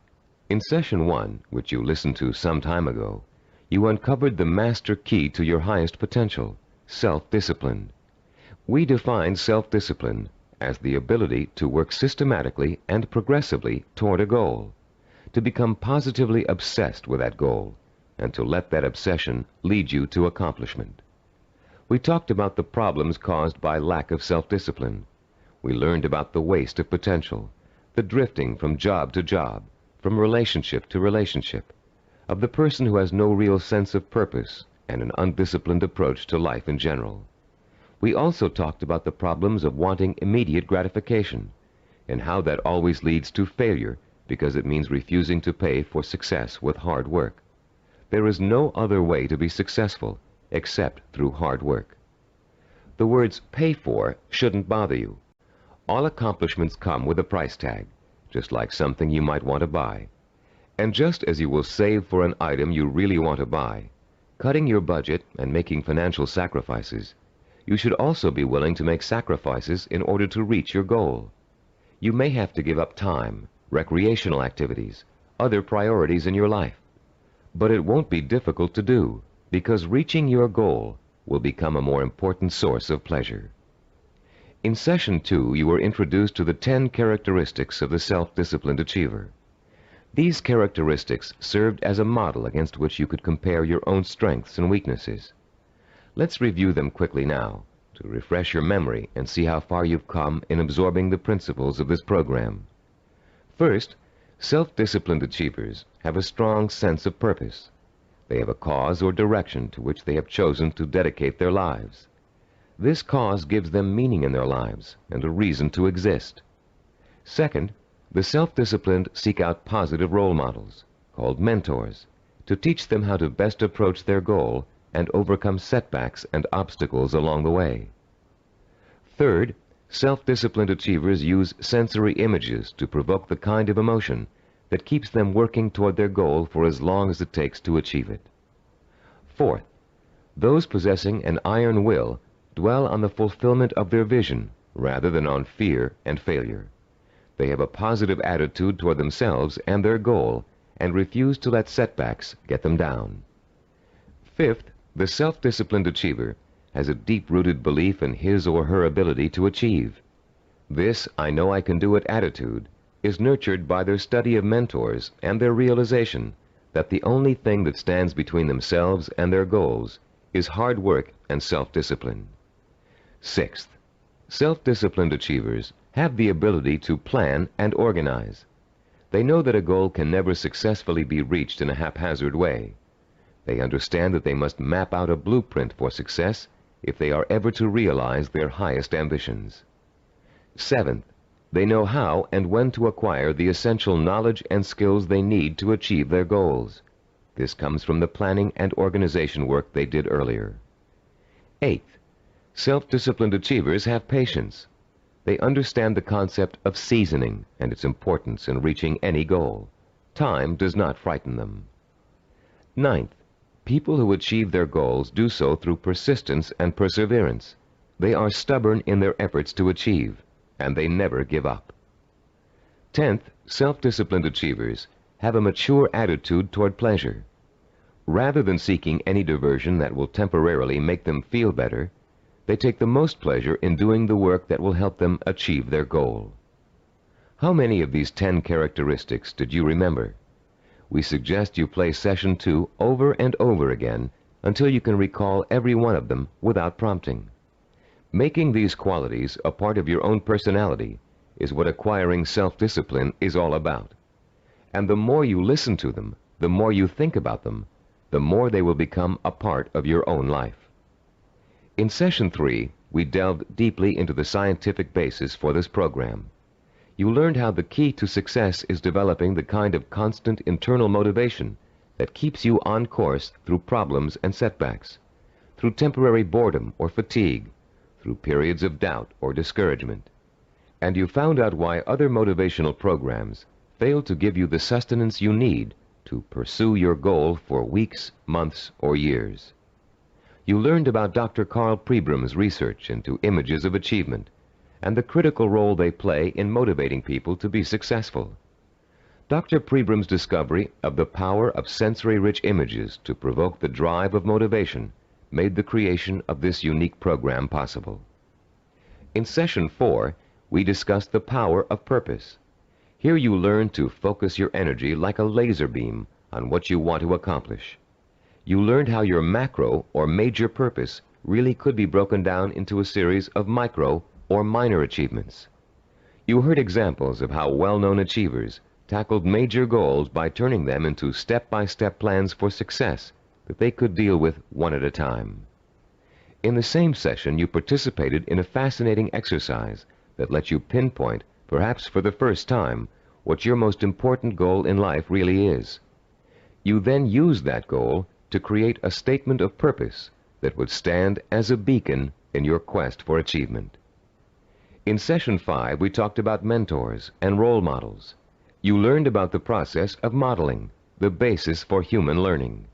In Session 1, which you listened to some time ago, you uncovered the master key to your highest potential, self-discipline. We define self-discipline as the ability to work systematically and progressively toward a goal, to become positively obsessed with that goal, and to let that obsession lead you to accomplishment. We talked about the problems caused by lack of self-discipline. We learned about the waste of potential, the drifting from job to job, from relationship to relationship, of the person who has no real sense of purpose and an undisciplined approach to life in general. We also talked about the problems of wanting immediate gratification and how that always leads to failure because it means refusing to pay for success with hard work. There is no other way to be successful except through hard work. The words pay for shouldn't bother you. All accomplishments come with a price tag, just like something you might want to buy. And just as you will save for an item you really want to buy, cutting your budget and making financial sacrifices, you should also be willing to make sacrifices in order to reach your goal. You may have to give up time, recreational activities, other priorities in your life. But it won't be difficult to do, because reaching your goal will become a more important source of pleasure. In Session 2, you were introduced to the 10 characteristics of the self-disciplined achiever. These characteristics served as a model against which you could compare your own strengths and weaknesses. Let's review them quickly now to refresh your memory and see how far you've come in absorbing the principles of this program. First, self-disciplined achievers have a strong sense of purpose. They have a cause or direction to which they have chosen to dedicate their lives. This cause gives them meaning in their lives and a reason to exist. Second, the self-disciplined seek out positive role models, called mentors, to teach them how to best approach their goal and overcome setbacks and obstacles along the way. Third, self-disciplined achievers use sensory images to provoke the kind of emotion that keeps them working toward their goal for as long as it takes to achieve it. Fourth, those possessing an iron will dwell on the fulfillment of their vision rather than on fear and failure. They have a positive attitude toward themselves and their goal and refuse to let setbacks get them down. Fifth, the self-disciplined achiever has a deep-rooted belief in his or her ability to achieve. This "I know I can do it" attitude is nurtured by their study of mentors and their realization that the only thing that stands between themselves and their goals is hard work and self-discipline. Sixth, self-disciplined achievers have the ability to plan and organize. They know that a goal can never successfully be reached in a haphazard way. They understand that they must map out a blueprint for success if they are ever to realize their highest ambitions. Seventh, they know how and when to acquire the essential knowledge and skills they need to achieve their goals. This comes from the planning and organization work they did earlier. Eighth, self-disciplined achievers have patience. They understand the concept of seasoning and its importance in reaching any goal. Time does not frighten them. Ninth, people who achieve their goals do so through persistence and perseverance. They are stubborn in their efforts to achieve, and they never give up. 10th, self-disciplined achievers have a mature attitude toward pleasure. Rather than seeking any diversion that will temporarily make them feel better, they take the most pleasure in doing the work that will help them achieve their goal. How many of these 10 characteristics did you remember? We suggest you play Session 2 over and over again until you can recall every one of them without prompting. Making these qualities a part of your own personality is what acquiring self-discipline is all about. And the more you listen to them, the more you think about them, the more they will become a part of your own life. In Session 3, we delved deeply into the scientific basis for this program. You learned how the key to success is developing the kind of constant internal motivation that keeps you on course through problems and setbacks, through temporary boredom or fatigue, through periods of doubt or discouragement. And you found out why other motivational programs fail to give you the sustenance you need to pursue your goal for weeks, months, or years. You learned about Dr. Carl Pribram's research into images of achievement and the critical role they play in motivating people to be successful. Dr. Pribram's discovery of the power of sensory-rich images to provoke the drive of motivation made the creation of this unique program possible. In Session 4, we discussed the power of purpose. Here you learn to focus your energy like a laser beam on what you want to accomplish. You learned how your macro or major purpose really could be broken down into a series of micro or minor achievements. You heard examples of how well-known achievers tackled major goals by turning them into step-by-step plans for success that they could deal with one at a time. In the same session, you participated in a fascinating exercise that lets you pinpoint, perhaps for the first time, what your most important goal in life really is. You then used that goal to create a statement of purpose that would stand as a beacon in your quest for achievement. In Session 5, we talked about mentors and role models. You learned about the process of modeling, the basis for human learning.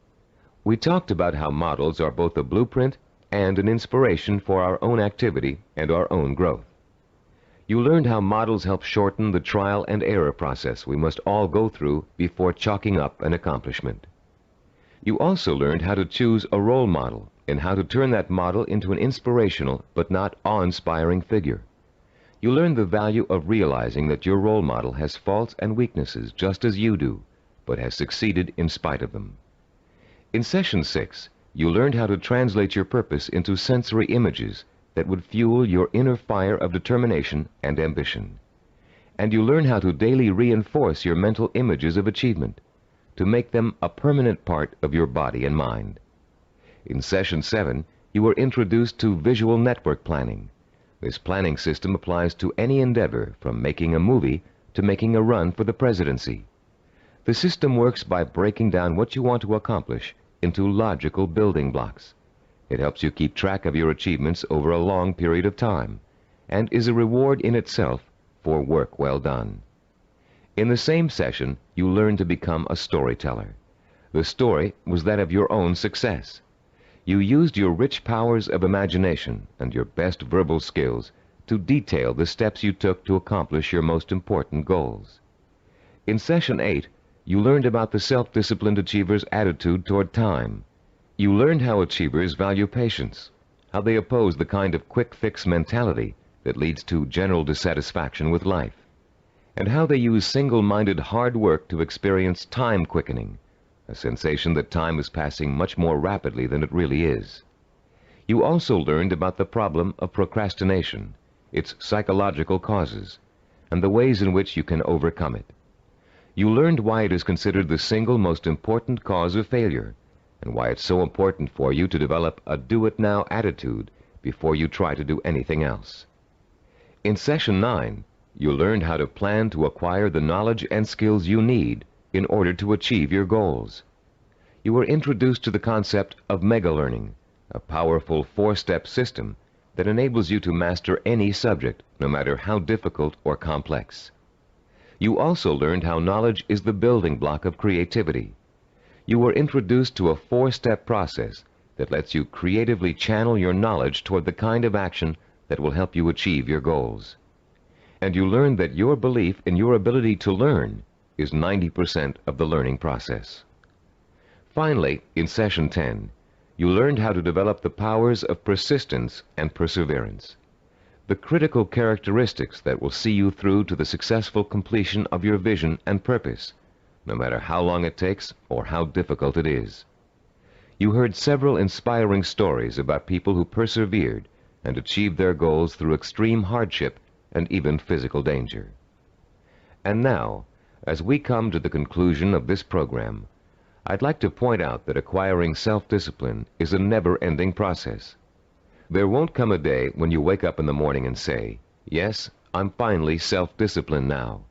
We talked about how models are both a blueprint and an inspiration for our own activity and our own growth. You learned how models help shorten the trial and error process we must all go through before chalking up an accomplishment. You also learned how to choose a role model and how to turn that model into an inspirational but not awe-inspiring figure. You learned the value of realizing that your role model has faults and weaknesses just as you do, but has succeeded in spite of them. In Session 6, you learned how to translate your purpose into sensory images that would fuel your inner fire of determination and ambition. And you learned how to daily reinforce your mental images of achievement, to make them a permanent part of your body and mind. In Session 7, you were introduced to visual network planning. This planning system applies to any endeavor, from making a movie to making a run for the presidency. The system works by breaking down what you want to accomplish into logical building blocks. It helps you keep track of your achievements over a long period of time, and is a reward in itself for work well done. In the same session, you learned to become a storyteller. The story was that of your own success. You used your rich powers of imagination and your best verbal skills to detail the steps you took to accomplish your most important goals. In Session 8, you learned about the self-disciplined achiever's attitude toward time. You learned how achievers value patience, how they oppose the kind of quick-fix mentality that leads to general dissatisfaction with life, and how they use single-minded hard work to experience time quickening, a sensation that time is passing much more rapidly than it really is. You also learned about the problem of procrastination, its psychological causes, and the ways in which you can overcome it. You learned why it is considered the single most important cause of failure, and why it's so important for you to develop a do-it-now attitude before you try to do anything else. In Session 9, you learned how to plan to acquire the knowledge and skills you need in order to achieve your goals. You were introduced to the concept of mega-learning, a powerful 4-step system that enables you to master any subject, no matter how difficult or complex. You also learned how knowledge is the building block of creativity. You were introduced to a 4-step process that lets you creatively channel your knowledge toward the kind of action that will help you achieve your goals. And you learned that your belief in your ability to learn is 90% of the learning process. Finally, in Session 10, you learned how to develop the powers of persistence and perseverance, the critical characteristics that will see you through to the successful completion of your vision and purpose, no matter how long it takes or how difficult it is. You heard several inspiring stories about people who persevered and achieved their goals through extreme hardship and even physical danger. And now, as we come to the conclusion of this program, I'd like to point out that acquiring self-discipline is a never-ending process. There won't come a day when you wake up in the morning and say, "Yes, I'm finally self-disciplined now.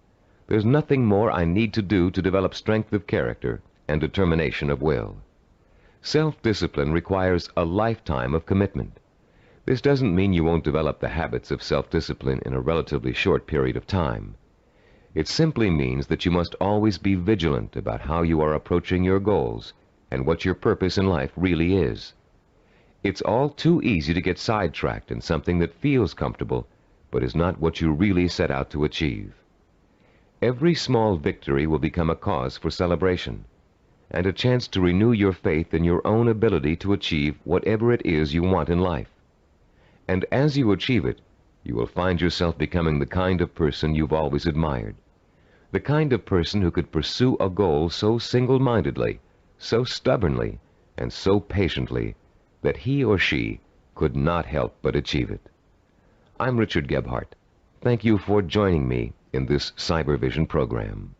There's nothing more I need to do to develop strength of character and determination of will." Self-discipline requires a lifetime of commitment. This doesn't mean you won't develop the habits of self-discipline in a relatively short period of time. It simply means that you must always be vigilant about how you are approaching your goals and what your purpose in life really is. It's all too easy to get sidetracked in something that feels comfortable, but is not what you really set out to achieve. Every small victory will become a cause for celebration, and a chance to renew your faith in your own ability to achieve whatever it is you want in life. And as you achieve it, you will find yourself becoming the kind of person you've always admired, the kind of person who could pursue a goal so single-mindedly, so stubbornly, and so patiently that he or she could not help but achieve it. I'm Richard Gebhardt. Thank you for joining me in this Cybervision program.